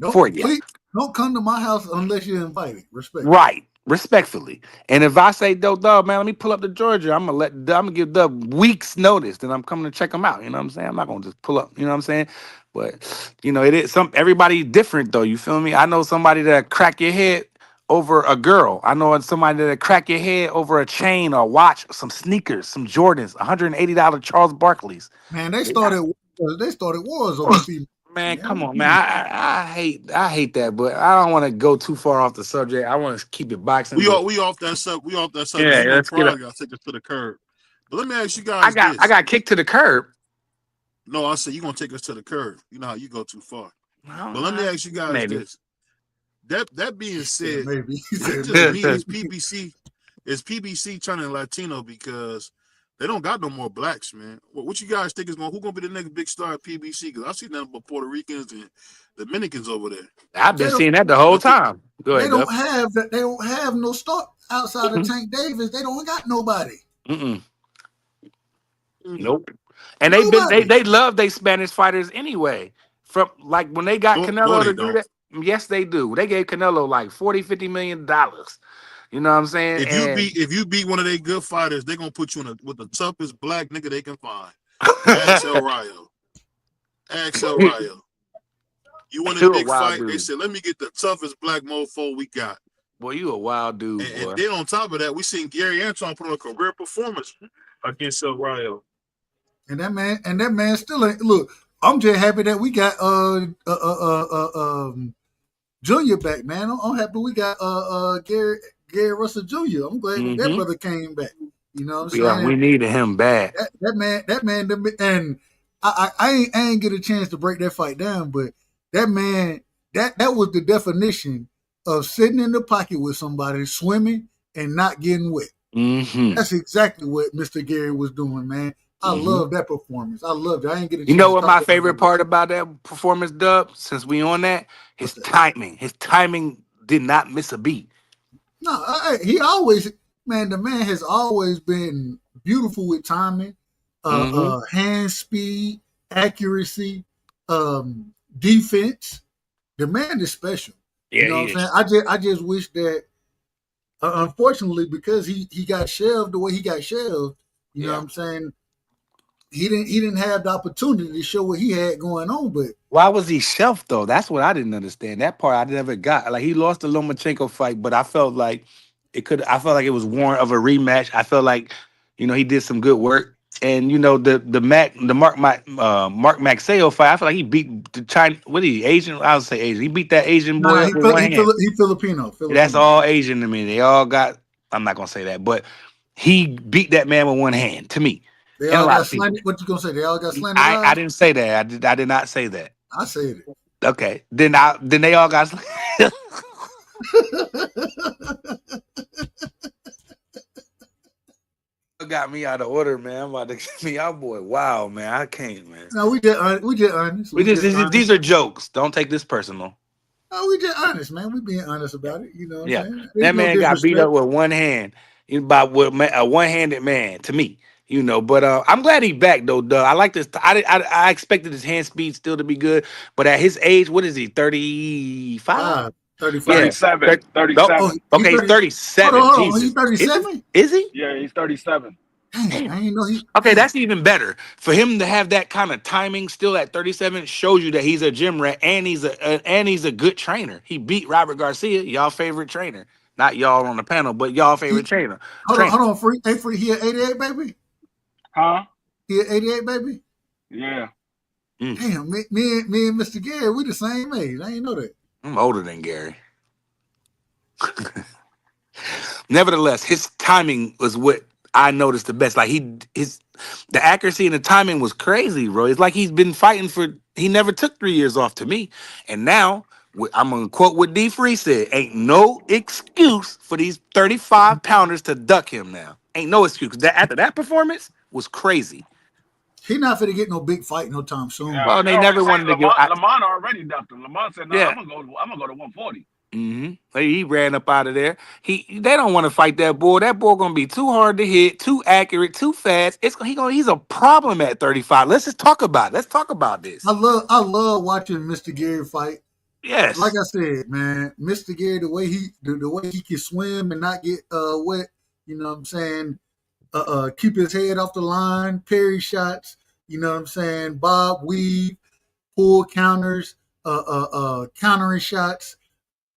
Don't for you. please don't come to my house unless you're invited. Respect. Right. Respectfully. And if I say, Dub, man, let me pull up to Georgia, I'm gonna give Dub weeks notice that I'm coming to check him out. You know what I'm saying? I'm not gonna just pull up, you know what I'm saying? But it is everybody different though. You feel me? I know somebody that crack your head over a girl. I know somebody that crack your head over a chain or watch, some sneakers, some Jordans, $180 Charles Barkley's. Man, they started wars over female. Man, come Man. on, man. I hate that, but I don't want to go too far off the subject. I want to keep it boxing, We but off that subject. yeah, You know, let's get Pride up. got to take us to the curb. But let me ask you I guys got I this. got kicked to the curb. No, I said you're gonna take us to the curb. You know how you go too far. But let me No, ask you guys maybe. this. That being Said said, maybe. He is it said just maybe. me? Is PBC turning Latino because they don't got no more blacks, man? What you guys think is who gonna be the next big star at PBC? Because I see nothing but Puerto Ricans and Dominicans over there. I've been They don't seeing that the whole But the, time. Go they ahead, Dub. don't have that they don't have no start outside of Tank Davis. They don't got nobody. Mm-mm. mm, Nope. And Nobody. they love they Spanish fighters anyway. From like when they got no, Canelo they to do don't. that. Yes, they do. They gave Canelo like 40, $50 million. You know what I'm saying? If you beat one of their good fighters, they're gonna put you with the toughest black nigga they can find. Ask El Rayo. Ask El And Rayo. You want a you a big wild fight? They dude. said, let me get the toughest black mofo we got. Boy, you a wild dude, And boy. then on top of that, we seen Gary Antoine put on a career performance against El Rayo. And that man still ain't look. I'm just happy that we got Junior back, man. I'm happy we got Gary Russell Jr. I'm glad that Mm-hmm. brother came back. You know what I'm Yeah, saying? we needed him bad. That man, and I ain't get a chance to break that fight down, but that man, that was the definition of sitting in the pocket with somebody, swimming and not getting wet. Mm-hmm. That's exactly what Mr. Gary was doing, man. I love that performance. I loved it. I ain't get a chance You know to what talk my about favorite that. part about that performance, Dub? Since we on that, his timing. His timing did not miss a beat. No, he always, man. The man has always been beautiful with timing, hand speed, accuracy, defense. The man is special. You Yeah, know he what I'm is. saying? I just wish that, unfortunately, because he got shelved the way he got shelved. You know what I'm saying? He didn't have the opportunity to show what he had going on, but Why was he shelved though? That's what I didn't understand. That part I never got. Like he lost the Lomachenko fight, but I felt like it could. I felt like it was warrant of a rematch. I felt like, he did some good work. And Mark Maxeo fight. I feel like he beat the China. What is he? Asian? I would say Asian. He beat that Asian boy nah, up with one hand. he Filipino. That's all Asian to me. They all got. I'm not gonna say that, but he beat that man with one hand. To me, They and a all lot got of people. slanted. What you gonna say? They all got slanted I eyes. didn't say that. I did not say that. I said it. Okay, then they all got got me out of order, man. I'm about to get me out, boy. Wow, man, I can't, man. No, we just honest. We just these are jokes. Don't take this personal. No, we just honest, man. We being honest about it. You know what I'm Yeah, saying? There's that no man got beat disrespect. up with one hand, a one-handed man to me. But I'm glad he back though. Doug. I like this. I expected his hand speed still to be good, but at his age, what is he? 35. 35. Yeah. 37. Oh, 37. he Okay, he's 30. Hold 37. on, hold on. He Jesus, 37. is he? Yeah, he's 37. Dang, I ain't know he. Okay, Dang. that's even better. For him to have that kind of timing still at 37 shows you that he's a gym rat and he's a good trainer. He beat Robert Garcia, y'all favorite trainer. Not y'all on the panel, but y'all favorite trainer. Hold on, free. Hey, free. He at 88, baby. Huh? He at 88, baby. Yeah. Damn, me and Mr. Gary, we the same age. I ain't know that. I'm older than Gary. Nevertheless, his timing was what I noticed the best. Like the accuracy and the timing was crazy, bro. It's like he's been fighting he never took 3 years off to me. And now I'm gonna quote what D Free said: ain't no excuse for these 35 pounders to duck him now. Ain't no excuse. After that performance was crazy. He not finna get no big fight no time soon. Yeah, Well, they they already never say wanted to give Lamont already ducked him. Lamont said, "No, yeah. I'm gonna go to 140." He ran up out of there. They don't want to fight that bull. That bull gonna be too hard to hit, too accurate, too fast. He's a problem at 35. Let's just talk about it. Let's talk about this. I love watching Mr. Gary fight. Like Yes. I said, man, Mr. Gary, the way he can swim and not get wet, you know what I'm saying? Keep his head off the line, parry shots, you know what I'm saying? Bob, weave, pull counters, countering shots.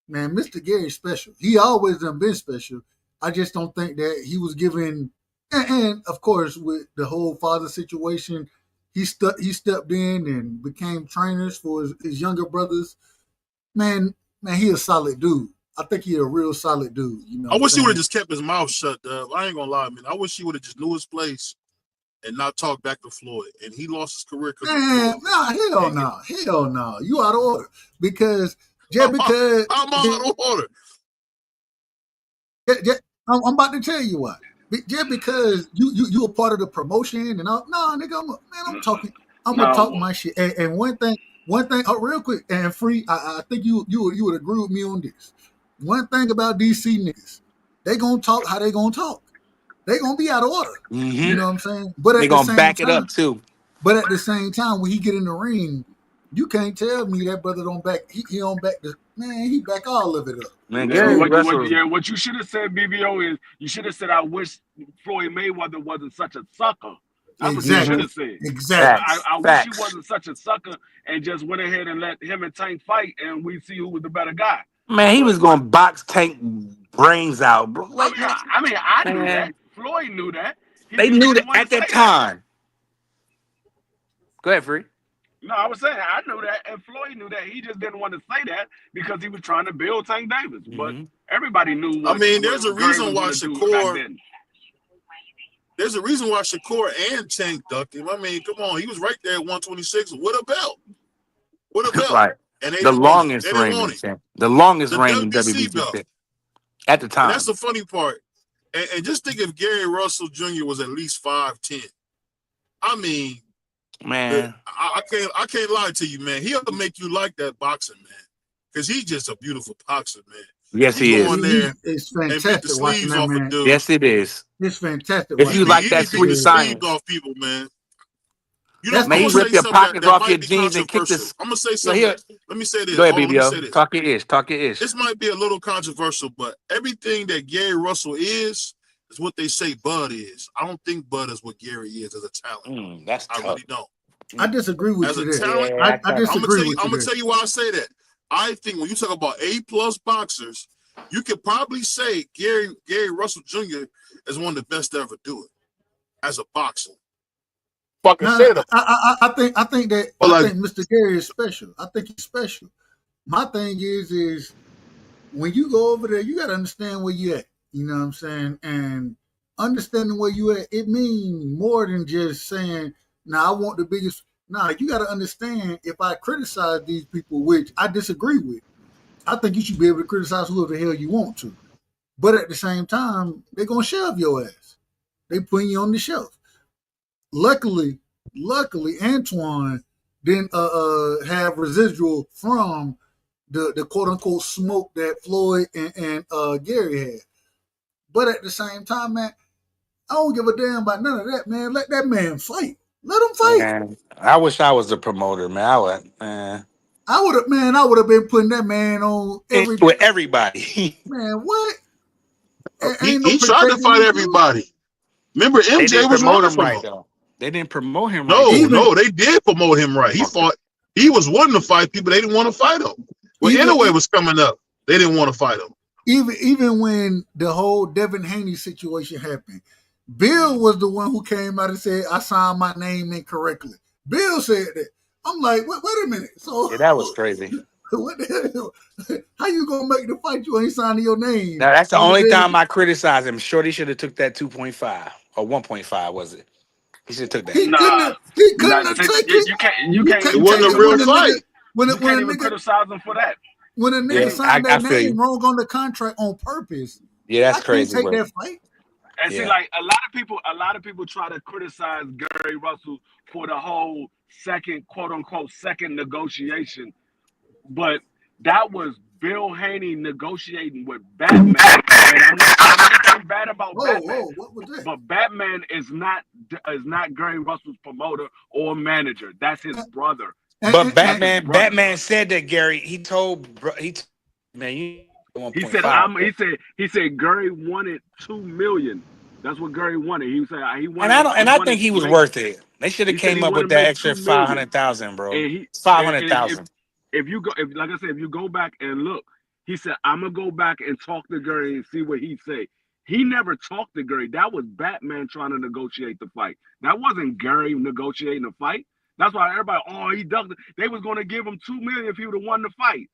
Man, Mr. Gary's special. He always done been special. I just don't think that he was given, and of course with the whole father situation, he stepped in and became trainers for his younger brothers. Man, he a solid dude. I think he a real solid dude. You know, I wish he would have saying? just kept his mouth shut. I ain't gonna lie, man. I wish he would have just knew his place and not talk back to Floyd. And he lost his career because of Man, Floyd. hell no. You out of order because just because I'm out of order. I'm about to tell you why. Just because you a part of the promotion and all, no, nigga, I'm talking. I'm gonna talk my shit. And one thing, real quick and free. I think you would agree with me on this. One thing about DC niggas, they gonna talk how they gonna talk. They gonna be out of order. You know what I'm saying? But They at the gonna same back it time, up too. But at the same time, when he get in the ring, you can't tell me that brother don't back. He don't back the man. He back all of it up. Man, Yeah, Gary wrestles. what you should have said, BBO, is you should have said, "I wish Floyd Mayweather wasn't such a sucker." That's what you should have said. Exactly. I wish he wasn't such a sucker and just went ahead and let him and Tank fight, and we see who was the better guy. Man, he was gonna box Tank brains out, bro. Like, I knew that. Floyd knew that. They knew that at that time. Go ahead, Free. No, I was saying I knew that, and Floyd knew that. He just didn't want to say that because he was trying to build Tank Davis. But everybody knew what. I mean, there's a reason why Shakur. There's a reason why Shakur and Tank ducked him. I mean, come on, he was right there at 126 with a belt. With a belt. Right. And they The didn't want it. longest They didn't reigning want it. champ. The longest The reigning WBC WBC belt. champ at the And time. that's the funny part. And just think if Gary Russell Jr. was at least 5'10". I mean, Man. I can't lie to you, man. He'll make you like that boxing, man. Because he's just a beautiful boxer, man. Yes, he Go is. on there It's and beat the fantastic watching sleeves that off man. a dude. Yes, it is. It's fantastic. If you like He that beat the sweet sleeves science. off people, man. You know, That's I'm Man, he gonna say ripped your something pockets that off might your be jeans and kicked controversial. this. I'm gonna say Go something. ahead. Let me say this. Go ahead, Hold on, let me say BBO. this. Talk your ish. Talk your ish. This might be a little controversial, but everything that Gary Russell is what they say Bud is. I don't think Bud is what Gary is as a talent. That's I tough. really don't. I disagree with As you a there. talent, I disagree with you I'm gonna there. tell you why I say that. I think when you talk about A+ boxers, you could probably say Gary Russell Jr. is one of the best to ever do it as a boxer. Fucking No, say that. I think that Well, I like- think Mr. Gary is special. I think he's special. My thing is when you go over there, you got to understand where you at. You know what I'm saying? And understanding where you at, it means more than just saying, "Now I want the biggest." Nah, you got to understand. If I criticize these people, which I disagree with, I think you should be able to criticize whoever the hell you want to. But at the same time, they're gonna shove your ass. They putting you on the shelf. Luckily, Antoine didn't have residual from the quote unquote smoke that Floyd and Gary had. But at the same time, man, I don't give a damn about none of that, man. Let that man fight. Let him fight. Man, I wish I was the promoter, man. I would, man. I would have been putting that man on With everybody. man. What? He Ain't no tried to protecting fight him, dude. everybody. Remember, They MJ didn't was promote running him from right him. though. They didn't promote him right. No, they did promote him right. He fought. He was wanting to fight people. They didn't want to fight him. When Inoue was coming up, they didn't want to fight him. Even when the whole Devin Haney situation happened, Bill was the one who came out and said, "I signed my name incorrectly." Bill said that. I'm like, wait a minute. So Yeah, that was crazy. what the hell? How you gonna make the fight? You ain't signing your name. Now that's the on only day- time I criticize him. Shorty should have took that 2.5 or 1.5, was it? He should have took that. He couldn't have taken it. You can't It wasn't a real fight. You can't even criticize him for that. When a nigga Yeah, signed I that feel name you. wrong on the contract on purpose, Yeah, that's I can't crazy. take Bro. that fight. And see, Yeah. like a lot of people try to criticize Gary Russell for the whole second, quote unquote, second negotiation, but that was Bill Haney negotiating with Batman. And I'm not saying anything bad about Batman. What was that? But Batman is not Gary Russell's promoter or manager. That's his brother. But Batman said that Gary. He told man, you. He 1.5. said he said Gary wanted $2 million. That's what Gary wanted. He said he wanted. And I think he was worth it. They should have He said came he up wanted with to that make extra $2 million. 500,000, bro. And 500,000. If you go, like I said, if you go back and look, he said, "I'm gonna go back and talk to Gary and see what he say." He never talked to Gary. That was Batman trying to negotiate the fight. That wasn't Gary negotiating the fight. That's why everybody, he ducked. They was gonna give him $2 million if he would have won the fight.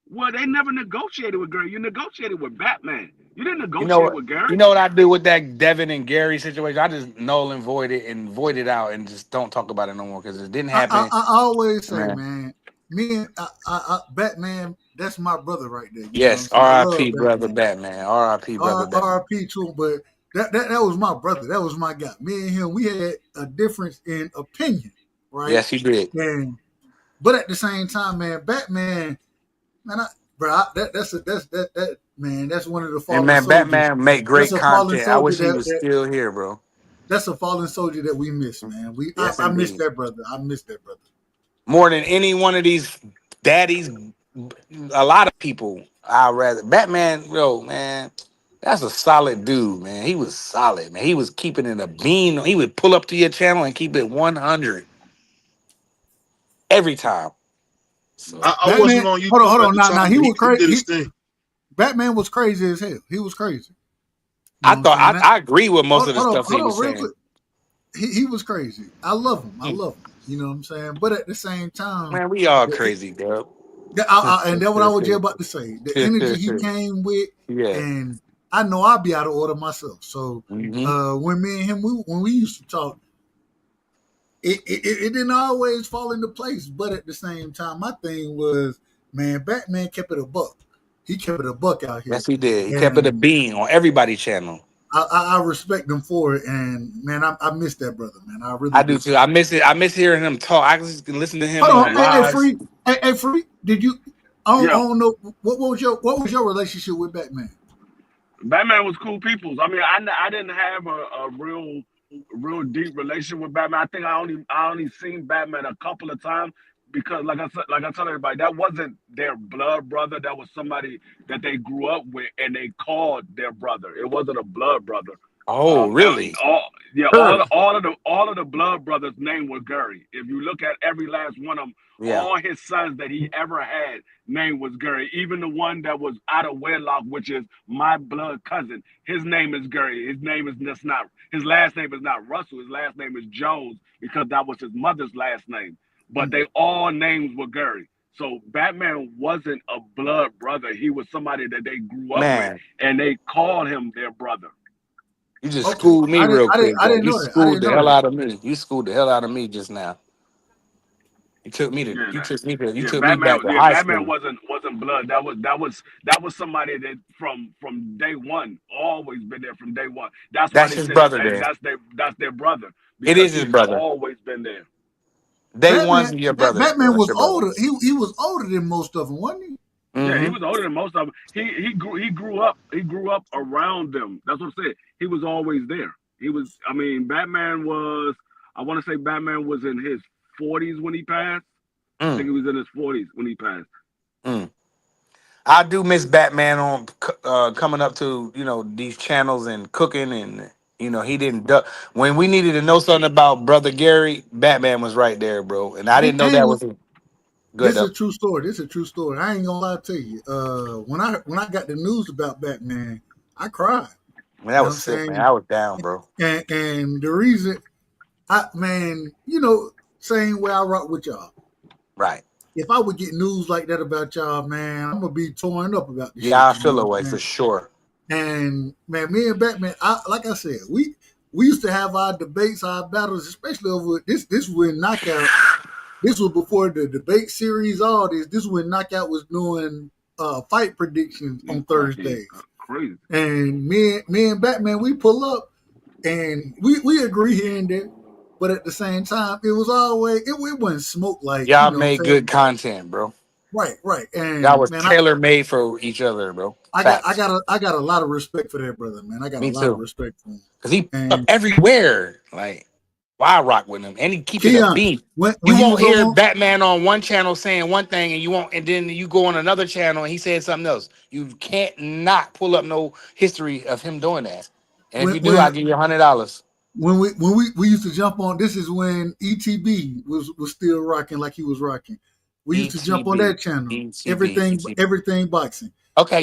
Well, they never negotiated with Gary. You negotiated with Batman. You didn't negotiate with Gary. You know what I do with that Devin and Gary situation? I just null and void it out and just don't talk about it no more because it didn't happen. I always say, man, me and Batman, that's my brother right there. Yes, R.I.P. brother Batman. R.I.P. brother Batman. R.I.P. too, but that was my brother. That was my guy. Me and him, we had a difference in opinion, right? Yes, he did. But at the same time, man, Batman, man, that's one of the fallen soldiers. Batman make great content. I wish he was still here, bro. That's a fallen soldier that we miss, man. I miss that brother. I miss that brother. More than any one of these daddies, a lot of people, I'd rather. Batman, man, that's a solid dude, man. He was solid, man. He was keeping it a bean. He would pull up to your channel and keep it 100 every time. So, I wasn't on YouTube. Hold on. Now he was crazy. Batman was crazy as hell. He was crazy. I agree with most of the stuff he was saying. He was crazy. I love him. You know what I'm saying? But at the same time, man, we all crazy, bro. And that's what I was just about to say. The energy he came with, and I know I'll be out of order myself. So when me and him, when we used to talk, it didn't always fall into place. But at the same time, my thing was, man, Batman kept it a buck. He kept it a buck out here. Yes, he did. He kept it a And bean on everybody's channel. I respect him for it. And man, I miss that brother, man. I really I do do. too. I miss it. I miss hearing him talk. I just can listen to him Hold on on, hey, live. Free. Hey, Free, did you? I Yeah, don't know what was your relationship with Batman? Batman was cool people. I mean, I didn't have a real deep relationship with Batman. I think I only seen Batman a couple of times because like I tell everybody, that wasn't their blood brother. That was somebody that they grew up with and they called their brother. It wasn't a blood brother. Oh, really? All yeah, all Sure. all of the blood brothers' name was Gary. If you look at every last one of them, Yeah. all his sons that he ever had, name was Gary. Even the one that was out of wedlock, which is my blood cousin, his name is Gary. His name is just not. His last name is not Russell. His last name is Jones because that was his mother's last name. But they all names were Gary. So Batman wasn't a blood brother. He was somebody that they grew up with, Man, and they called him their brother. you just Okay, schooled me real quick, I though. didn't You know that. I schooled didn't the know hell that. out of me. You schooled the hell out of me just now. You took me to. Yeah, You took me to. You yeah, took me back to high Batman school. wasn't blood. That was somebody that from day one, always been there from day one. That's why That's they his say brother. Then that's their brother it because is his he's brother. always been there. Day one's your brother. Batman That's was your brother. older. He was older than most of them, wasn't he? Yeah, he Mm-hmm. was older than most of them. He grew up around them. That's what I'm saying. He was always there. He was. I mean, Batman was. I want to say Batman was in his 40s when he passed. I think Mm, he was in his 40s when he passed. mm. I do miss Batman on coming up to these channels and cooking and he didn't when we needed to know something about brother Gary. Batman was right there, bro, and I I, didn't know I that ain't, was him. Good this is though. a true story. This is a true story. I ain't gonna lie to you. When I got the news about Batman, I cried. Man, You that know what was I'm sick, man. saying? I was down, bro. And the reason, same way I rock with y'all. Right. If I would get news like that about y'all, man, I'm gonna be torn up about this Yeah, shit. I You know feel what away I'm for saying? sure. And man, me and Batman, like I said, we used to have our debates, our battles, especially over this. This when Knockout. This was before the debate series. All this. This when Knockout was doing fight predictions You on crazy, Thursdays. crazy. And me and Batman, we pull up and we agree here and there. But at the same time, it was always it wasn't smoke like Y'all what I'm made saying. good content, bro. Right. Y'all And was man, tailor made for each other, bro. Facts. I got a lot of respect for that brother, man. I got a Me lot of too. respect for him. Cause he up And everywhere. Like, why rock with him? And he keep it a Keon, beat. when You he won't was hear on Batman on one channel saying one thing, and then you go on another channel and he said something else. You can't not pull up no history of him doing that. And if when you do, when I'll give you $100. when we used to jump on, this is when ETB was still rocking like he was rocking. We used to jump on ETB, that channel. ETB, ETB. Everything boxing. Okay,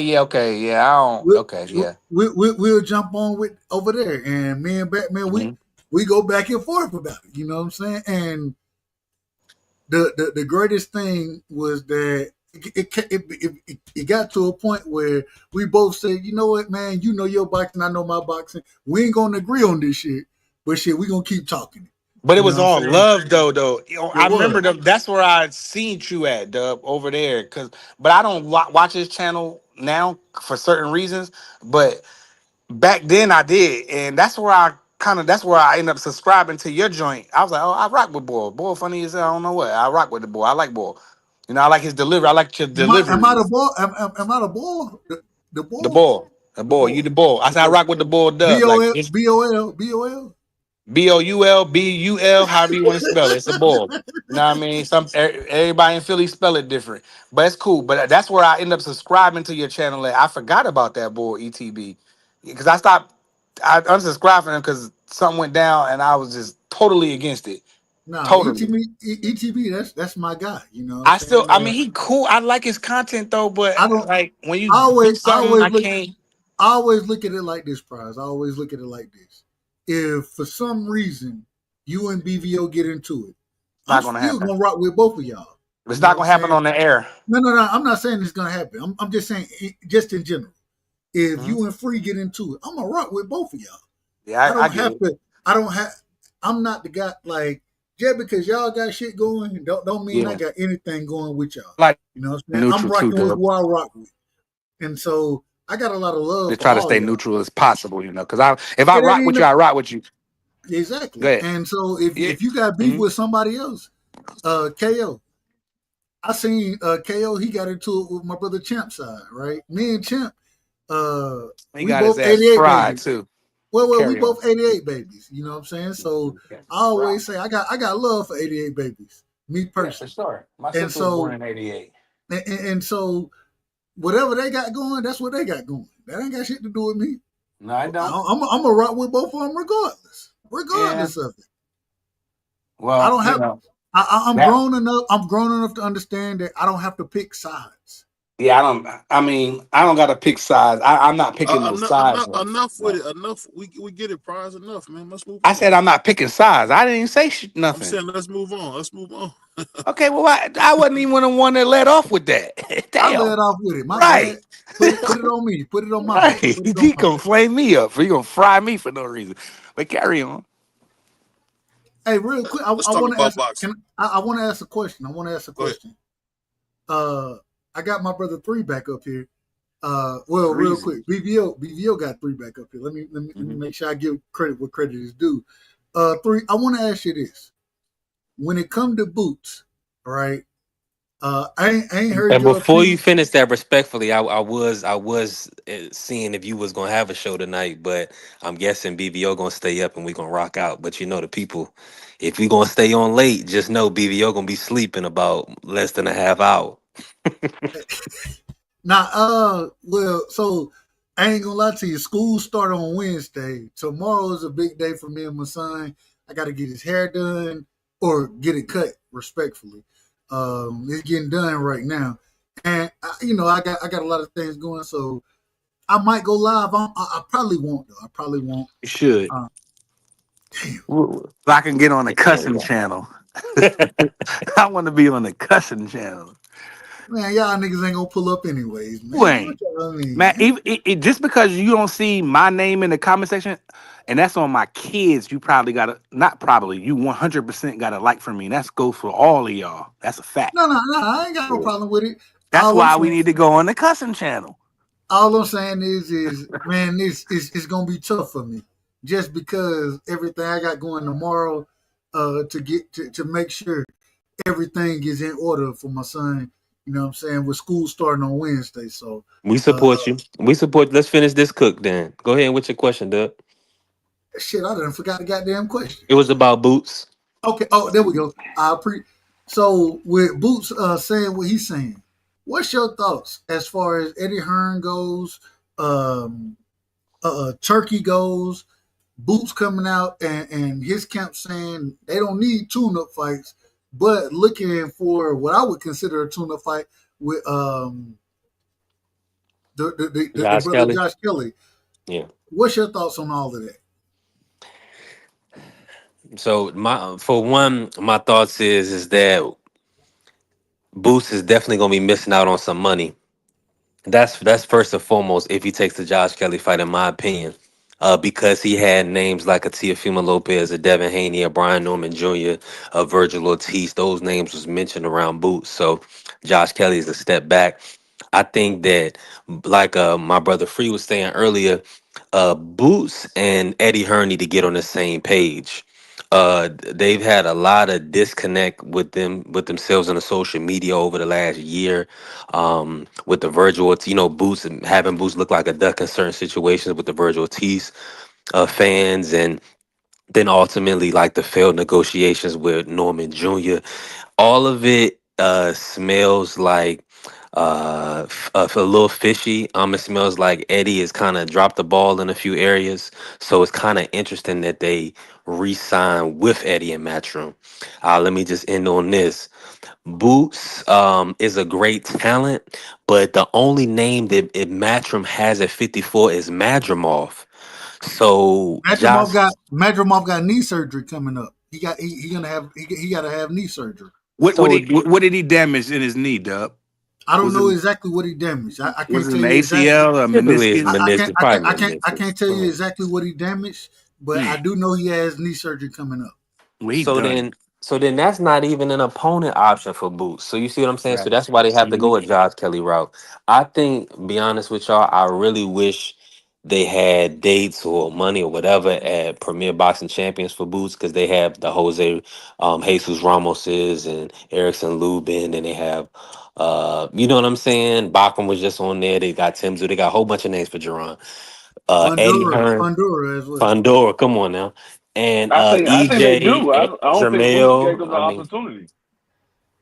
yeah. I don't. We'll, Okay, yeah. we'll jump on with over there, and me and Batman Mhm. we go back and forth about it. You know what I'm saying? And the greatest thing was that it got to a point where we both said, you know what, man, you know your boxing, I know my boxing. We ain't gonna agree on this shit, but shit, we gonna keep talking. But it You know was what I'm all saying? love, though. It I was. remember that's where I seen you at, Dub, over there. But I don't watch his channel now for certain reasons. But back then I did, and that's where I end up subscribing to your joint. I was like, oh, I rock with Bull. Bull funny as hell. I don't know what. I rock with the Bull. I like Bull. I like his delivery. I like your Am I delivery. the ball? Am I the ball? The The ball? Bull. The The Bull. You ball. the Bull. I The said I ball. rock with the Bull Dub. Like BOL, it's BOL, BOL. Boul, however you want to spell it. It's a bull. You know what I mean? Everybody in Philly spell it different, but it's cool. But that's where I end up subscribing to your channel. I forgot about that bull ETB because I unsubscribed from him because something went down and I was just totally against it. Nah, Totally. ETB, that's my guy. You know what I'm I saying? mean, he cool. I like his content though, but I don't. like when you I do always, I something, always I look. can't. I always look at it like this, Prize. I always look at it like this. If for some reason you and BVO get into it, It's I'm not gonna still happen. gonna rock with both of y'all. It's You know not what I'm gonna happen saying? on the air. No. I'm not saying it's gonna happen. I'm just saying, just in general. If you and Free get into it, I'm gonna rock with both of y'all. Yeah, I I don't get have it. to. I don't have. I'm not the guy like just because y'all got shit going. Don't mean I Yeah, got anything going with y'all. like You know what I'm saying? I'm neutral too, rocking with Dub. who I rock with, and so I got a lot of love To for try to all stay y'all. neutral as possible, because if I It rock with ain't you, I rock with you. Go exactly. ahead. And so Yeah. if you got beef Mhm. with somebody else, KO. I seen KO. He got into it with my brother Champ side, right? Me and Champ, He we got his both ass 88 fried babies. too. Well, we Carry on. both 88 babies. You know what I'm saying? So I always say I got love for 88 babies, me Yeah, for personally. sure. My And sister was born so in '88. and so whatever they got going, that's what they got going. That ain't got shit to do with me. No, I don't. I'm a rock with both of them regardless, Yeah. regardless of it. I Well, don't have. I'm that. grown enough. I'm grown enough to understand that I don't have to pick sides. Yeah, I don't. I mean, I don't got to pick sides. I'm not picking no sides. Right? Enough with No. it. Enough. We get it. Prize enough, man. Let's move I on. said I'm not picking sides. I didn't say I'm nothing. saying let's move on. Let's move on. Okay, well, I wasn't even the one that let off with that. I Damn. led off with it. My Right. bad. Put it on me. Put it on my Right. back. Put it on He my gonna back. flame me up. He gonna fry me for no reason. But carry on. Hey, real quick, Let's I talk want to about ask. boxing. I want to ask a question. Go ahead. I got my brother Three back up here. Well, real Reason. quick, BVO got Three back up here. Let me make sure I give credit where credit is due. Three, I want to ask you this: when it come to boots, right? I ain't heard And your before you opinion. finish that, respectfully, I was seeing if you was gonna have a show tonight, but I'm guessing BVO gonna stay up and we gonna rock out. But you know the people, if we gonna stay on late, just know BVO gonna be sleeping about less than a half hour. Now, well, so I ain't gonna lie to you. School start on Wednesday. Tomorrow is a big day for me and my son. I got to get his hair done or get it cut, respectfully. It's getting done right now, and I got a lot of things going, so I might go live. I probably won't though. I probably won't. You should. Uh, So I can get on the cussing Yeah. channel. I want to be on the cussing channel. man, y'all niggas ain't gonna pull up anyways, Who man. ain't? What y'all mean, Man, man? just because you don't see my name in the comment section, and that's on my kids, you probably gotta, not probably, you 100% got to like for me. That's goes for all of y'all. That's a fact. No. I ain't got no problem with it. That's All I'm why we saying. need to go on the cussing channel. All I'm saying is man, it's gonna be tough for me just because everything I got going tomorrow, to get to make sure everything is in order for my son. You know what I'm saying? With school starting on Wednesday, so We uh, support you. We support. Let's finish this cook then. Go ahead with your question, Doug. shit, I done forgot the goddamn question. It was about boots. Okay, oh there we go. So with Boots saying what he's saying, what's your thoughts as far as Eddie Hearn goes, um, Turkey goes? Boots coming out and his camp saying they don't need tune-up fights, but looking for what I would consider a tune-up fight with the Josh brother Kelly. Josh Kelly. Yeah. What's your thoughts on all of that? So for one, my thoughts is that Boots is definitely gonna be missing out on some money. That's first and foremost if he takes the Josh Kelly fight, in my opinion, because he had names like a Teofimo Lopez, a Devin Haney, a Brian Norman Jr., a Virgil Ortiz. Those names was mentioned around Boots, so Josh Kelly is a step back. I think that, like my brother Free was saying earlier, Boots and Eddie Hearn need to get on the same page. They've had a lot of disconnect with themselves on the social media over the last year, with the Virgil Ortiz, Boots and having Boots look like a duck in certain situations with the Virgil Ortiz fans, and then ultimately like the failed negotiations with Norman Jr. All of it smells like a little fishy. It smells like Eddie has kind of dropped the ball in a few areas. So it's kind of interesting that they re-sign with Eddie and Matchroom. Let me just end on this. Boots is a great talent, but the only name that Matchroom has at 54 is Madrimov. So Josh, Madrimov got knee surgery coming up. He gonna have he got to have knee surgery. What so did he damage in his knee, Dub? I don't Was know it exactly what he damaged. I was can't it tell an you exactly. ACL or Typically, it's meniscus? meniscus, probably I meniscus. can't tell you exactly what he damaged, but I do know he has knee surgery coming up. We So done. then, so then that's not even an opponent option for Boots. So you see what I'm saying? So Right. that's why they have to Mhm. go a Josh Kelly route. I think, be honest with y'all, I really wish they had dates or money or whatever at Premier Boxing Champions for Boots because they have the Jose Jesus Ramoses and Erickson Lubin and they have you know what I'm saying? Bachman was just on there. They got Timzu. They got a whole bunch of names for Jerron. Eddie Hearn. Fundora as well. Fandora, come on now. And I think they EJ do. I and don't think Boots gave Jermail. them the I mean, opportunity.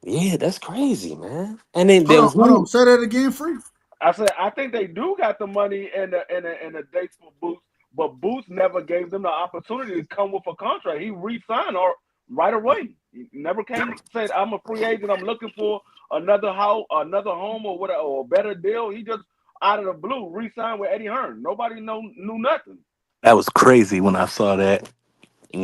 yeah, that's crazy, man. And then Hold there on, was hold on. who? Say that again, free. I said I think they do got the money and the dates for Boots, but Boots never gave them the opportunity to come with a contract. He re-signed or right away. He never came said I'm a free agent. I'm looking for another house, another home, or whatever, or a better deal. He just out of the blue re-signed with Eddie Hearn. Nobody knew nothing. That was crazy when I saw that.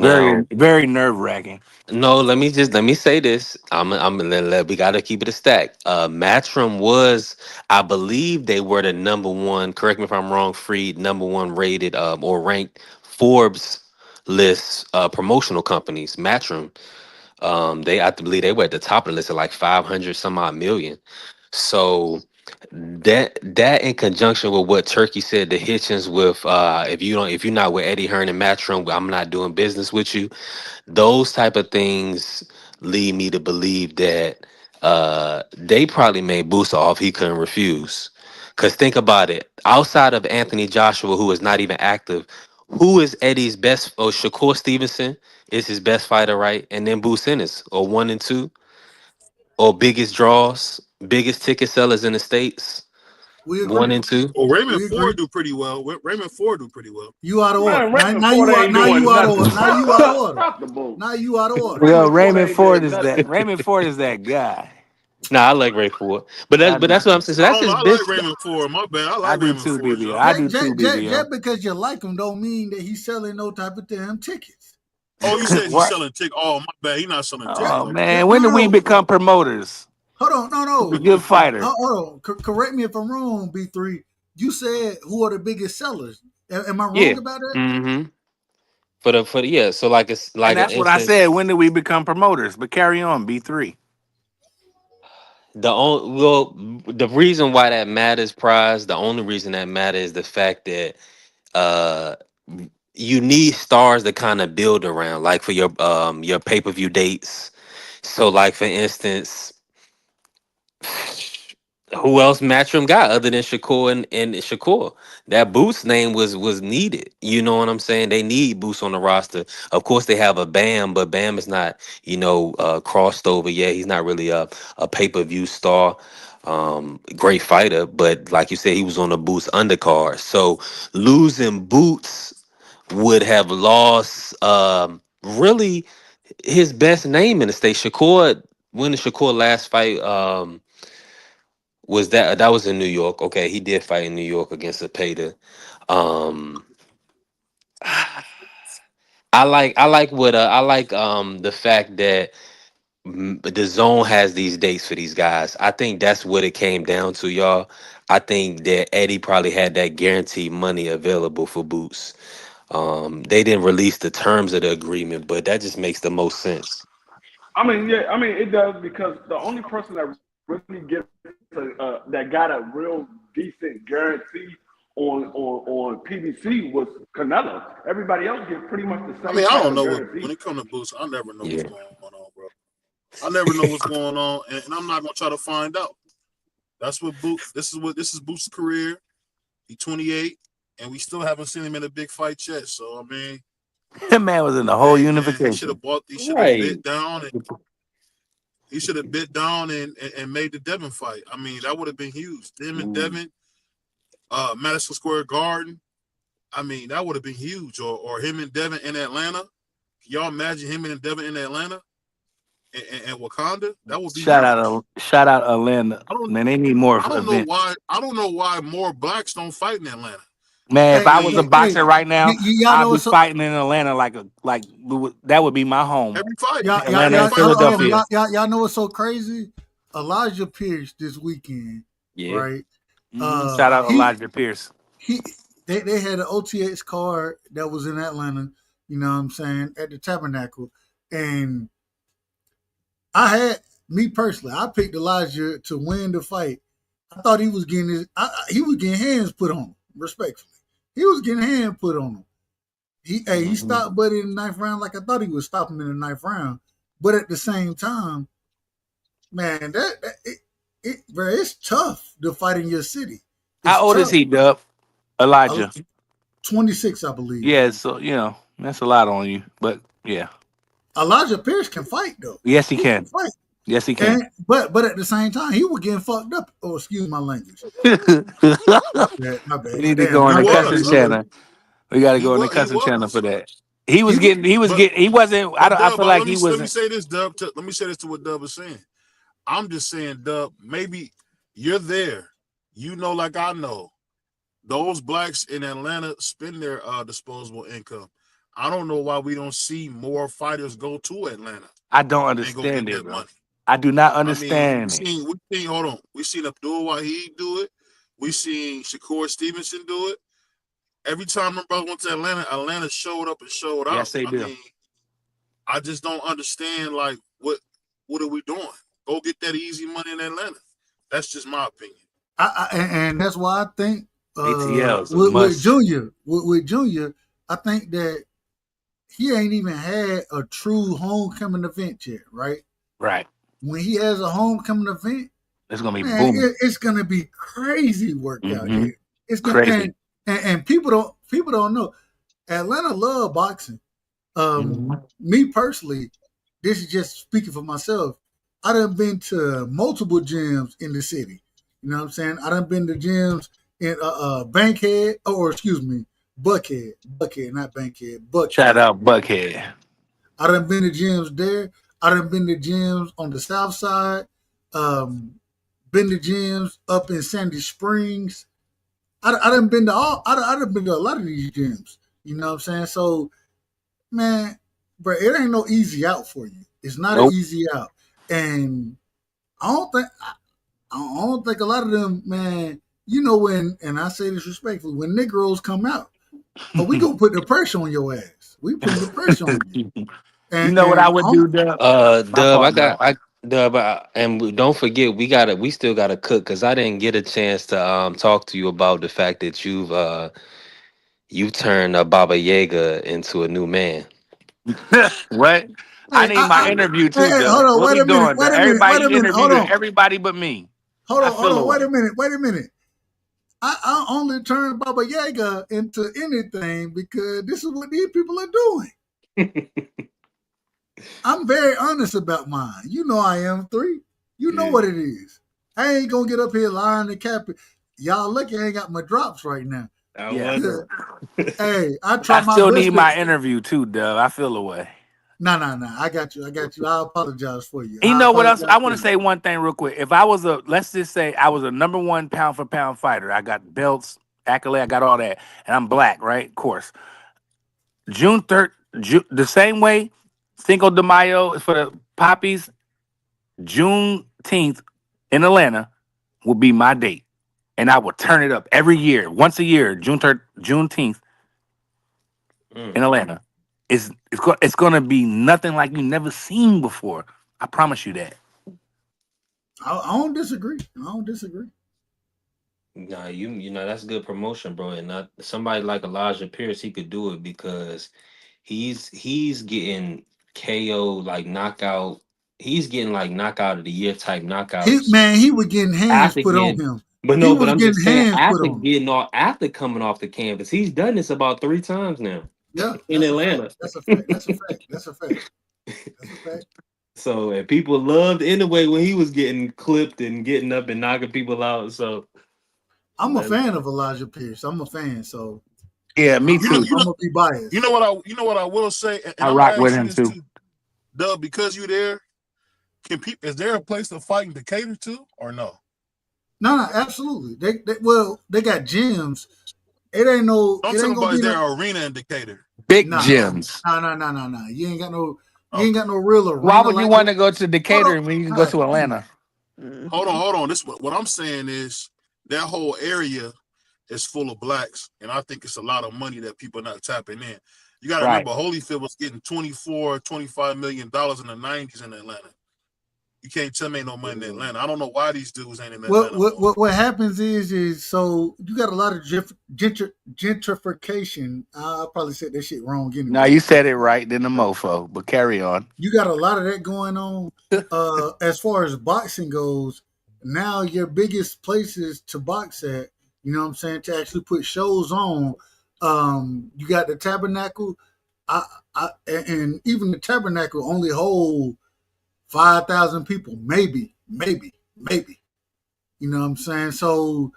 Very, Now, very nerve wracking. no, let me say this. We gotta keep it a stack. Matchroom was, I believe they were the number one, correct me if I'm wrong, free number one rated or ranked Forbes list promotional companies. Matchroom. They I believe they were at the top of the list at like 500 some odd million. So that in conjunction with what Turkey said to Hitchens with if you're not with Eddie Hearn and Matchroom, I'm not doing business with you. Those type of things lead me to believe that they probably made Booster off he couldn't refuse. Cause think about it, outside of Anthony Joshua, who is not even active, who is Eddie's best? Oh, Shakur Stevenson is his best fighter, right? And then Boo Sinners, or one and two, or biggest draws, biggest ticket sellers in the states, We one agree. and two. Well, Raymond We agree. Ford do pretty well. Raymond Ford do pretty well. You out of order. Man, Raymond Ford ain't Now you doing out of nothing. order. Now you out of order. Stop the bull. Now you out of order. Well, Raymond Ford Raymond ain't Ford did is that. nothing. Raymond Ford is that guy. Nah, I like Ray Ford, but I do that's what I'm too. saying. So I that's don't know. his I like best. Raymond Ford. My bad. I I like do Raymond too, Ford, BBO. John. I do too, Just BBO. because you like him don't mean that he's selling no type of damn tickets. Oh, you said he's What? selling tickets. Oh, my bad. He's not selling Yeah, tickets. Oh Okay. man, no, when did we no. become promoters? Hold on, He's a good fighter. Hold on. Correct me if I'm wrong, B3. You said who are the biggest sellers? Am I Yeah. wrong about that? Mm-hmm. For the yeah. So like it's And like an that's what I instance. said. When did we become promoters? But carry on, B3. The reason why that matters, prize. The only reason that matters is the fact that uh you need stars to kind of build around, like for your pay per view dates. So like for instance, who else Matchroom got other than Shakur and Shakur? That Boost name was needed. You know what I'm saying? They need Boost on the roster. Of course, they have a Bam, but Bam is not, crossed over yet. He's not really a pay-per-view star. Great fighter, but like you said, he was on the Boost undercard. So losing Boots would have lost really his best name in the state. Shakur, when the Shakur last fight, was that was in New York. Okay, he did fight in New York against Zapata. Um I like the fact that the zone has these dates for these guys. I think that's what it came down to, y'all. I think that Eddie probably had that guaranteed money available for Boots. They didn't release the terms of the agreement, but that just makes the most sense. I mean, yeah, I mean it does because the only person that really gets that got a real decent guarantee on PBC was Canelo. Everybody else gets pretty much the I same mean, I type don't of know when guarantee. it comes to Boost, I never know what's Yeah. going on, bro. I never know what's going on, and I'm not gonna try to find out. That's what Boot. This is Boost's career. He's 28, and we still haven't seen him in a big fight yet. So I mean, That man was in the whole hey man, he should unification. have bought. He should have Right. bit down, and he should have bit down and made the Devin fight. I mean, that would have been huge. Him and Devin, Madison Square Garden. I mean, that would have been huge. Or him and Devin in Atlanta. Can y'all imagine him and Devin in Atlanta and Wakanda? That would be huge. Shout out Atlanta. I don't Man, they need more I don't know events. why. I don't know why more blacks don't fight in Atlanta. Man, if Hey, I I was a mean, hey, boxer right now, y'all I'd know be what's so fighting in Atlanta that would be my home. every fight. y'all Atlanta and hold on, Philadelphia. y'all know what's so crazy? Elijah Pierce this weekend, Yeah. right? Shout out Elijah Pierce. They had an OTX card that was in Atlanta, you know what I'm saying, at the Tabernacle. And me personally, I picked Elijah to win the fight. I thought he was getting he was getting hands put on him, respectfully. He was getting hands put on him. He stopped Buddy in the 9th round like I thought he would stop him in the 9th round. But at the same time, man, it's tough to fight in your city. How old is he, Dub? Elijah. 26, I believe. Yeah, so that's a lot on you, but yeah. Elijah Pierce can fight though. Yes, he can. Fight. Yes, he can. But at the same time, he was getting fucked up. Oh, excuse my language. My bad. We need to go on the cussing channel. We got to go on the cussing channel for that. He wasn't. I feel like he wasn't. Let me say this, Dub. Let me say this to what Dub is saying. I'm just saying, Dub, maybe you're there. You know, like I know, those blacks in Atlanta spend their disposable income. I don't know why we don't see more fighters go to Atlanta. I don't understand it, bro. I do not understand. Hold on. We seen Abdul Wahid do it. We seen Shakur Stevenson do it. Every time my brother went to Atlanta showed up and showed out. Yes, they do. I just don't understand, like, what are we doing? Go get that easy money in Atlanta. That's just my opinion. And that's why I think ATLs with Junior, I think that he ain't even had a true homecoming event yet, right? Right. When he has a homecoming event, it's gonna be booming. It's gonna be crazy work out here. It's gonna, crazy. And people don't know. Atlanta love boxing. Me personally, this is just speaking for myself. I done been to multiple gyms in the city. You know what I'm saying? I done been to gyms in Bankhead, Buckhead, not Bankhead, Buckhead. Shout out Buckhead. I done been to gyms there. I done been to gyms on the south side. Been to gyms up in Sandy Springs. I done been to I done been to a lot of these gyms. You know what I'm saying? So, man, bro, it ain't no easy out for you. It's not an easy out. And I don't think a lot of them, man, you know, when, and I say this respectfully, when Negroes come out, we gonna put the pressure on your ass. We put the pressure on you. And, you know what I would do, Dub? Dub, and don't forget we still gotta cook, because I didn't get a chance to talk to you about the fact that you've turned Baba Yaga into a new man. What? I need my interview too, Dub. Hold on, what wait we a minute, doing? wait a minute, Everybody wait a minute, hold on. Everybody but me. Hold on, wait a minute. I only turned Baba Yaga into anything because this is what these people are doing. I'm very honest about mine. You know I am 3. You know what it is. I ain't gonna get up here lying to cap it. Y'all lucky I ain't got my drops right now. Hey, I try my best. I still need my interview too, Dub. I feel away. No. I got you. I apologize for you. You know what else? I want to say one thing real quick. If I was let's just say I was a number 1 pound for pound fighter. I got belts, accolade, I got all that, and I'm black, right? Of course. June 3rd, the same way Cinco de Mayo is for the poppies. Juneteenth in Atlanta will be my date, and I will turn it up every year, once a year. Juneteenth in Atlanta. It's going to be nothing like you never seen before. I promise you that. I don't disagree. Nah, you know that's good promotion, bro. And not somebody like Elijah Pierce, he could do it because he's getting KO, like knockout. He's getting like knockout of the year type knockouts. He was getting hands put on him. But I'm just saying after coming off the canvas, he's done this about 3 times now. Yeah, in Atlanta. That's a fact. So, and people loved anyway when he was getting clipped and getting up and knocking people out. So, I'm a fan of Elijah Pierce. I'm a fan. So, yeah, me too. I'm gonna be biased. You know what I will say. And I rock with him too. Dub, because you there, is there a place to fight in Decatur too, or no? No, absolutely. They got gyms. It ain't no. Don't tell nobody there arena in Decatur. Big gyms. No. You ain't got no real arena. Why would you want to go to Decatur when you can go to Atlanta? Hold on. This what I'm saying is that whole area is full of blacks, and I think it's a lot of money that people are not tapping in. You got to Right. remember, Holyfield was getting $24-25 million in the 90s in Atlanta. You can't tell me ain't no money in Atlanta. I don't know why these dudes ain't in Atlanta more. What happens is so you got a lot of gentrification. I probably said that shit wrong Now anyway. you said it right, then the mofo, but carry on. You got a lot of that going on. As far as boxing goes, now your biggest places to box at, you know what I'm saying, to actually put shows on. You got the Tabernacle, and even the Tabernacle only hold 5,000 people, maybe. You know what I'm saying? So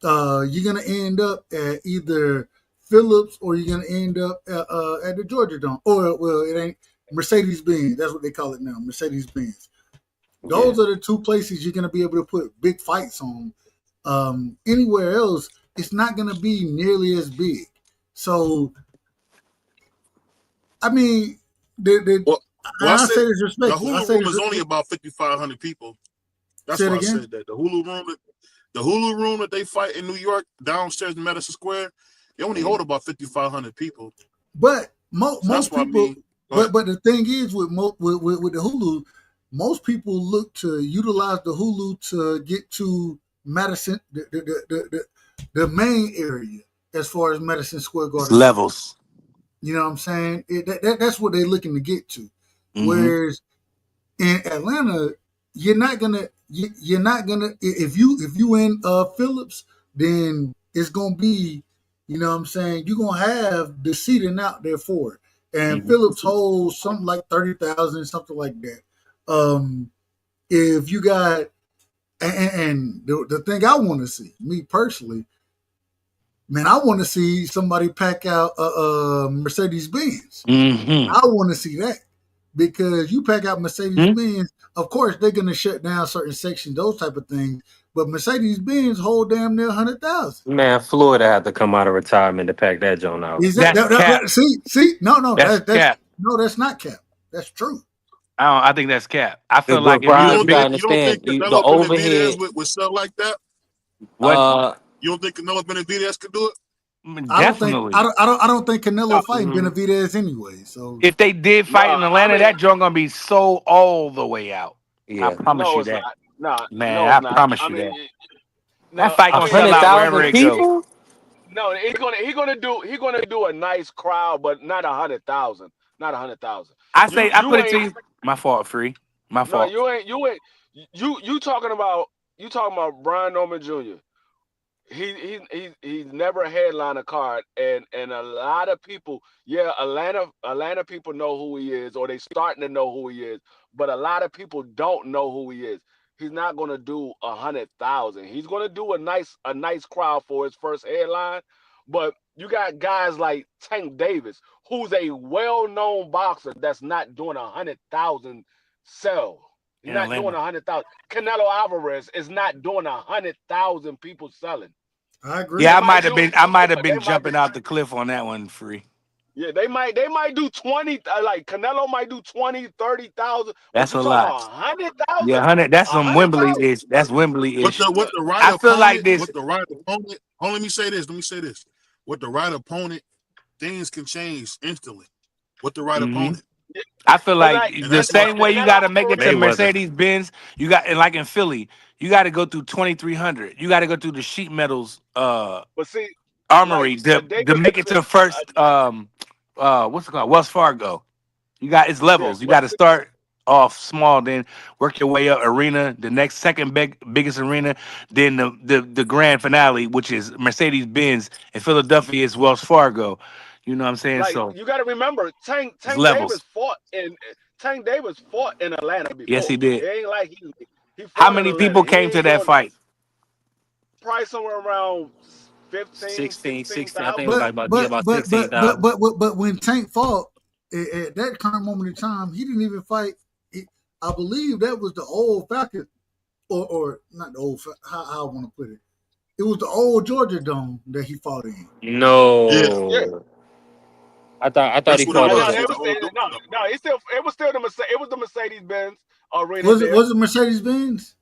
you're gonna end up at either Phillips or you're gonna end up at the Georgia Dome, or well, it ain't Mercedes Benz. That's what they call it now, Mercedes Benz. Those are the two places you're gonna be able to put big fights on. Anywhere else, it's not gonna be nearly as big. So, I mean, I say this the respectfully. Hulu room is only about 5,500 people. That's why I said that. The Hulu room that they fight in New York, downstairs in Madison Square, they only hold about 5,500 people. But most people, but the thing is with the Hulu, most people look to utilize the Hulu to get to Madison, the main area as far as Madison Square Garden. Levels. You know what I'm saying? That's what they're looking to get to. Mm-hmm. Whereas in Atlanta, you're not gonna if you in Phillips, then it's gonna be, you know what I'm saying, you're gonna have the seating out there for it. And Phillips holds something like 30,000, something like that. If you got and the thing I want to see, me personally, man, I want to see somebody pack out a Mercedes Benz. I want to see that. Because you pack out Mercedes Benz, of course they're gonna shut down certain sections, those type of things. But Mercedes Benz hold damn near 100,000. Man, Florida had to come out of retirement to pack that joint out. Is that see? No, that's cap. No, that's not cap. That's true. I think that's cap. I feel But like Brian, if you gotta You don't understand think the Canelo overhead. Benavidez would sell like that? what You don't think Canelo Benavidez could do it? definitely. I don't think Canelo fighting Benavidez anyway. So If they did fight in Atlanta, that joint gonna be sold all the way out. I promise No, you it's that. not. Man, No, I it's not. promise I you mean, that. no, That fight I gonna mean, sell out wherever 100,000 it go. people? no, he's gonna do a nice crowd, but not 100,000. Not 100,000. I put You it to ain't. you. My fault, Free. My No, fault. you ain't. You talking about Brian Norman Jr. He's never headlined a card, and a lot of people, Atlanta people know who he is, or they starting to know who he is, but a lot of people don't know who he is. He's not gonna do 100,000. He's gonna do a nice crowd for his first headline, but you got guys like Tank Davis, who's a well-known boxer that's not doing 100,000 sell. He's In not doing Atlanta. 100,000. Canelo Alvarez is not doing 100,000 people selling. I agree. Yeah, I might have been jumping out the cliff on that one, Free. Yeah, they might do 20, like Canelo might do 20, 30,000, but That's you a talking lot. about 100,000? Yeah, 100. That's some 100,000? Wembley-ish. That's Wembley-ish. With the right I feel like opponent, this. with the right opponent. Oh, let me say this. With the right opponent, things can change instantly. With the right opponent. I feel like And the that's why same way you got to make it to Mayweather. Mercedes Benz, you got, and like in Philly, you got to go through 2,300. You got to go through the sheet metals But see, armory like to make it to the first what's it called, Wells Fargo. It's levels. You got to start off small, then work your way up. Arena, the next second biggest arena, then the grand finale, which is Mercedes Benz in Philadelphia, is Wells Fargo. You know what I'm saying? like So you got to remember, Tank levels. Davis fought in Atlanta before. Yes, he did. It ain't like he fought How in many Atlanta. people He came ain't to that doing fight? probably somewhere around 15, 16. I 16,000. think it was like about 16,000. But when Tank fought at that current moment in time, he didn't even fight. I believe that was the old Falcon, or not the old. How I want to put it. It was the old Georgia Dome that he fought in. No. Yeah. I thought That's he what fought it in was. the. No, it was still the Mercedes Benz arena. Was it Mercedes Benz?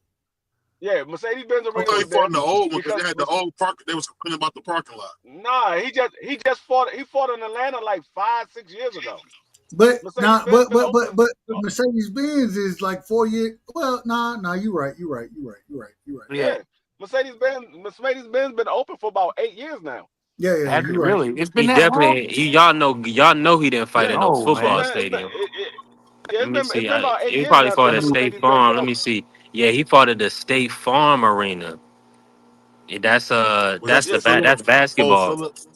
Yeah, Mercedes-Benz I Arena thought he was fought there in the old one because because they had the old park. They was complaining about the parking lot. nah, he just fought. He fought in Atlanta like 5-6 years ago. But nah, Mercedes-Benz been open. but Mercedes Benz is like 4 years. Well, nah, you're right. Yeah. Yeah, Mercedes-Benz been open for about 8 years now. Yeah, Has it you're right. really? It's been He that long? definitely. Y'all know he didn't fight Yeah, in no No, it's football man. been stadium. yeah, Let me it's see. been about 8 He years probably now fought since at State Mercedes-Benz been Farm. Let open. me see. Yeah, he fought at the State Farm Arena. Yeah, Was that Yeah, Phillips? that's Oh, basketball. Phillips.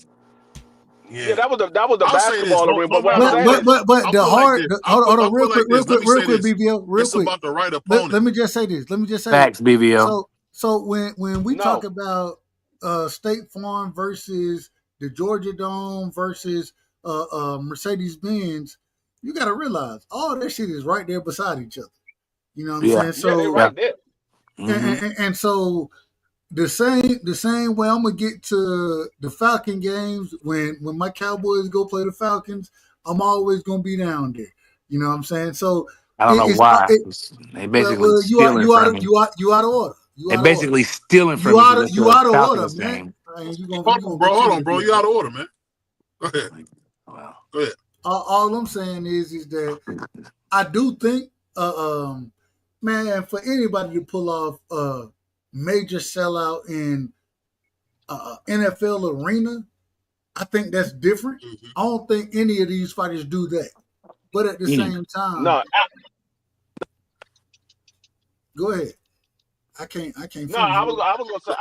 Yeah, Yeah. that was the I'll say this. basketball No, arena. no But what I'm matter saying what, is, But I'll the put it like hard, this. hold on, I'll put it like this. Let me say real quick, this. BBO, real It's quick. about the right opponent. Let me just say this. Facts, BVO. So when we talk no, about State Farm versus the Georgia Dome versus Mercedes Benz, you got to realize all that shit is right there beside each other. You know what I'm Yeah. saying? yeah, they So Yeah. right there. Mm-hmm. and so the same way I'm gonna get to the Falcon games when my Cowboys go play the Falcons, I'm always gonna be down there. You know what I'm saying? So I don't know it's why. it, They basically you stealing out of from me. you out of order. You They out of order. basically stealing from me because it's You a out of order, Falcons man. game. And you Hold gonna on, go bro. Hold continue on, to bro. be You out out of of order. order, man. Go ahead. Wow. Go ahead. All I'm saying is that I do think, man, for anybody to pull off a major sellout in NFL arena, I think that's different. Mm-hmm. I don't think any of these fighters do that. But at the Mm. same time, No, go ahead. I can't no, finish. I was gonna say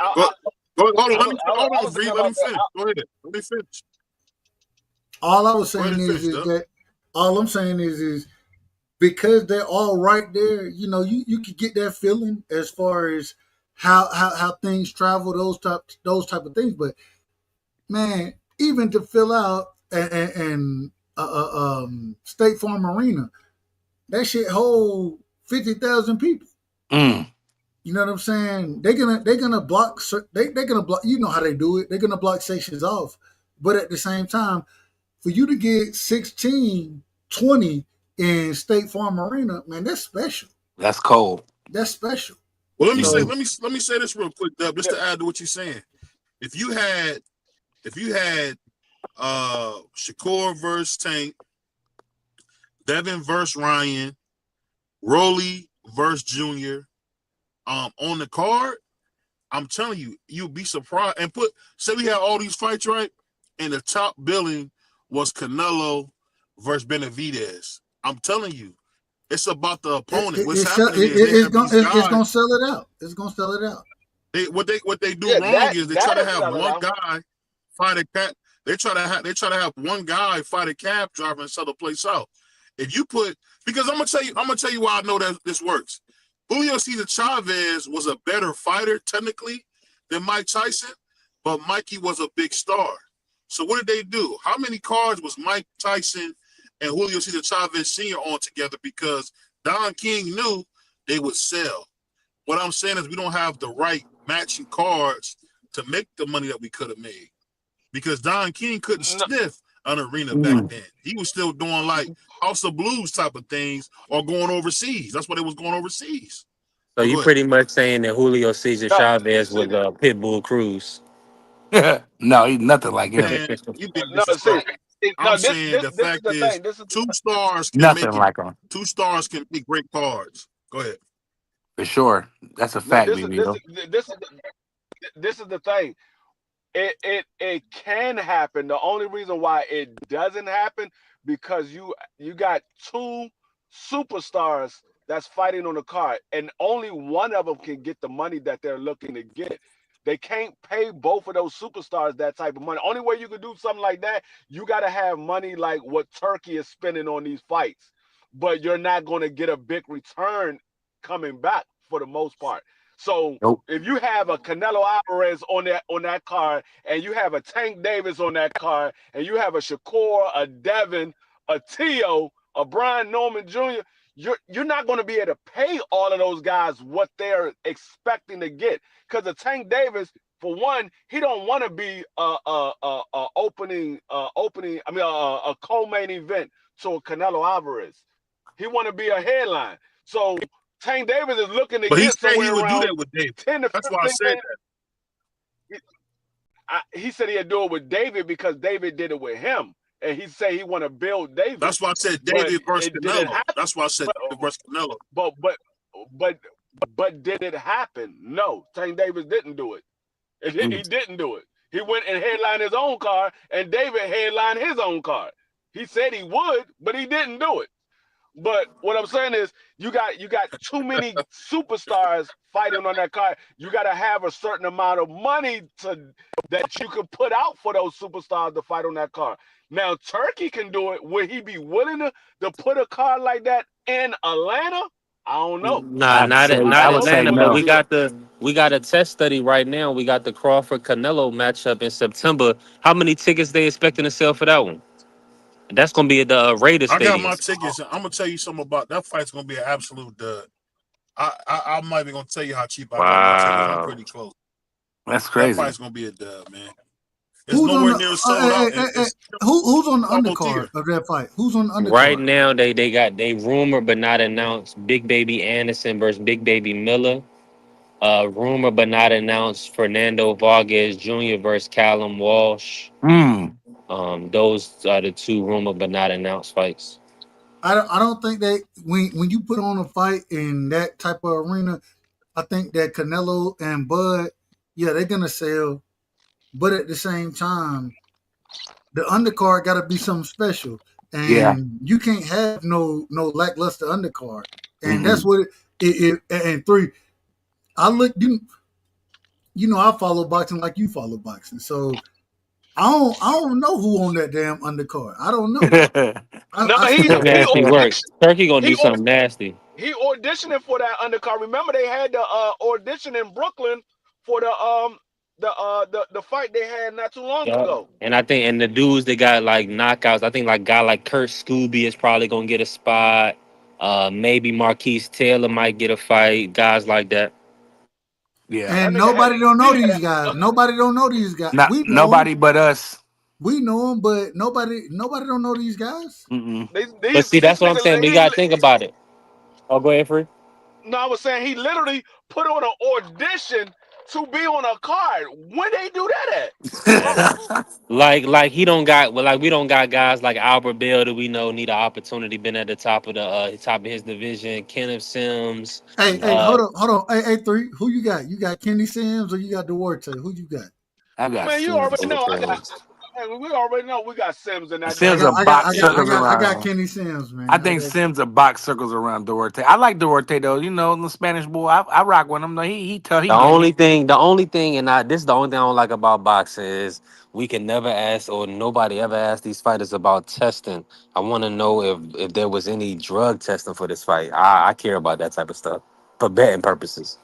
Go, hold on. Let me hold I on, was V. thinking Let about him that. finish. Go ahead. Let me finish. All I was Go ahead saying and finish, is Doug. that all I'm saying is because they're all right there, you could get that feeling as far as how things travel, those type of things. But man, even to fill out and State Farm Arena, that shit hold 50,000 people. Mm. You know what I'm saying? They're gonna block. They're gonna block. You know how they do it. They're gonna block sections off. But at the same time, for you to get 16, 20 in State Farm Arena, man, that's special. That's cold. That's special. Well, Mm-hmm. let me say this real quick, Dub, just Yeah, to add to what you're saying. If you had Shakur versus Tank, Devin versus Ryan, Rolly versus Junior, on the card, I'm telling you, you'll be surprised. And say we had all these fights, right? And the top billing was Canelo versus Benavidez. I'm telling you, it's about the opponent. What's happening is they have these it's guys. gonna sell it out. It's gonna sell it out. What they do yeah, wrong is they try to that'll have sell it one out. guy fight a cat. They try to have one guy fight a cab driver and sell the place out. If you put because I'm gonna tell you why I know that this works. Julio Cesar Chavez was a better fighter technically than Mike Tyson, but Mikey was a big star. So what did they do? How many cards was Mike Tyson and Julio Cesar Chavez Sr. on together? Because Don King knew they would sell. What I'm saying is we don't have the right matching cards to make the money that we could have made. Because Don King couldn't No, sniff an arena back Mm. then. He was still doing like House of Blues type of things or going overseas. That's what it was going overseas. So But you go ahead. pretty much saying that Julio Cesar no, Chavez see, was a Pitbull Cruz. No, he's nothing like him. Man, you being no, see, disrespectful. no. I'm saying the This is fact the is thing. This is two stars can Nothing make it. like him. Two stars can make great cards. Go ahead. For sure. That's a no. fact, BBO. This is the thing. It can happen. The only reason why it doesn't happen because you got two superstars that's fighting on the card, and only one of them can get the money that they're looking to get. They can't pay both of those superstars that type of money. Only way you could do something like that, you got to have money like what Turkey is spending on these fights, but you're not going to get a big return coming back for the most part. So Nope. if you have a Canelo Alvarez on that card, and you have a Tank Davis on that card, and you have a Shakur, a Devin, a Tio, a Brian Norman Jr., you're not going to be able to pay all of those guys what they're expecting to get. Because the Tank Davis, for one, he don't want to be a opening. I mean, a co-main event to a Canelo Alvarez. He want to be a headline. So Tank Davis is looking to But he get said he somewhere would do around that with David. 10 to That's why I 15 said million. that. He said he'd do it with David because David did it with him, and he said he want to build David. That's why I said but David versus it didn't Canelo. happen. That's why I said David versus Canelo. But did it happen? No, Tank Davis didn't do it. He didn't do it. He went and headlined his own card, and David headlined his own card. He said he would, but he didn't do it. But what I'm saying is, you got too many superstars fighting on that card. You got to have a certain amount of money that you can put out for those superstars to fight on that card. Now, Turkey can do it. Would he be willing to put a card like that in Atlanta? I don't know. Nah, not Atlanta, but we got a test study right now. We got the Crawford Canelo matchup in September. How many tickets they expecting to sell for that one? That's gonna be at the Raiders I got Stadium. my tickets. I'm gonna tell you something about that fight's gonna be an absolute dud. I'm not even gonna tell you how cheap I got my tickets. I'm pretty close. That's crazy. That fight's gonna be a dud, man. It's nowhere near sold out. Who's on the undercard of that fight? Who's on the undercard? Right now, they rumored but not announced Big Baby Anderson versus Big Baby Miller. Rumored but not announced Fernando Vargas Jr. versus Callum Walsh. Those are the two rumored but not announced fights. I don't think that when you put on a fight in that type of arena, I think that Canelo and Bud, yeah, they're gonna sell. But at the same time, the undercard got to be something special, and you can't have no lackluster undercard, and that's what it. And three, I look I follow boxing like you follow boxing, so I don't know who on that damn undercard. I don't know. He Nasty work. Turkey gonna do he something nasty. He auditioning for that undercard. Remember, they had the audition in Brooklyn for the fight they had not too long ago. And I think the dudes that got like knockouts, I think like guy like Kurt Scooby is probably gonna get a spot. Maybe Marquise Taylor might get a fight. Guys like that. Yeah. And nobody don't know these guys. Nobody don't know these guys. We know nobody but us. We know them, but nobody don't know these guys. But see, that's what I'm saying. We gotta think about it. Oh, go ahead, Free. No, I was saying he literally put on an audition to be on a card. When they do that at? like he don't got we don't got guys like Albert Bell that we know need an opportunity. Been at the top of his division. Kenneth Sims. Hey, hold on. Hey, three. Who you got? You got Kenny Sims or you got Duarte? Who you got? I got. Man, you already know. We already know we got Sims in that. Sims a box circles around. I got Kenny Sims, man. I think Sims a box circles around Duarte. I like Duarte though. You know, the Spanish boy. I rock with him. He tough. The only thing, and this is the only thing I don't like about boxing is we can never ask, or nobody ever asked these fighters about testing. I want to know if there was any drug testing for this fight. I care about that type of stuff for betting purposes.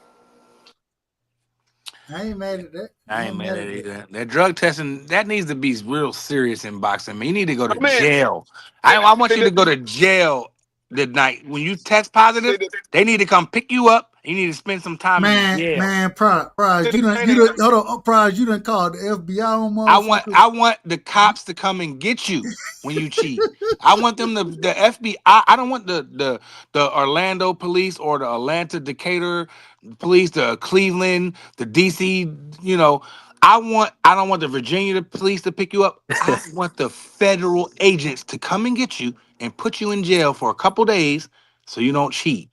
I ain't mad at that. I ain't mad at either. That drug testing, that needs to be real serious in boxing. I mean, you need to go to jail. I want you to go to jail the night when you test positive. They need to come pick you up. You need to spend some time in jail. Man, Prize, you done Prize, you done called the FBI on motherfuckers. I want the cops to come and get you when you cheat. I want them the FBI. I don't want the Orlando police or the Atlanta Decatur police, the Cleveland, the DC. You know, I don't want the Virginia police to pick you up. I want the federal agents to come and get you and put you in jail for a couple days so you don't cheat.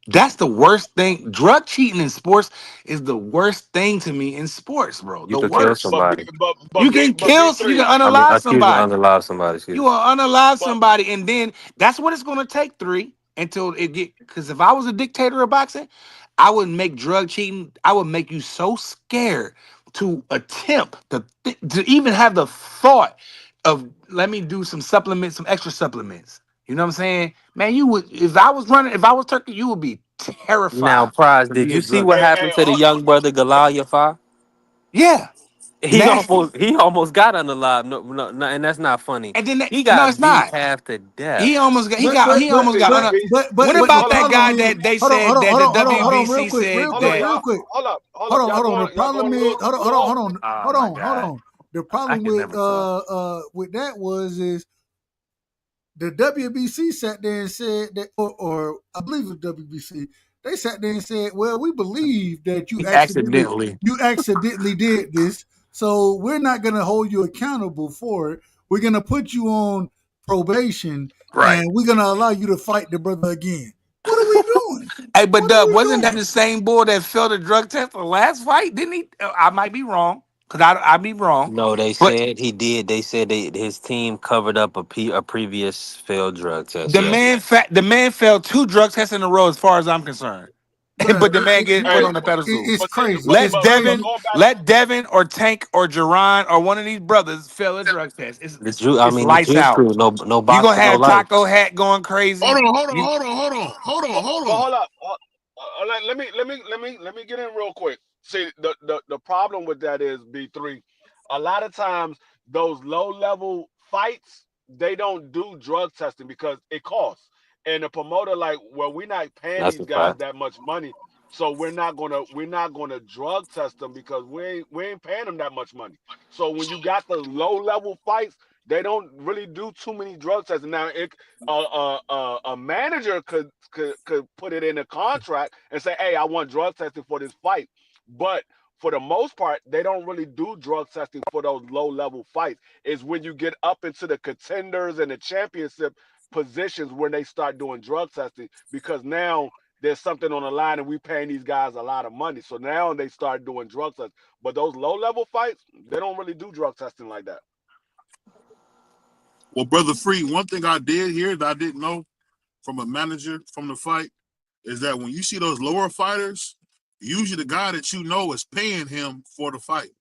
That's the worst thing. Drug cheating in sports is the worst thing to me in sports, bro. You can kill somebody. You can kill. You can unalive somebody. Unalive somebody. You will unalive somebody, and then that's what it's going to take until it get. Because if I was a dictator of boxing, I would make drug cheating. I would make you so scared to attempt to even have the thought of let me do some supplements, some extra supplements. You know what I'm saying? Man, you would if I was Turkey, you would be terrified. Now, Prize, did you see what happened to the young brother Goliath? Yeah. He almost got unalive. No, and that's not funny. And then he got beat not half to death. He almost got unalive. What about that guy that they said that the WBC said that? Real quick. Hold on. The problem is hold on. The problem with that was the WBC sat there and said that, or I believe it was WBC. They sat there and said, "Well, we believe that you Accidentally. accidentally did this, so we're not going to hold you accountable for it. We're going to put you on probation, Right. and we're going to allow you to fight the brother again." What are we doing? Hey, but What are Dub, we wasn't that doing? the same boy that failed a drug test for the last fight? Didn't he? I might be wrong, because I be wrong. No, they But said he did. They said his team covered up a previous failed drug test. the Yes. man failed 2 drug tests in a row, as far as I'm concerned. Bruh, But the man get put Hey, on the pedestal. it's crazy. Let It's Devin, crazy. going back. let Devin or Tank or Jerron or one of these brothers fail a drug test. I It's mean, the lights truth, out. true. No You gonna boxing, no have life. Taco Hat going Hold crazy. on, hold on, You hold on, hold on, hold on, hold But on. hold up. Let me get in real quick. See, the problem with that is B3. A lot of times those low level fights they don't do drug testing because it costs. And the promoter like, well, we're not paying That's these a guys fact. that much money, so we're not gonna drug test them because we ain't paying them that much money. So when you got the low level fights, they don't really do too many drug tests. Now, a manager could put it in a contract and say, "Hey, I want drug testing for this fight," but for the most part, they don't really do drug testing for those low level fights. It's when you get up into the contenders and the championship positions when they start doing drug testing because now there's something on the line and we paying these guys a lot of money. So now they start doing drug tests. But those low level fights, they don't really do drug testing like that. Well, brother Free, one thing I did hear that I didn't know from a manager from the fight is that when you see those lower fighters, usually the guy that you know is paying him for the fight.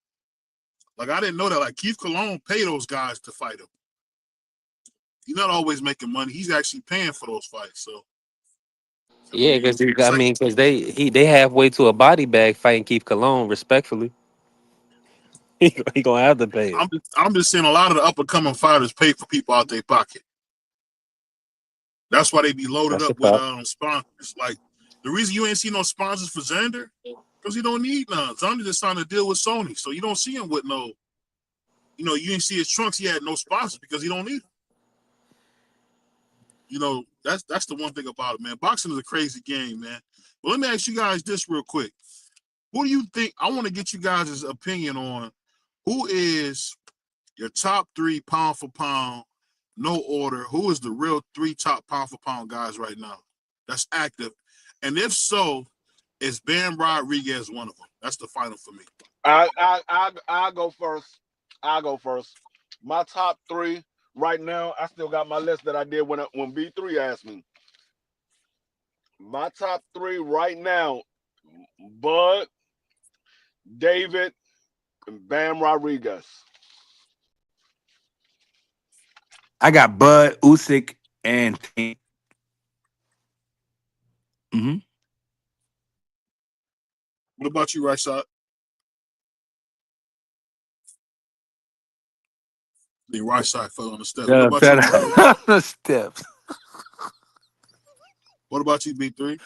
Like I didn't know that. Like Keith Cologne pay those guys to fight him. He's not always making money. He's actually paying for those fights. So I Yeah, mean, because it's like they halfway to a body bag fighting Keith Cologne. Respectfully, he gonna have to pay it. I'm just saying a lot of the up and coming fighters pay for people out their pocket. That's why they be loaded That's a up with fact. sponsors. Like the reason you ain't see no sponsors for Xander because he don't need none. Xander just signed a deal with Sony, so you don't see him with no. You didn't see his trunks. He had no sponsors because he don't need them. That's the one thing about it, man. Boxing is a crazy game, man. But let me ask you guys this real quick. Who do you think? I want to get you guys' opinion on who is your top 3 pound for pound, no order. Who is the real 3 top pound for pound guys right now that's active? And if so, is Bam Rodriguez one of them? That's the final for me. I go first. I go first. My top 3 right now. I still got my list that I did when B3 asked me. My top 3 right now: Bud, David, and Bam Rodriguez. I got Bud, Usyk, and Tank. Mm-hmm. What about you, Rashad? The right side fell on the steps. What about you, B3? The steps. What about you, B3?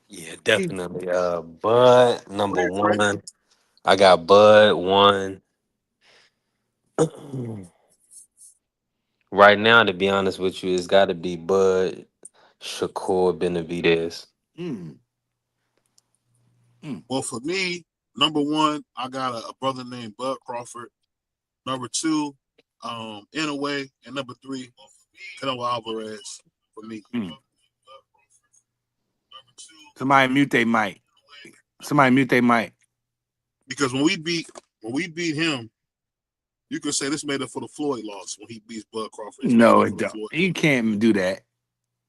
Yeah, definitely. Bud number one. I got Bud one. Right now, to be honest with you, it's got to be Bud, Shakur, Benavidez. Mm. Well, for me, number 1, I got a brother named Bud Crawford. Number 2, Inouye, and number 3, Canelo Alvarez for me. Mm. Somebody mute their mic. Because when we beat him, you can say this made up for the Floyd loss when he beats Bud Crawford. It's made No, up it for the don't. Floyd You loss. can't do that.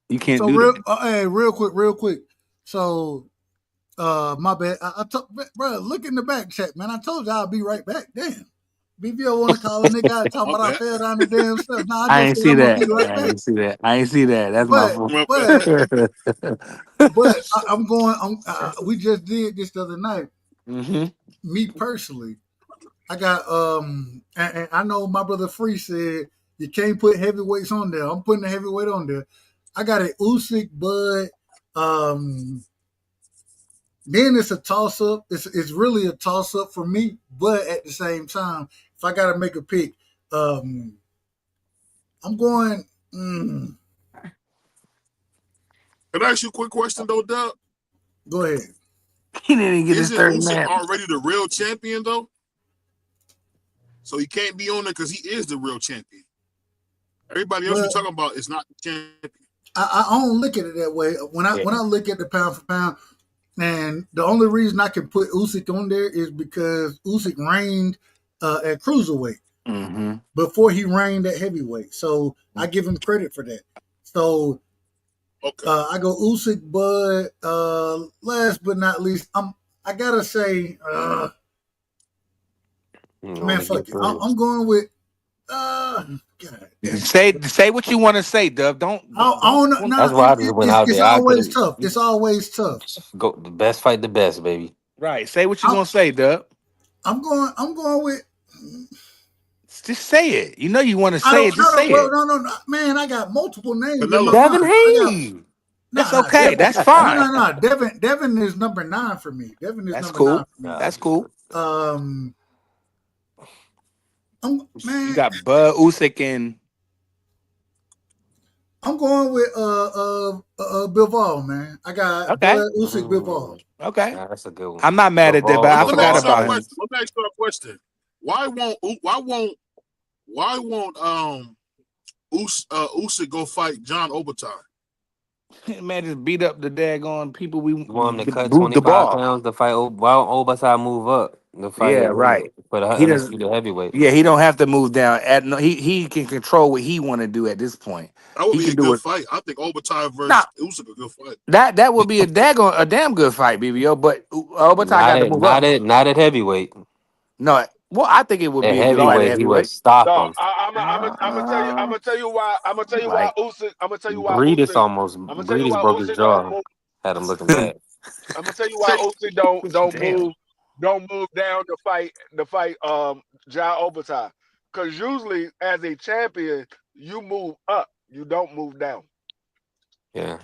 You can't So do that. hey, real quick. So, my bad. I told, bro, look in the back chat, man. I told you I'll be right back. Damn. BBO want to call a nigga out talking My about I bad. fell down the damn steps. Nah, I I just ain't said see I'm gonna be that. right back. I ain't see that. That's my But fault. My but bad. but I'm going. We just did this the other night. Mm-hmm. Me personally, I got and I know my brother Free said you can't put heavyweights on there. I'm putting a heavyweight on there. I got an Usyk, Bud. Then it's a toss up. It's really a toss up for me. But at the same time, if I got to make a pick, I'm going. Can I ask you a quick question though, Dub? Go ahead. He didn't even get his Isn't third Usyk man. already the real champion though? So he can't be on there because he is the real champion. Everybody else Well, you're talking about is not the champion. I don't look at it that way. When I look at the pound for pound, and the only reason I can put Usyk on there is because Usyk reigned at cruiserweight before he reigned at heavyweight. So I give him credit for that. So I go Usyk, but last but not least, I gotta say, man, fuck it. I'm going with. God. Say what you want to say, Dub. Don't. That's why I just went out It's there. always tough. It's always tough. Go the best fight the best, baby. Right. Say what you gonna say, Dub. I'm going with. Just say it. You know you want to say it. Just say it. No, man. I got multiple names. Devin Haney. That's okay. That's fine. No. Devin is number 9 for me. Devin is number 9 for me. That's cool. Man, you got Bud Usyk and. I'm going with Bilbao, man. I got Bud Usyk Bilbao. Okay, that's a good one. I'm not mad at that, but I forgot about him. Let me ask you a question. Why won't Usyk go fight John Obertai? Man, just beat up the daggone people. We want him to cut 25 pounds to fight. Why don't Obertai move up? The fight, yeah, right. For the undisputed heavyweight. Yeah, he don't have to move down. He can control what he want to do at this point. That would be a good fight. I think Obertai versus Usyk a good fight. That would be a damn good fight, BBO. But Obertai got to move up. Not at heavyweight. No, well, I think it would at be heavyweight. A good fight. He would stop him. I'm gonna tell you why. I'm gonna tell you why Usyk. I'm gonna tell you why. Breedis broke his jaw. Had him looking bad. I'm gonna tell you why Usyk don't move down to fight John Obertai. Because usually as a champion, you move up, you don't move down. Yeah.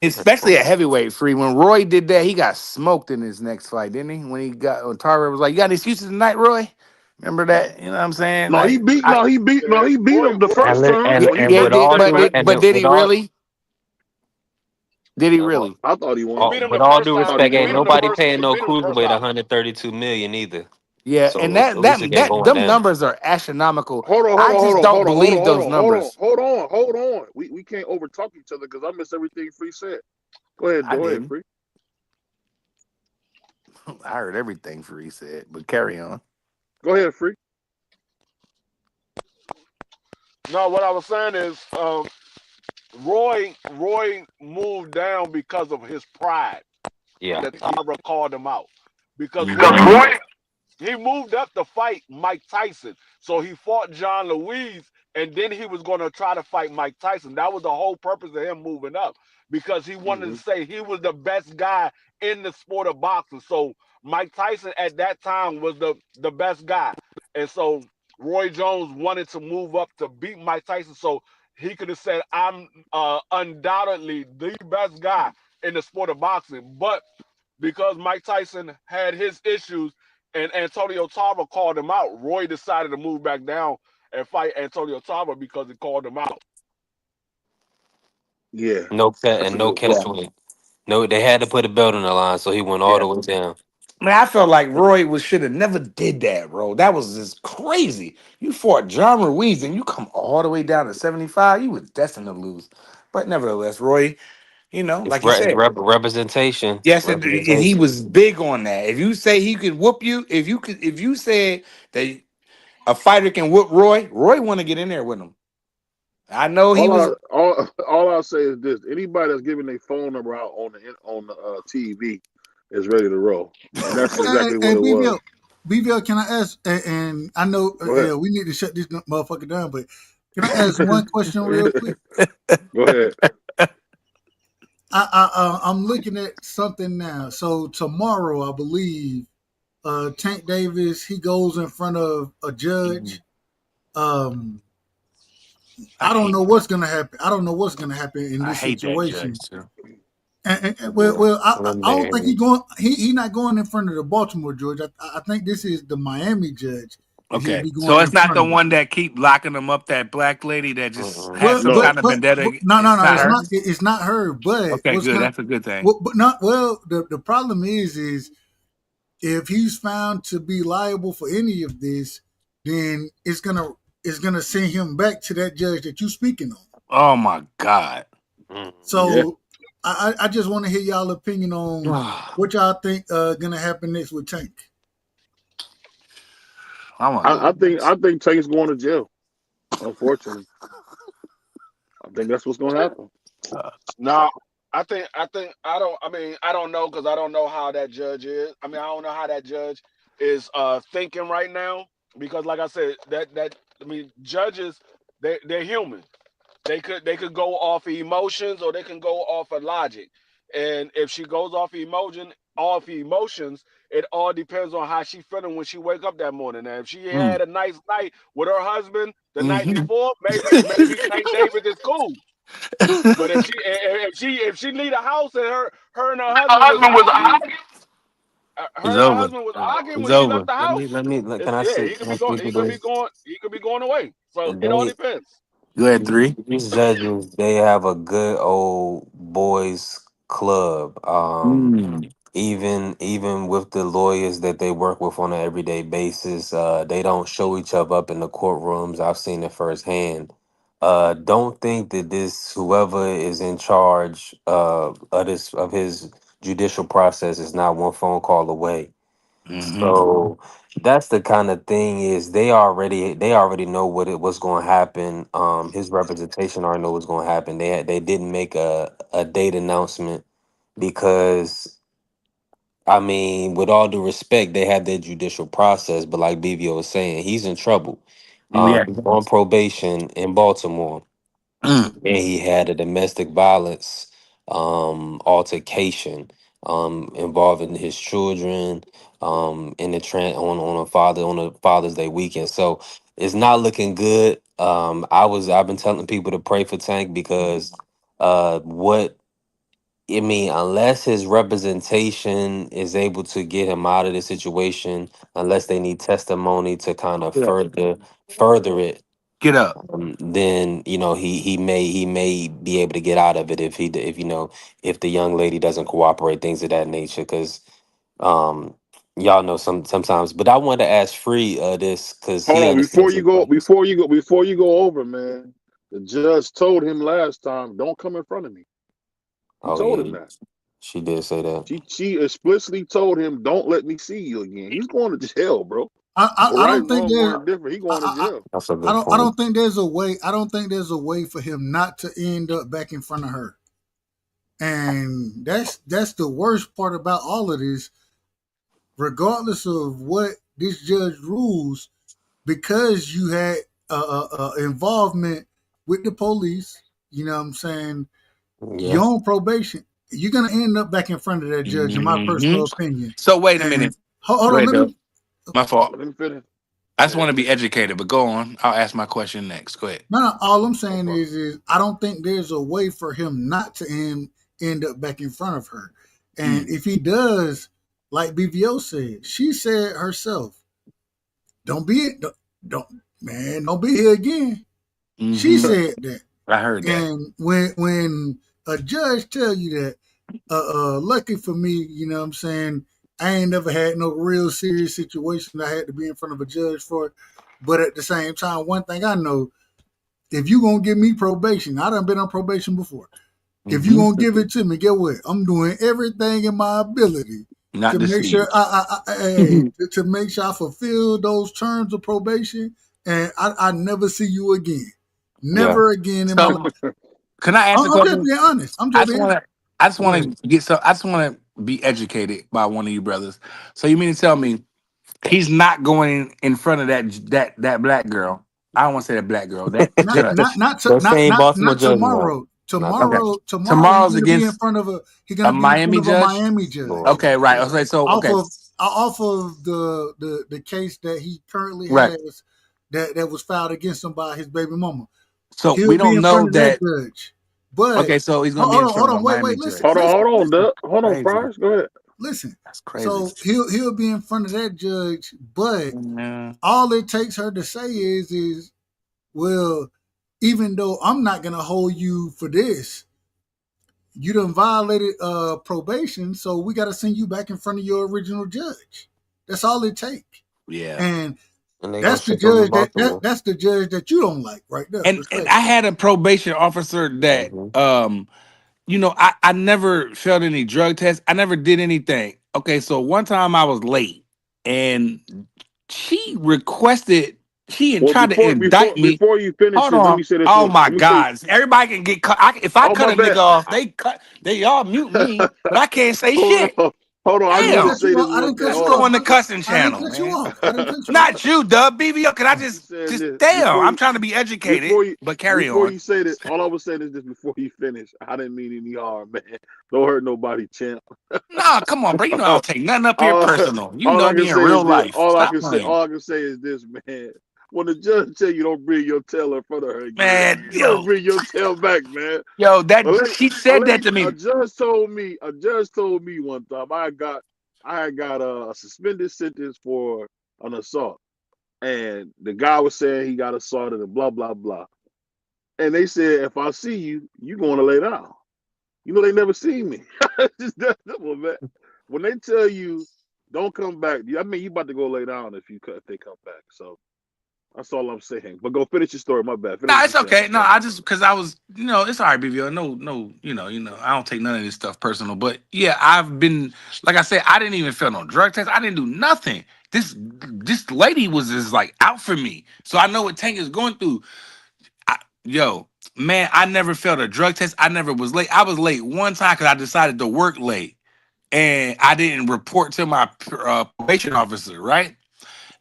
Especially at heavyweight, free. When Roy did that, he got smoked in his next fight, didn't he? When Tarver was like, "You got any excuses tonight, Roy?" Remember that? You know what I'm saying? No, like, he beat him the first time. But did he really? Did he really? I thought he won. With all due respect, ain't nobody paying no cruiserweight 132 million either. Yeah, so, and them numbers are astronomical. I just don't believe those numbers. Hold on. We can't overtalk each other because I missed everything Free said. Go ahead, Free. I heard everything Free said, but carry on. Go ahead, Free. No, what I was saying is Roy moved down because of his pride. Yeah. That Tara called him out. Because he moved up to fight Mike Tyson. So he fought John Louise, and then he was going to try to fight Mike Tyson. That was the whole purpose of him moving up, because he wanted to say he was the best guy in the sport of boxing. So Mike Tyson at that time was the best guy. And so Roy Jones wanted to move up to beat Mike Tyson so he could have said, I'm undoubtedly the best guy in the sport of boxing. But because Mike Tyson had his issues and Antonio Tarver called him out, Roy decided to move back down and fight Antonio Tarver because he called him out. Yeah. No catchweight. No, they had to put a belt on the line, so he went all the way down. Man, I felt like Roy should have never did that, bro. That was just crazy. You fought John Ruiz and you come all the way down to 75. You was destined to lose. But nevertheless, Roy, like you said, representation. Yes, and he was big on that. If you say he could whoop you, if you said that a fighter can whoop Roy want to get in there with him. I know all I'll say is this: anybody that's giving their phone number out on the TV is ready to roll. And that's exactly what it was. BVL, can I ask? And I know we need to shut this motherfucker down, but can I ask one question real quick? Go ahead. I'm looking at something now. So tomorrow, I believe, Tank Davis, he goes in front of a judge. I don't know what's gonna happen. I don't know what's gonna happen in this situation. I don't think he's going. He's not going in front of the Baltimore judge. I think this is the Miami judge. Okay, be so going it's in not front the of it. one that keep locking them up. That black lady that just has Well, some No. kind of vendetta. no, It's not it's her. not. It's not her. But Okay, what's good. gonna, That's a good thing. but not well. The problem is if he's found to be liable for any of this, then it's gonna send him back to that judge that you speaking on. Oh my God. Yeah. So I just want to hear y'all opinion on what y'all think gonna happen next with Tank. I want to go. I think Tank's going to jail. Unfortunately, I think that's what's going to happen. No, I don't know because I don't know how that judge is. I mean, I don't know how that judge is thinking right now because, like I said, judges they're human. They could go off of emotions or they can go off of logic. And if she goes off emotions, it all depends on how she feeling when she wake up that morning. And if she had a nice night with her husband the night before, maybe Tank Davis is cool. But if she leave the house and her and her husband was arguing, It's her and her over. husband was arguing It's when she left over. the house, Can I say, he could can I be going speak to this? he could be going away. So it all They, depends. You had three. these judges, they have a good old boys club. Mm. Even with the lawyers that they work with on an everyday basis, they don't show each other up in the courtrooms. I've seen it firsthand. Don't think that this whoever is in charge of his judicial process is not one phone call away. So that's the kind of thing is they already know what's going to happen. His representation already know what's going to happen. They didn't make a date announcement because I mean, with all due respect, they have their judicial process. But like BVO was saying, he's in trouble. Yeah. He's on probation in Baltimore, and he had a domestic violence altercation involving his children in the on a Father's Day weekend. So it's not looking good. I've been telling people to pray for Tank because what I mean, unless his representation is able to get him out of the situation, unless they need testimony to kind of Get up. further it, Get up. then he may be able to get out of it if the young lady doesn't cooperate, things of that nature. Because um, y'all know sometimes. But I wanted to ask Free this because Hold he on, understands it. before you go over, man. The judge told him last time, "Don't come in front of me." He Oh told him yeah, that. she did say that. She explicitly told him, "Don't let me see you again." He's going to jail, bro. I Right, don't think wrong, there. or indifferent. He going to jail. That's a I good don't. I point. don't think there's a way. I don't think there's a way for him not to end up back in front of her. And that's the worst part about all of this. Regardless of what this judge rules, because you had involvement with the police, you know what I'm saying? Yeah. You're on probation. You're gonna end up back in front of that judge, in my personal opinion. So wait a And minute. hold Go on, ahead, let me. Doug. My fault. Let him finish. I just want to be educated, but go on. I'll ask my question next. Go ahead. No, all I'm No saying problem. is I don't think there's a way for him not to end up back in front of her. And if he does, like BVO said, she said herself, don't man, don't be here again. She said that. I heard that. And when a judge tell you that, lucky for me, you know what I'm saying, I ain't never had no real serious situation I had to be in front of a judge for. But at the same time, one thing I know, if you gonna give me probation, I done been on probation before. If you gonna give it to me, get what? I'm doing everything in my ability Not to to make see sure you. to make sure I fulfill those terms of probation, and I never see you again, Yeah. never again in my So life. can I ask a I'm just question? being honest. I'm I just just being want honest. to. I just Go want ahead. to get so. I just want to be educated by one of you brothers. So you mean to tell me he's not going in front of that black girl? I don't want to say that black girl. That Not judge. not not to, Don't say not any not Baltimore not judge now. tomorrow. Not that Okay. much. Tomorrow he's Tomorrow's gonna be in against front of a a Miami judge. Miami judge. Lord Okay, have right. mercy. Okay, so okay, Off of the case that he currently right. has that was filed against him by his baby mama. So we He'll be don't in know front of that that. judge. But Okay, so he's gonna be in front hold of a on, Miami wait, judge. Hold listen. on, Doug. Hold on, Crazy. Price. Go ahead. listen. That's crazy. So he'll be in front of that judge, but Yeah. all it takes her to say is well, even though I'm not gonna hold you for this, you done violated probation, so we got to send you back in front of your original judge. That's all it takes. Yeah. And And they gonna that's the ship them to judge Baltimore. that's the judge that you don't like right there. And Respect. I had a probation officer that Hmm. I never failed any drug tests. I never did anything. Okay, so one time I was late and she requested, she Well, tried to indict me. before you finish Hold this, let on. me say this Oh real. my Let me say. God. Everybody can get cut. If I Oh cut my a nigga bad. off, they all mute me, but I can't say Hold shit. on, hold on. I I just didn't want to Damn. cut you say this off. I one didn't thing. cut you Let's Hold go on. on off, the brother. cussing I didn't channel, cut you man. off. I didn't cut you off. Not you, Dub. BBO, can I I'm just just saying just this damn? I'm trying to be educated, before you but carry before on. you say this. All I was saying is this before you finish. I didn't mean any harm, man. Don't hurt nobody, champ. Nah, come on, bro. You know I don't take nothing up here all, personal. You all know I can me in say is real this. life. Stop playing. All I can say is this, man. When the judge tell you don't bring your tail in front of her again, Man, you don't bring your tail back, man. that A she said that to a me. judge told me one time I had got a suspended sentence for an assault, and the guy was saying he got assaulted and blah blah blah, and they said if I see you, you going to lay down. You know they never seen me. It's just that simple, man. When they tell you don't come back, I mean you about to go lay down if they come back. So that's all I'm saying. But go finish your story. My bad. Finish Nah, what it's you're saying. okay. I'm No, sorry. I just because I was, it's all right, BBO. No, I don't take none of this stuff personal. But yeah, I've been, like I said, I didn't even feel no drug test. I didn't do nothing. This lady was just like out for me. So I know what Tank is going through. Yo, man, I never failed a drug test. I never was late. I was late one time because I decided to work late and I didn't report to my probation officer. Right,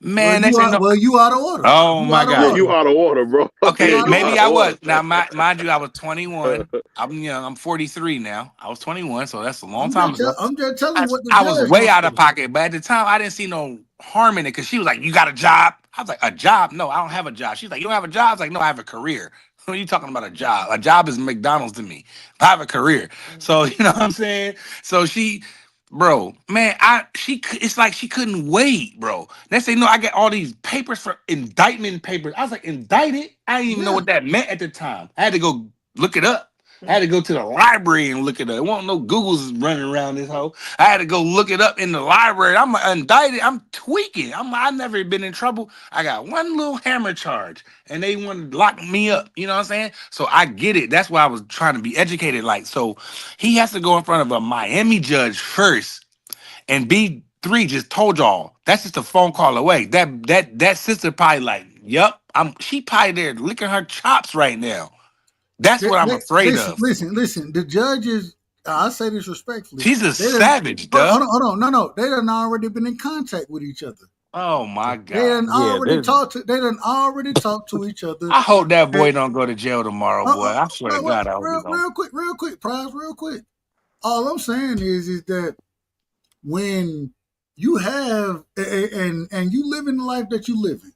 man. Next thing you know, You out of order. oh You my out of Yeah, God. you order. out of order, bro. You Yeah, Okay, out of you out maybe of I order. was. order. Now, mind you, I was 21. I'm young. I'm 43 now. I was 21, so that's a long time ago. I'm just telling I, you what the I was judge way gonna out say. of pocket, but at the time, I didn't see no harm in it because she was like, "You got a job?" I was like, "A job? No, I don't have a job." She's like, "You don't have a job?" I was like, "No, I have a career." What are you talking about a job? A job is McDonald's to me. I have a career. So, you know what I'm saying? So bro, man, it's like she couldn't wait, bro. Next thing you know, I get all these papers for indictment papers. I was like, indicted? I didn't even know Yeah. what that meant at the time. I had to go look it up. I had to go to the library and look it up. There wasn't no Google's running around this hoe. I had to go look it up in the library. I'm indicted. I'm tweaking. I've never been in trouble. I got one little hammer charge, and they want to lock me up. You know what I'm saying? So I get it. That's why I was trying to be educated. Like, so he has to go in front of a Miami judge first, and B3 just told y'all that's just a phone call away. That sister probably like, yup. She probably there licking her chops right now. That's what I'm afraid of. Listen. The judges, I say this respectfully. She's a They done, savage, duh. hold on. No. They done already been in contact with each other. Oh my They God. done Yeah, already talked to. They done already talked to each other. I hope that And, boy don't go to jail tomorrow, boy. I swear to God, I hope he don't. real quick, Prize, real quick. All I'm saying is that when you have and you live in the life that you live in,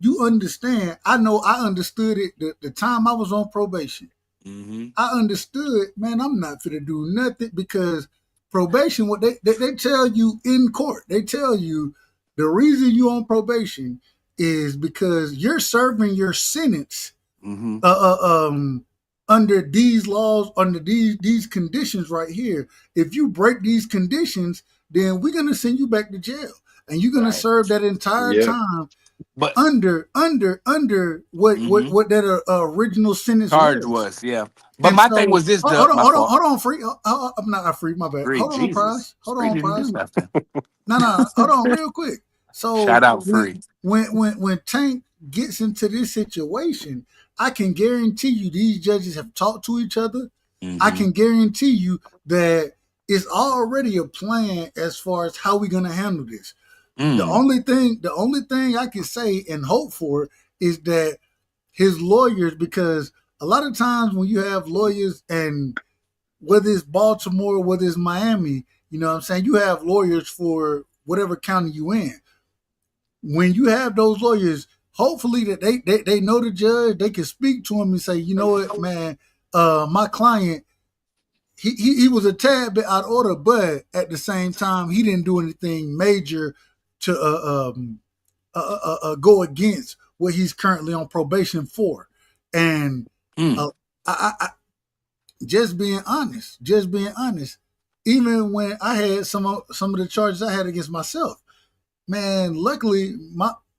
you understand. I know I understood it the time I was on probation. Mm-hmm. I understood, man, I'm not going to do nothing because probation, what they tell you in court, they tell you the reason you on probation is because you're serving your sentence Mm-hmm. under these laws, under these conditions right here. If you break these conditions, then we're gonna send you back to jail, and you're gonna Right. serve that entire Yeah. time But under what mm-hmm. original sentence Charge was. was, yeah. But And my thing so, was this, Dub, my fault. hold on, free. I'm not free. My bad. Free, Hold on, Jesus. prize. Hold Free on, didn't do prize. nothing. No, hold on, real quick. Shout So out Free. when Tank gets into this situation, I can guarantee you these judges have talked to each other. I Mm-hmm. can guarantee you that it's already a plan as far as how we're gonna handle this. The Mm. only thing I can say and hope for is that his lawyers, because a lot of times when you have lawyers, and whether it's Baltimore, whether it's Miami, you know what I'm saying, you have lawyers for whatever county you in. When you have those lawyers, hopefully that they know the judge, they can speak to him and say, you know what, man, my client, he was a tad bit out of order, but at the same time, he didn't do anything major to go against what he's currently on probation for. And I just being honest, even when I had some of the charges I had against myself, man, luckily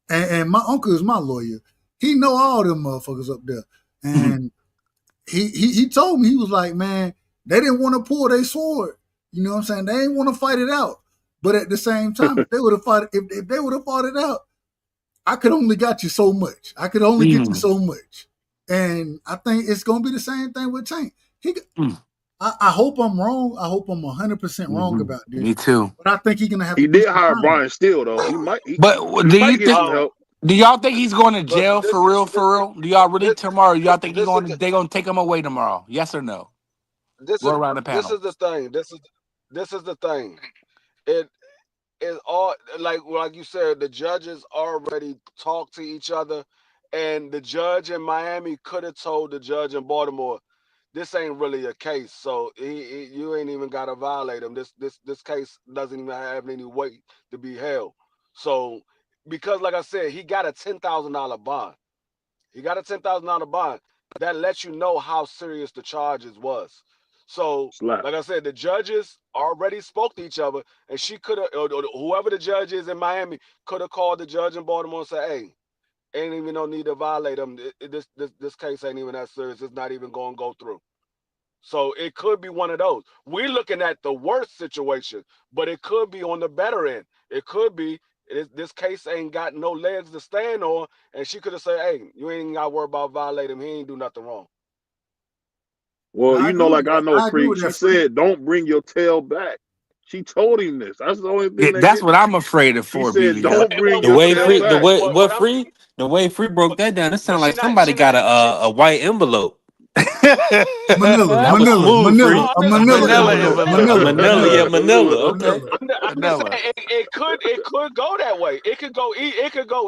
and my uncle is my lawyer. He know all them motherfuckers up there, and he told me, he was like, man, they didn't want to pull their sword. You know what I'm saying? They didn't want to fight it out. But at the same time, if they would have fought it out, I could only got you so much. I could only get you so much. And I think it's gonna be the same thing with Tank. I hope I'm wrong. I hope I'm 100% wrong about this. Me too. But I think he's gonna have. He to do did some hire time. Brian Steele though. He might. But do might you get some help. do y'all think he's going to jail for real? Do y'all really tomorrow? Y'all think they gonna take him away tomorrow? Yes or no? Go around the panel. This is the thing. This is the thing. It is all like you said. The judges already talked to each other, and the judge in Miami could have told the judge in Baltimore, "This ain't really a case, so you ain't even got to violate him. This case doesn't even have any weight to be held." So, because like I said, he got a $10,000 bond. He got a $10,000 bond. That lets you know how serious the charges was. So, like I said, the judges already spoke to each other, and she could have, or whoever the judge is in Miami, could have called the judge in Baltimore and said, "Hey, ain't even no need to violate him. This case ain't even that serious. It's not even going to go through." So it could be one of those. We're looking at the worst situation, but it could be on the better end. It could be this case ain't got no legs to stand on, and she could have said, "Hey, you ain't got to worry about violating him. He ain't do nothing wrong." Well, I you know, agree with like I that. know, I agree Free. with She that, Free. said, "Don't bring your tail back." She told him this. That's the only thing. That's what I'm afraid of She for, said, BBL. "Don't bring The your way tail free, back." the way free broke that down, it sounded like she not- somebody she got not- a white envelope. Manila, That was smooth, Manila, free. a Manila envelope. Manila, yeah, Manila. Okay. I'm just saying it could go that way. It could go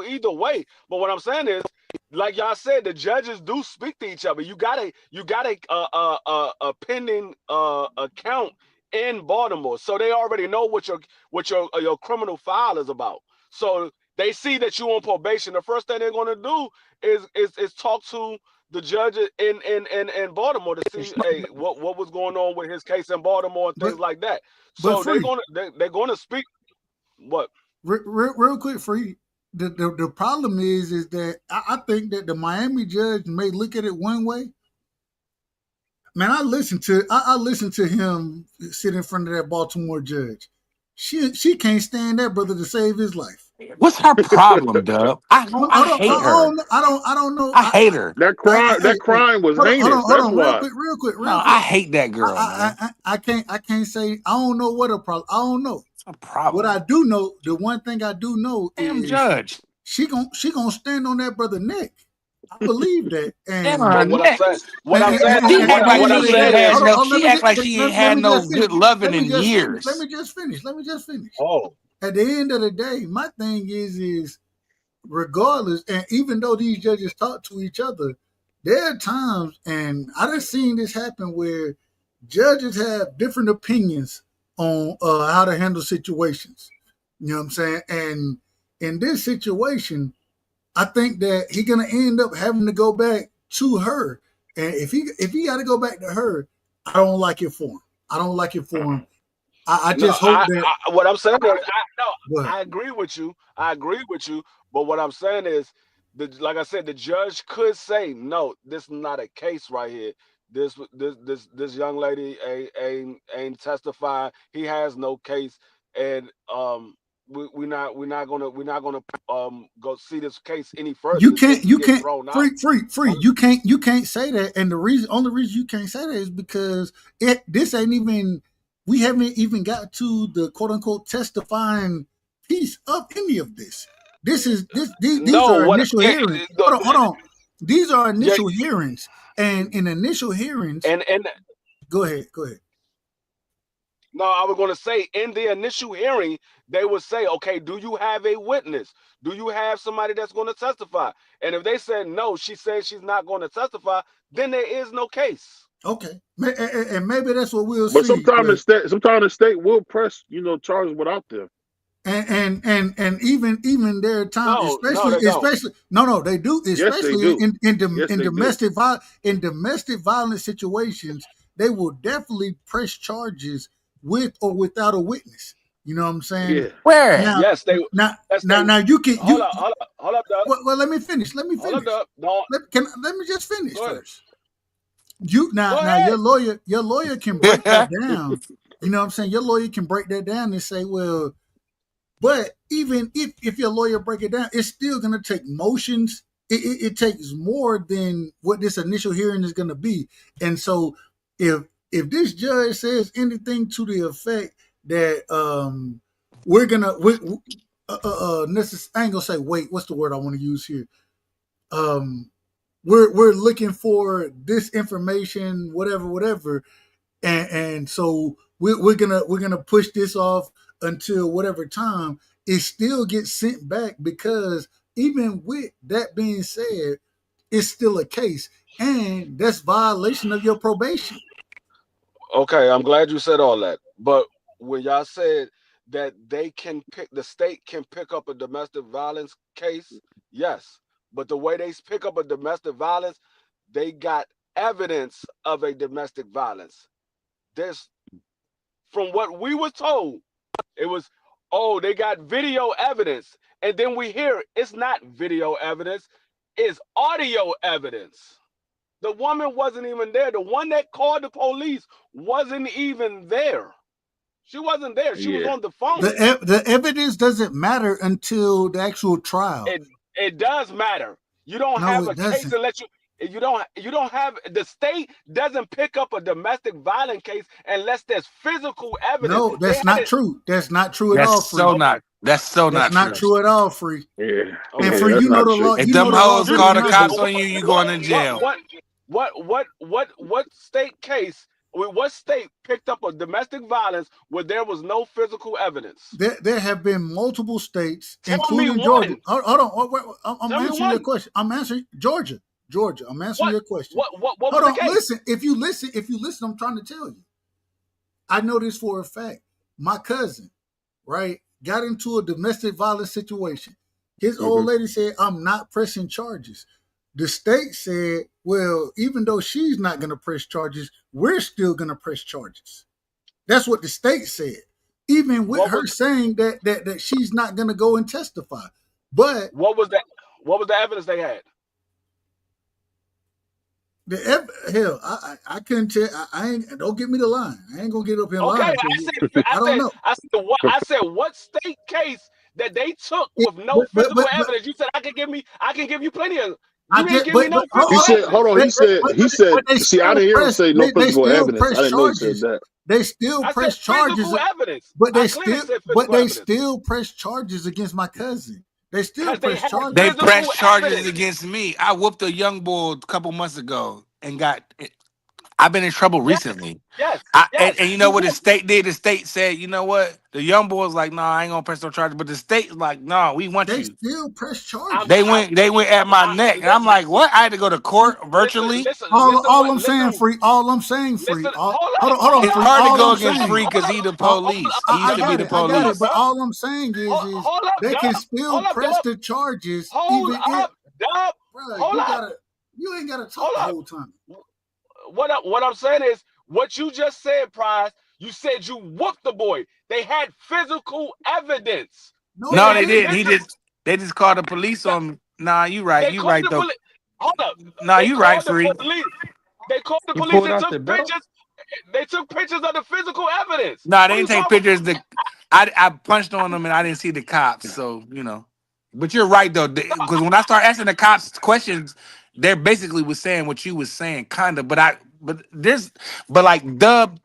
either way. But what I'm saying is, like y'all said, the judges do speak to each other. You got a pending account in Baltimore, so they already know what your criminal file is about. So they see that you on probation. The first thing they're going to do is talk to the judge in Baltimore to see, hey, what was going on with his case in Baltimore and things like that. So they're gonna speak. What? Real quick, Free. The problem is that I think that the Miami judge may look at it one way. Man, I listened to him sit in front of that Baltimore judge. She can't stand that brother to save his life. What's her problem, Dub? I hate her. I don't know. I hate her. That crime was heinous. Hold on, That's real quick. No, I hate that girl, man. I can't say. I don't know what her problem. I don't know. A problem. What I do know, the one thing I do know Damn is judge. She gonna stand on that brother neck. I believe that. And but what I'm saying, she act like she ain't had no good loving in years. years. Let me just finish. Oh. At the end of the day, my thing is regardless, and even though these judges talk to each other, there are times, and I done seen this happen where judges have different opinions on how to handle situations. You know what I'm saying? And in this situation, I think that he's gonna end up having to go back to her. And if he got to go back to her, I don't like it for him. I just hope that. What I'm saying is, I agree with you. But what I'm saying is, like I said, the judge could say, "No, this is not a case right here. This young lady ain't testifying. He has no case, and we're not gonna go see this case any further." You can't free. You can't say that. And the only reason you can't say that is because this ain't even. We haven't even got to the quote unquote testifying piece of any of this. These are initial hearings. Hold on. These are initial hearings, and in initial hearings, and go ahead. No, I was going to say in the initial hearing, they would say, "Okay, do you have a witness? Do you have somebody that's going to testify?" And if they said no, she said she's not going to testify, then there is no case. Okay, and maybe that's what we'll But see. sometimes But the state will press, charges without them. and even there are times, No, they don't. especially no, they do, Yes, they especially do. Yes, in they do. domestic violence situations, they will definitely press charges with or without a witness. You know what I'm saying? Yeah. Where? Now, Yes, they. now, Yes, they. now, you can Hold up, hold up, hold up, Doug. well, let me finish. Let me Hold up, finish. Doug. Don't. Let me just finish Go ahead. first. You Go now ahead. your lawyer can break that down. You know what I'm saying? Your lawyer can break that down and say, well, but even if your lawyer break it down, it's still going to take motions. It takes more than what this initial hearing is going to be. And so if this judge says anything to the effect that we're gonna I ain't gonna say wait. What's the word I want to use here? We're looking for this information, whatever, and so we're gonna push this off until whatever time. It still gets sent back because even with that being said, it's still a case, and that's violation of your probation. Okay, I'm glad you said all that. But when y'all said that the state can pick up a domestic violence case, yes. But the way they pick up a domestic violence, they got evidence of a domestic violence. There's, from what we were told, it was, oh, they got video evidence. And then we hear it's not video evidence, it's audio evidence. The woman wasn't even there. The one that called the police wasn't even there. She wasn't there. She was Yeah. on the phone. The evidence doesn't matter until the actual trial. It does matter. You don't No, have it a case doesn't. unless you don't have, the state doesn't pick up a domestic violence case unless there's physical evidence. No, that's not true. That's not true at all, That's Free. so not. That's so That's not not true. true at all, Free. Yeah. And Yeah, Free, that's you know not the true. law. If You know them the law hoes better call than the I cops do. on you, you going to jail. What state case? What state picked up a domestic violence where there was no physical evidence? There have been multiple states, Tell me including Georgia. one. Hold on. Wait, I'm Tell me answering your one. question. I'm answering Georgia. I'm answering What your question. what Hold was the on. case? Listen. If you listen, I'm trying to tell you. I know this for a fact. My cousin, right, got into a domestic violence situation. His old lady said, I'm not pressing charges. The state said, well, even though she's not going to press charges, we're still going to press charges. That's what the state said. Even with What her was saying that she's not going to go and testify. But what was the evidence they had? hell, I couldn't tell. I ain't. Don't get me the line. I ain't gonna get up here Okay, lying to you. I don't know. I said what state case that they took It, with no physical but evidence? You said I can give you plenty of. I You didn't did, give me no He physical said, evidence. hold on. He said, but they see, I still didn't hear him press. say no They physical still evidence. I press didn't know he said charges. that. They still I said press charges. physical evidence. But I clearly said physical they evidence still press charges against my cousin. They still because they press had They charges. physical pressed charges evidence. against me. I whooped a young boy a couple months ago and got. I've been in trouble Yes, recently. yes, And yes. you know You what the whooped. state did? The state said, you know what? The young boy was like, no, I ain't gonna press no charges. But the state's like, no, we want They you. still press I'm, They charges. I, went they went at my neck. And I'm listen, like, what? I had to go to court virtually. All I'm saying, free. All I'm saying, free. listen. Hold up, Hold on, hold It's free. up, hard to All go I'm against saying. Free because he the All, police. He used I to be got the it. I got it. police. But all I'm saying is hold up, they can Dub. still Hold up, press Dub. the charges, Hold even if, up, Dub. bro. Hold up, You ain't gotta talk hold the up. whole time. What I'm saying is what you just said, Prize. You said you whooped the boy. They had physical evidence. No, They No, they had they didn't. didn't. They just called the police on me. Nah, you right. They You called right the though. police. Hold up. Nah, They you right, called the Free. police. They called the He police pulled and out took the belt. pictures. They took pictures of the physical evidence. Nah, What they are you didn't take talking pictures. I punched on them and I didn't see the cops. So, you know. But you're right though. Because when I start asking the cops questions, they're basically was saying what you was saying, kind of. But like Dub,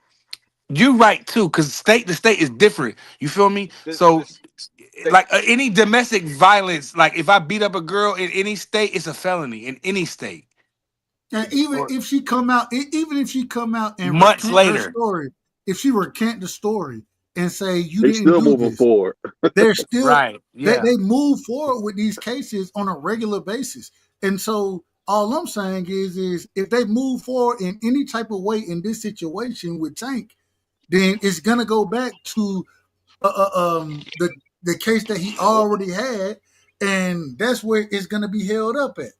you right too, because the state is different. You feel me? about? So They, like any domestic violence, like if I beat up a girl in any state, it's a felony in any state. And even Or if she come out, even if she come out and months recant her later. story, if she recant the story and say you They didn't still do moving this, forward. they're still Right. Yeah. they move forward with these cases on a regular basis. And so All I'm saying is if they move forward in any type of way in this situation with Tank, then it's gonna go back to the case that he already had, and that's where it's gonna be held up at.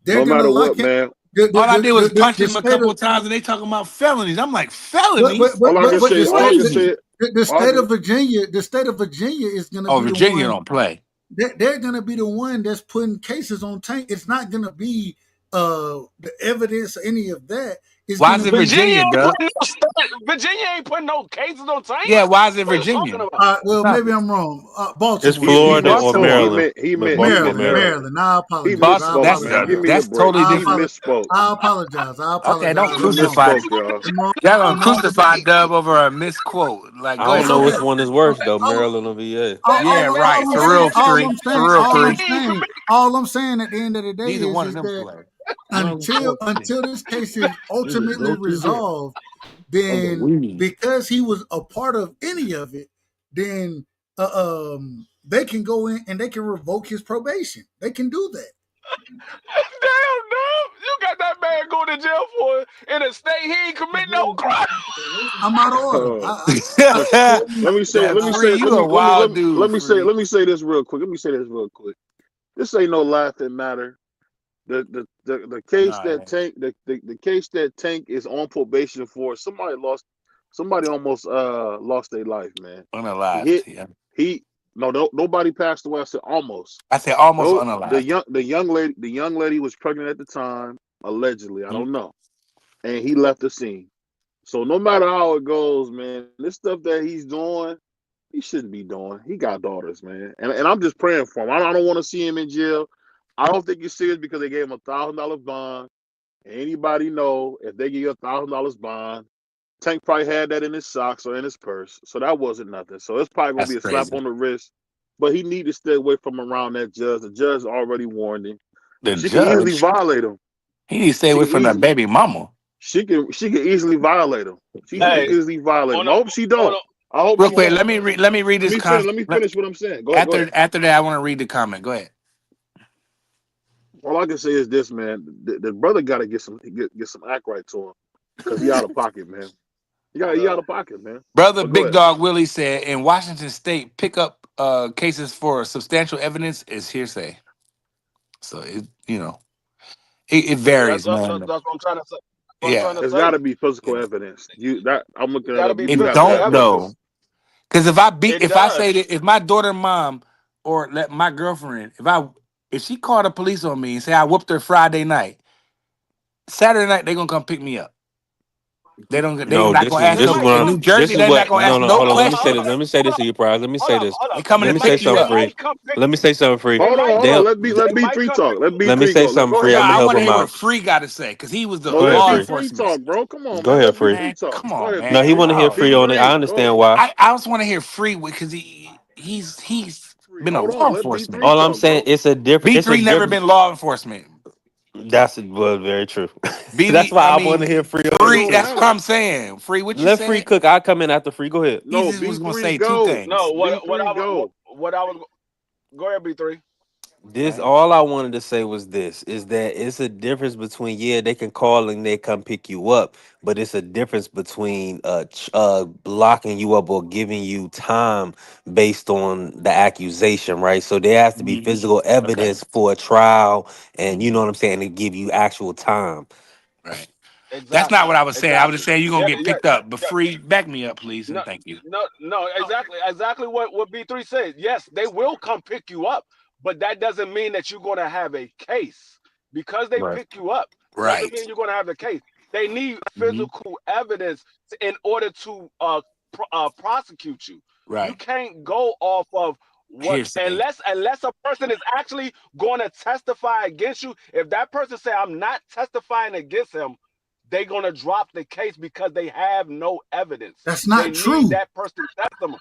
They're No gonna matter lock what, him. man. All I did was punch The him a state couple of of times, and they talking about felonies. I'm like, but felonies? All I can but say, all I can say, the all I state can, of Virginia, is gonna Oh, be the Virginia one. don't play. They're gonna be the one that's putting cases on Tank. It's not gonna be the evidence or any of that. It's Why is gonna it be Virginia, Doug? Virginia ain't putting no cases on Tank. Yeah, why is it What are you talking Virginia? about? well, maybe I'm wrong. It's Baltimore, he Florida meant or no. He Baltimore, Maryland. meant he But meant he Baltimore, meant Maryland, Maryland. Maryland. Maryland. I He apologize. I Boston. misspoke, That's man. apologize. Give me a that's break. totally He different. misspoke. I apologize. Okay, don't He I'm wrong. crucify. misspoke, y'all. I'm wrong. Y'all gonna I'm wrong. crucify Dub over a misquote. Like, I go don't It's ahead, know okay. which man. one is worse though, Maryland or VA. Yeah, right. For real, Scree. For real, Scree. All I'm saying at the end of the day Neither one of is them that play. until this case is ultimately resolved, then because he was a part of any of it, then they can go in and they can revoke his probation. They can do that. Damn, no. You got that man going to jail for in a state he ain't commit no crime. I'm out of order. Let me say, Yeah, Free, you a wild dude, Free. let me say this real quick. This ain't no laughing matter. The case Nah, that Tank the case that Tank is on probation for, somebody almost lost their life, man. unalived. Yeah, Nobody passed away. I said almost. I said almost No, unalived. the young lady was pregnant at the time, allegedly. I Mm-hmm. don't know. And he left the scene. So no matter how it goes, man, this stuff that he's doing, he shouldn't be doing. He got daughters, man. And I'm just praying for him. I don't want to see him in jail. I don't think it's serious because they gave him $1,000 bond. Anybody know if they give you $1,000 bond, Tank probably had that in his socks or in his purse. So that wasn't nothing. So it's probably gonna That's be a slap crazy. on the wrist. But he need to stay away from around that judge. The judge already warned him. The She can easily judge, violate him. he needs to stay She away can from the easily baby mama. she can easily violate him. She can Hey, easily violate him. on I a, hope she on don't. a, I hope Real she quick, don't. let me read Let this me finish. Let me finish what I'm saying. Go ahead. After that, I want to read the comment. Go ahead. All I can say is this, man. The brother got to get some act right to him, because he out of pocket, man. He out of pocket, man. Brother But go Big ahead. Dog Willie said in Washington State, pick up cases for substantial evidence is hearsay. So it varies, man. that's what I'm trying to say. What I'm trying Yeah, to It's got to say. be physical evidence. I'm It looking at got to it. be You it have to physical don't have though. witness. evidence. Because It if I does. say that if my daughter mom or let my girlfriend, if she called the police on me and say I whooped her Friday night, Saturday night they gonna come pick me up. They No, not this gonna is ask They this no is might what in come. New I'm. This Jersey. is They're not what. gonna No, ask no. no Hold on. Let me say this. questions. Let me say this to you, Prize. Let me say this. They coming They to Let me might say pick you something they up. free. might come pick Let me say something free. they might Hold on. They'll. Let they might B3 come talk. pick Let you up. Let me B3 say go. something Go free. No, ahead, I'm I gonna B. help want to him hear what out. Free got to say because he was the Go No, ahead, let law free. B3 enforcement. talk, bro. Come on, Go man. ahead, Let free. B3 Man, talk. come Go on, ahead, No, he man. want to B3. hear No. free on it. I B3, understand go. why. I just want to hear Free because he's been a Hold law on. Let enforcement. B3 All I'm talk, saying, bro. it's a different. It's a B3 never different. been law enforcement. That's very true. That's BD, why I I want to mean, hear free on It this Free. don't too. That's what matter. I'm saying. Free, what you Let free said? cook. I come in after free. Go ahead. He No, just was gonna B3 say two go. No, things. B3 go. what I was go ahead, B3. This all I wanted to say was this is that it's a difference between they can call and they come pick you up, but it's a difference between blocking you up or giving you time based on the accusation, right? So there has to be Mhm. physical Okay. evidence for a trial, and you know what I'm saying, to give you actual time. Right. That's not Exactly. what I was saying. I was just Exactly. saying you're gonna Yeah, get yeah, picked up. But yeah. Free, back me up, please, No, and thank you. no, exactly what B3 said. Yes, they will come pick you up, but that doesn't mean that you're going to have a case. Because they Right. pick you up doesn't Right. mean you're going to have the case. They need Mhm. physical evidence in order to prosecute you. You Right. can't go off of what Hearsay. unless a person is actually going to testify against you. If that person say I'm not testifying against him, they're gonna drop the case because they have no evidence. That's They not need true. that person's testimony.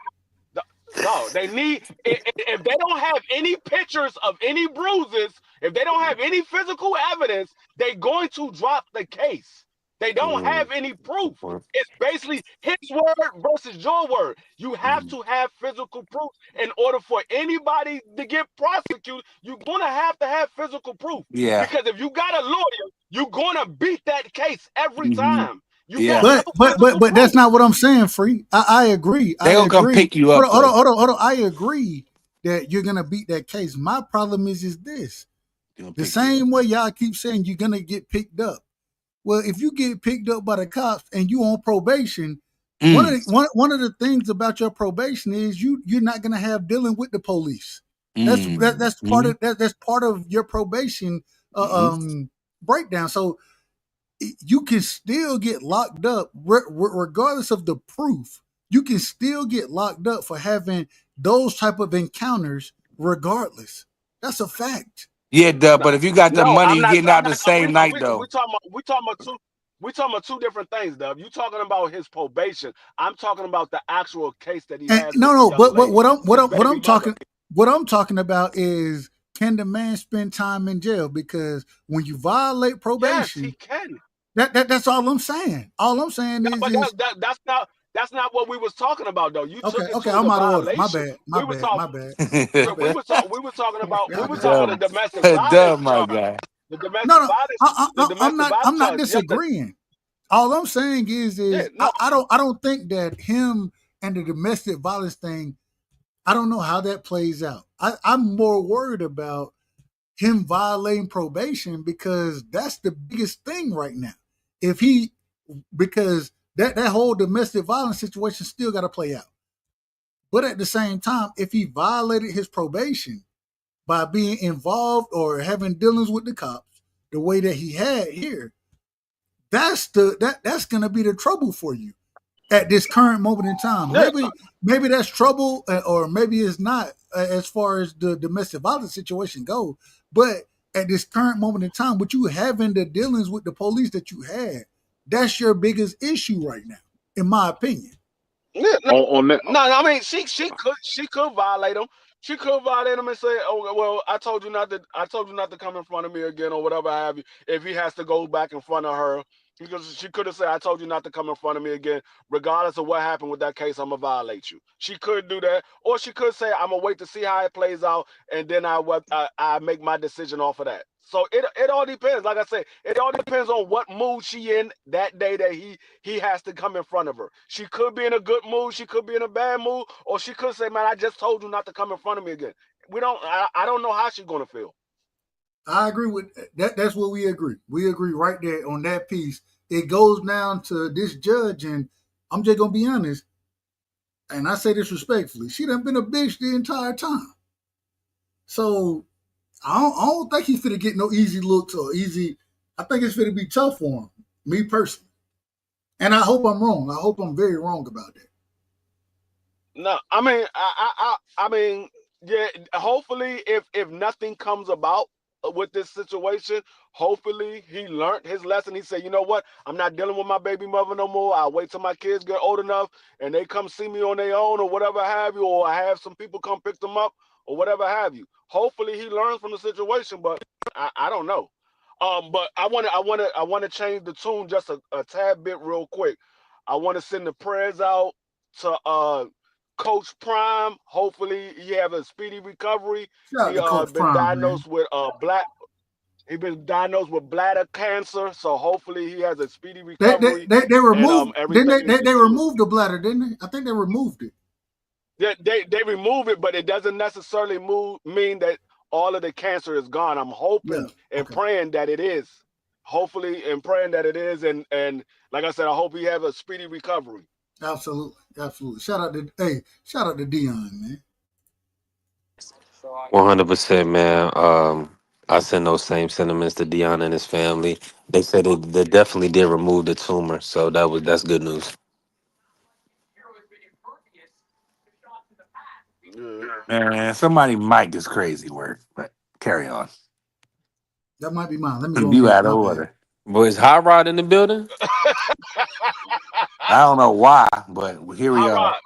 No, they need if they don't have any pictures of any bruises, if they don't have any physical evidence, they're going to drop the case. They don't have any proof. It's basically his word versus your word. You have to have physical proof in order for anybody to get prosecuted. You're gonna have to have physical proof Yeah. because if you got a lawyer, you're gonna beat that case every Mhm. time. You got Yeah. no physical But that's proof. not what I'm saying, Free. I agree. They I gonna come agree. pick you Hold up on, hold on, though. hold on, hold on. I agree that you're gonna beat that case. My problem is this: They gonna the pick you up. same way y'all keep saying you're gonna get picked up. Well, if you get picked up by the cops and you on probation, Mm. one of the things about your probation is you're not gonna have dealing with the police. Mm. That's part Mm. of that's part of your probation Mm. breakdown. So you can still get locked up regardless of the proof. You can still get locked up for having those type of encounters regardless. That's a fact. Yeah, Dub, but if you got the No, money, I'm you not. getting I'm out not. the same night though. We talking about two different things, Dub. You talking about his probation. I'm talking about the actual case that he And has with no, the no, young but lady, his baby mother. what I'm talking about is, can the man spend time in jail? Because when you violate Yes, he probation, can. that's all I'm saying. All I'm saying No, is but that's not what we was talking about though. You okay, took it okay, to I'm the out of order. My violation. bad, my We was bad, talking. my bad, We, my we bad. was talk, we was talking about we Y'all was got talking it. about the domestic violence Dub, my charge. guy. The domestic No, no, violence. The domestic I'm violence not charge. Yes, disagreeing. All I'm saying yeah, is no, I don't think that him and the domestic violence thing, I don't know how that plays out. I'm more worried about him violating probation because that's the biggest thing right now. If he because that whole domestic violence situation still got to play out. But at the same time, if he violated his probation by being involved or having dealings with the cops the way that he had here, that's gonna be the trouble for you at this current moment in time. yeah. Maybe that's trouble, or maybe it's not as far as the domestic violence situation go. But at this current moment in time, with you having the dealings with the police that you had, that's your biggest issue right now, in my opinion. Yeah, no, On that, no, I mean she could violate him. She could violate him and say, "Oh well, I told you not to come in front of me again or whatever have you." If he has to go back in front of her, because she could have said, "I told you not to come in front of me again." Regardless of what happened with that case, I'm gonna violate you. She could do that, or she could say, "I'm gonna wait to see how it plays out, and then I make my decision off of that." So it all depends. Like I said, it all depends on what mood she in that day that he has to come in front of her. She could be in a good mood, she could be in a bad mood, or she could say, "Man, I just told you not to come in front of me again." I don't know how she's gonna feel. I agree with that. That's what we agree. We agree right there on that piece. It goes down to this judge, and I'm just gonna be honest, and I say this respectfully. She done been a bitch the entire time. So I don't think he's finna get no easy looks or easy. I think it's finna be tough for him, me personally. And I hope I'm wrong. I hope I'm very wrong about that. No, I mean, I mean, yeah. Hopefully, if nothing comes about with this situation, hopefully he learned his lesson. He said, "You know what? I'm not dealing with my baby mother no more. I'll wait till my kids get old enough and they come see me on their own or whatever have you, or I have some people come pick them up or whatever have you." Hopefully, he learns from the situation, but I don't know. But I want to change the tune just a tad bit real quick. I want to send the prayers out to Coach Prime. Hopefully he have a speedy recovery. Shout out He to Coach been Prime, man. diagnosed with black. He been diagnosed with bladder cancer. So hopefully he has a speedy recovery They and removed everything is they smooth. removed the bladder, didn't they? I think they removed it. They remove it, but it doesn't necessarily mean that all of the cancer is gone. I'm Yeah. hoping and Okay. praying that it is. Hopefully and praying that it is, and like I said, I hope he have a speedy recovery. Absolutely. Absolutely. Shout out to Dion, man. 100%, man. I send those same sentiments to Dion and his family. They said they definitely did remove the tumor, so that's good news. Yeah. Man, somebody mic is crazy work, but carry on. That might be mine. Let me go on You mute. out of My bad. order. Boys, Hot Rod in the building? I don't know why, but here we All are. right.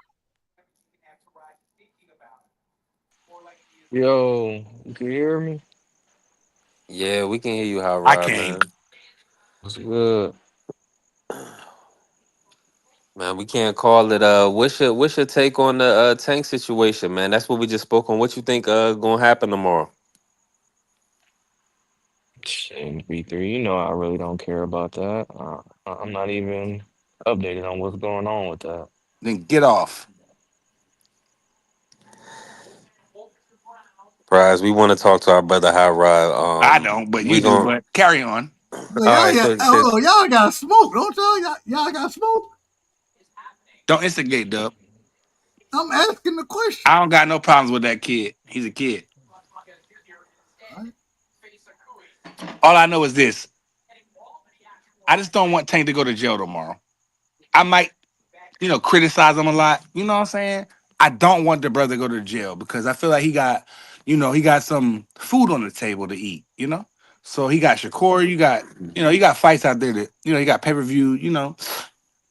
Yo, you can hear me? Yeah, we can hear you, Hot I Rod, can't. man. What's good? Man, we can't call it. What's your take on the Tank situation, man? That's what we just spoke on. What you think gonna happen tomorrow? In B3, you know, I really don't care about that. I'm not even updated on what's going on with that. Then get off. Prize, we want to talk to our brother High Rod. I don't, but you We do. gon' But carry on. But all y'all right. got So hold since on, y'all got smoke, don't y'all? Y'all got smoke. Don't instigate, Dub. I'm asking the question. I don't got no problems with that kid. He's a kid. Right? All I know is this: I just don't want Tank to go to jail tomorrow. I might, criticize him a lot. You know what I'm saying? I don't want the brother to go to jail because I feel like he got some food on the table to eat. So he got Shakur. You got fights out there that he got pay per view.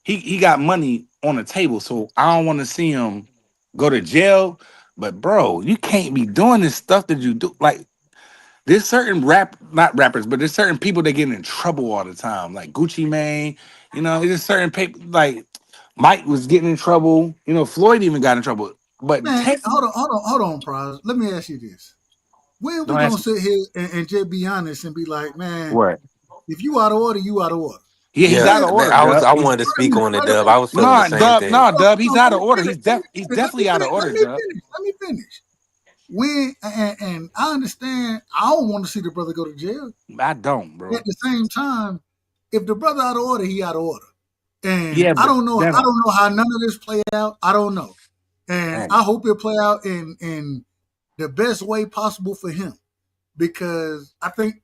He got money on the table. So I don't want to see him go to jail. But bro, you can't be doing this stuff that you do. Like there's certain not rappers, but there's certain people that get in trouble all the time, like Gucci Mane. There's certain people like Mike was getting in trouble. Floyd even got in trouble. But Man, Tank, hold on, Prize. Let me ask you this. When we don't gonna ask me sit here and just be honest and be like, man, what. if you out of order, you out of order. Yeah, he's yeah, out When of order, I Dub. wanted to speak on it, brother, Dub. I was feeling the No, same Dub, thing. no, Dub. He's no, out let of me order. finish. He's Let me definitely out of finish. Let order, me Dub. finish. Let me finish. When and I understand, I don't want to see the brother go to jail. I don't, At bro. the same time, if the brother out of order, he out of order. And Yeah, I but don't know. that I don't. don't know how none of this play out. I don't know. And Hey, I hope it play out in the best way possible for him because I think,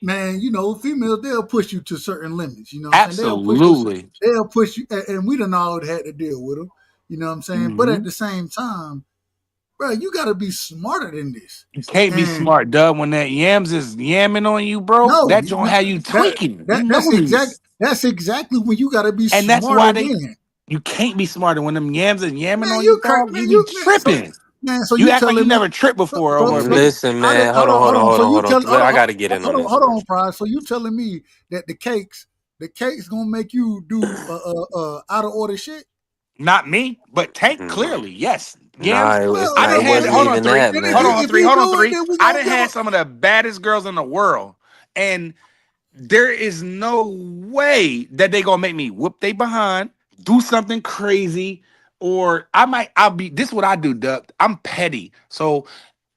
man, females they'll push you to certain limits. You know what I'm saying? absolutely. They'll push you, and we done all had to deal with them. You know what I'm saying? But Hmm. at the same time, bro, you got to be smarter than this. You can't be And smart, Dub. When that yams is yamming on you, bro, no, that don't have you that tweaking. You that know that's exact. this. That's exactly when you got to be And that's smarter why than. you can't be smarter when them yams are yamming Man, on you, you crazy, dog. man. You be tripping. So You you act like you telling me, never tripped before or so whatever. Listen, I did, man. Hold on, hold on, hold so on, you hold on. I got to get in on this, hold bro. on, Prize. So you telling me that the cakes gonna make you do out of order shit? Not me, but Tank Mm. clearly, yes. Nah, Yams. it's Well, I not. didn't It have wasn't hold on even three. that, then Hold on man. if three. he Hold on do it, three. then we I gonna didn't give have a some of the baddest girls in the world. And there is no way that they gonna make me whoop they behind, do something crazy, or I'll be this is what I do, Duck. I'm petty. So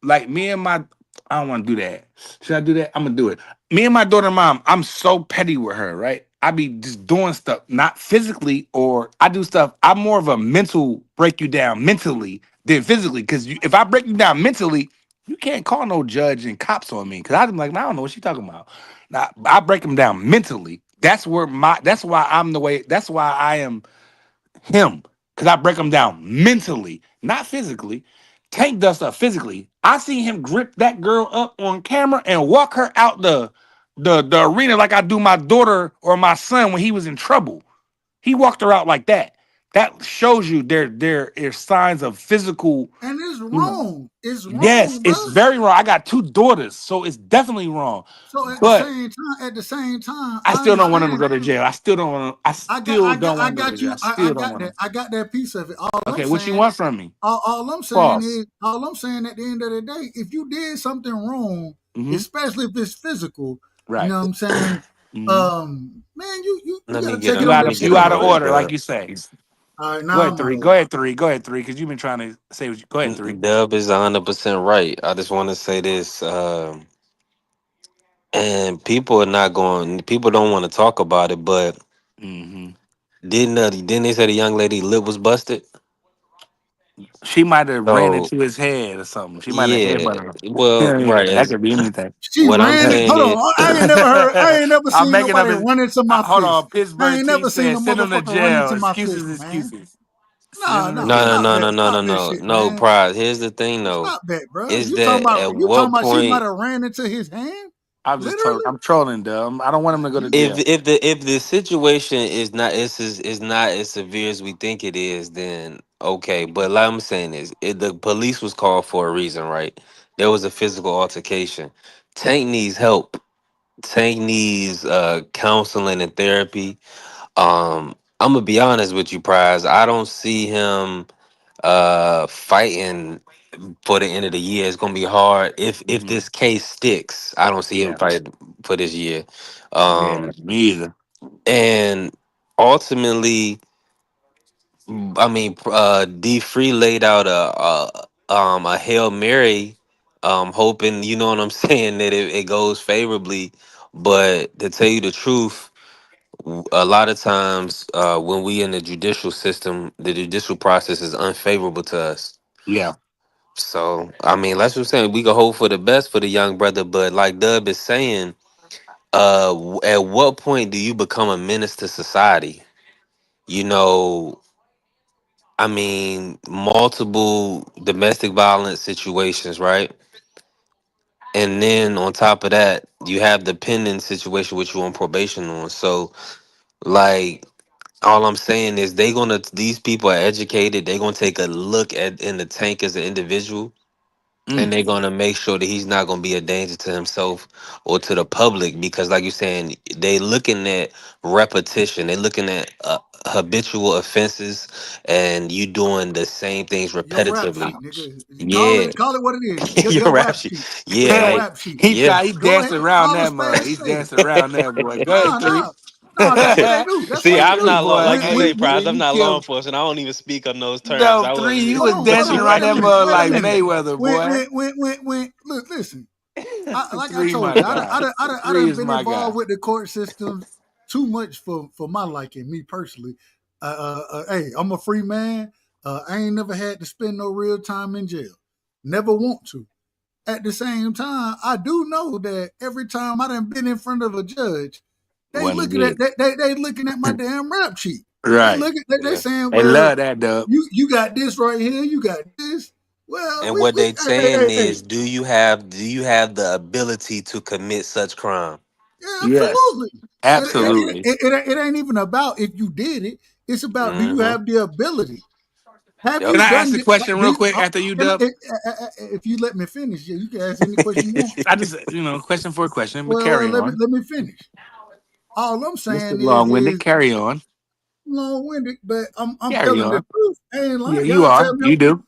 like me and my I don't want to do that. Should I do that? I'm gonna do it. Me and my daughter mom, I'm so petty with her, right? I be just doing stuff, not physically, or I do stuff. I'm more of a mental break you down mentally than physically. Because if I break you down mentally, you can't call no judge and cops on me. Because I'm like, I don't know what she talking about. Now I break them down mentally. That's why I'm the way. That's why I am him because I break him down mentally, not physically. Tank does stuff physically. I see him grip that girl up on camera and walk her out the arena like I do my daughter or my son when he was in trouble. He walked her out like that. That shows you there is signs of physical. and it's You know, wrong. It's yes, wrong, bro. it's very wrong. I got two daughters, so it's definitely wrong. So But at the same time, I I still don't want him to understand. go to jail. I still don't want. I still don't I want him to go to got jail. I you. still don't Got want that. him. I got that piece of it. Okay, what you want from me? False. All I'm saying at the end of the day, if you did something wrong, Hmm. especially if it's physical, you Right. know what I'm saying? Hmm. Man, you Let got me to get take it You on. on Let out the me of get you chin, in out of on bro. this, order, like Dub. you say. All right, Go now ahead, I'm out three. of Go order. ahead, three. Go ahead, three. Because you've been trying to say what you. Go ahead, three. Dub is 100% right. I just want to say this, and people are not going. People don't want to talk about it, but Hmm. didn't they say the young lady lip was busted? She might have ran So into his head or something. She might have yeah, headbutted him. well, right. Yeah, that As could be anything. She what I'm ran it. saying Hold is, on. I ain't never I'm seen making up nobody his. run into my Hold fist. on. I Pittsburgh ain't T never seen said, a "Send him to motherfucker run jail." into my fist, Excuses, man. excuses. Send Nah, him to nah, no, no, jail. stop no, that. no, no, Stop no, that no, shit, no. man. Prize. Here's the thing, though, Stop that, bro. is that at what She might point? have ran into his hand? I'm just trolling. Literally? I'm trolling, dumb. I don't want him to go to jail. If the situation is not as severe as we think it is, then okay. But like I'm saying is, the police was called for a reason, right? There was a physical altercation. Tank needs help. Tank needs counseling and therapy. I'm gonna be honest with you, Prize. I don't see him fighting for the end of the year. It's gonna be hard if Mhm. this case sticks. I don't see him Yeah. fighting for this year. Yeah. Me either. And ultimately, I mean, D Free laid out a Hail Mary, hoping, you know what I'm saying, that it goes favorably. But to tell you the truth, a lot of times when we in the judicial system, the judicial process is unfavorable to us. Yeah. So I mean, that's what I'm saying. We can hope for the best for the young brother, but like Dub is saying, at what point do you become a menace to society? You know, I mean, multiple domestic violence situations, right? And then on top of that, you have the pending situation which you're on probation on. So, like, all I'm saying is these people are educated. They're gonna take a look at in the Tank as an individual, and Mm. they're gonna make sure that he's not gonna be a danger to himself or to the public. Because, like you're saying, they looking at repetition. They're looking at habitual offenses, and you doing the same things Your rap repetitively. sheet, nigga. Yeah, Call it what it is. your Your rap rap shit. sheet. Yeah, Your like rap sheet. yeah. He Go ahead. dancing around Call a that spade mug. a He's spade. dancing around that boy. Go ahead, Nah, three. nah. No, that's what they do. That's See, what they I'm not do. law, Boy, like When you when say, hey, Prize. hey, I'm you not law killed. enforcement. I don't even speak on those terms. No, I three. wasn't You even was hold dancing on, around wait a that minute, mug wait a like minute. Mayweather, boy. Look, listen. Like I Three, told my you, guy. I Three done is been my guy. involved with the court system too much for my liking, me personally. Hey, I'm a free man. I ain't never had to spend no real time in jail. Never want to. At the same time, I do know that every time I done been in front of a judge, Wasn't good. they looking at my damn rap sheet. Right. They saying, They well, love that, dub. you got this right here, you got this. Well, And what they saying hey, is, do you have the ability to commit such crime? yeah, Yes. absolutely. Absolutely. It ain't even about if you did it. It's about do you Hmm. have the ability? Have Yep. Can you I ask done a it? question real quick after you, Can Dub? if you let me finish, yeah, you can ask any question you want. I just, question for a question, but Well, carry on. let me finish. All I'm Mr. saying Long-winded, is carry on. long winded, but I'm Carry telling the on. truth. I ain't Yeah, lying. you Y'all are. tell me. You do.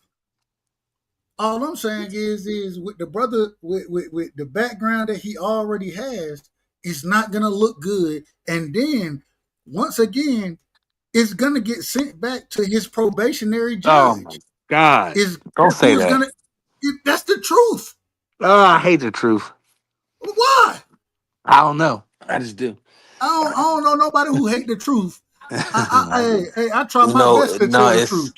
All I'm saying is with the brother with the background that he already has, it's not gonna look good. And then once again, it's gonna get sent back to his probationary Oh my judge. God. Is Don't say who's that. gonna? That's the truth. Oh, I hate the truth. Why? I don't know. I just do. I don't know nobody who hate the truth. I do. I try my No, best to no, tell the it's truth.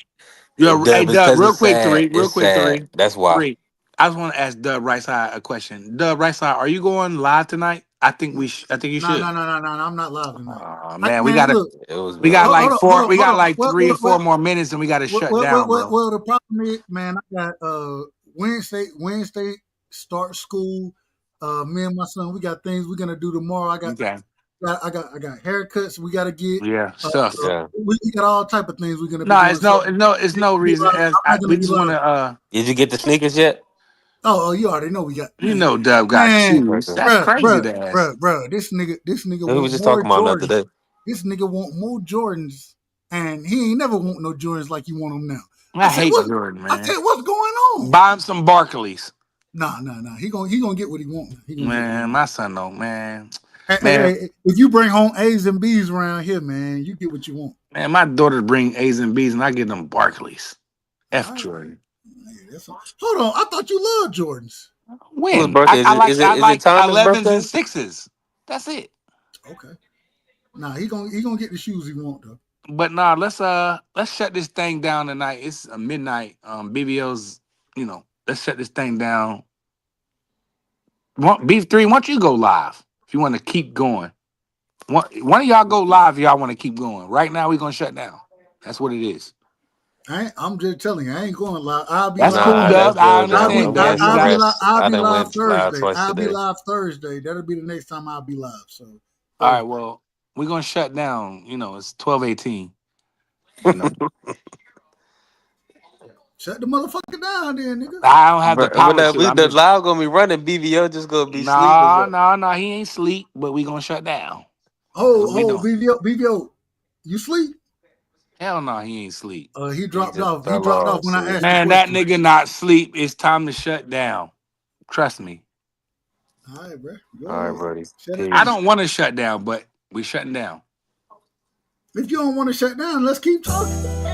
Yo, hey Dub. It's Dub, because real it's quick, sad. three. Real It's quick, sad. three. That's why. Three. I just want to ask Dub Right Side a question. Dub Right Side, are you going live tonight? I think I think you No, should. no, no, no, no. I'm not live tonight. Man, we Man, got look. It was we got good. like four. We Hold got on. like 3 or 4 more minutes, and we got to shut down, bro. The problem is, man, I got Wednesday start school. Me and my son, we got things we're gonna do tomorrow. Okay. I got haircuts we gotta get. Yeah, Uh, stuff. Yeah. we got all type of things we're gonna be No, doing. it's So it's no reason. As I'm not we gonna be just want live. to. Did you get the sneakers yet? You already know we got Dub got shoes. Okay. That's crazy to ask. This nigga We was want just more talking about them the Jordans. other day. This nigga want more Jordans, and he ain't never want no Jordans like you want them now. I hate Jordan, I man. said, what's going on? Buy him some Barclays. Nah. He gonna get what he want. He gonna get what he Man, want. my son don't, man. Man, Hey, if you bring home A's and B's around here, man, you get what you want. man, my daughters bring A's and B's and I give them Barclays. All F right. Jordan. Hold on. I thought you loved Jordans. Whose When? birthday I is it like Thomas' 11s and birthday? 6s. That's it. Okay. Nah, he gonna get the shoes he want though. But nah, let's shut this thing down tonight. It's midnight. BBO's, let's shut this thing down. Beef 3, why don't you go live if you want to keep going? One of y'all go live if y'all want to keep going. Right now, we're going to shut down. That's what it is. I'm just telling you, I ain't going live. I'll be That's live. cool, Nah, Dub. that's I good, Dub. understand, I'm Dub. getting You some got rest. I'll I be done live went live Thursday. twice I'll be today. live Thursday. That'll be the next time I'll be live. So all right, Thursday. well, we're going to shut down. It's 12:18. You know. Shut the motherfucker down, then, nigga. I don't have the But power to. I'm the just loud gonna be running. BVO just gonna be sleep or nah, what? nah, nah. He ain't sleep, but we gonna shut down. That's what we Oh, doing. BVO, you sleep? Hell no, he ain't sleep. He He dropped just off. He fell dropped off off. when I See, asked the Man, that question. nigga not sleep. It's time to shut down. Trust me. All right, bro. Go all right, ahead. buddy. Shut it I down. Peace. don't want to shut down, but we shutting down. If you don't want to shut down, let's keep talking.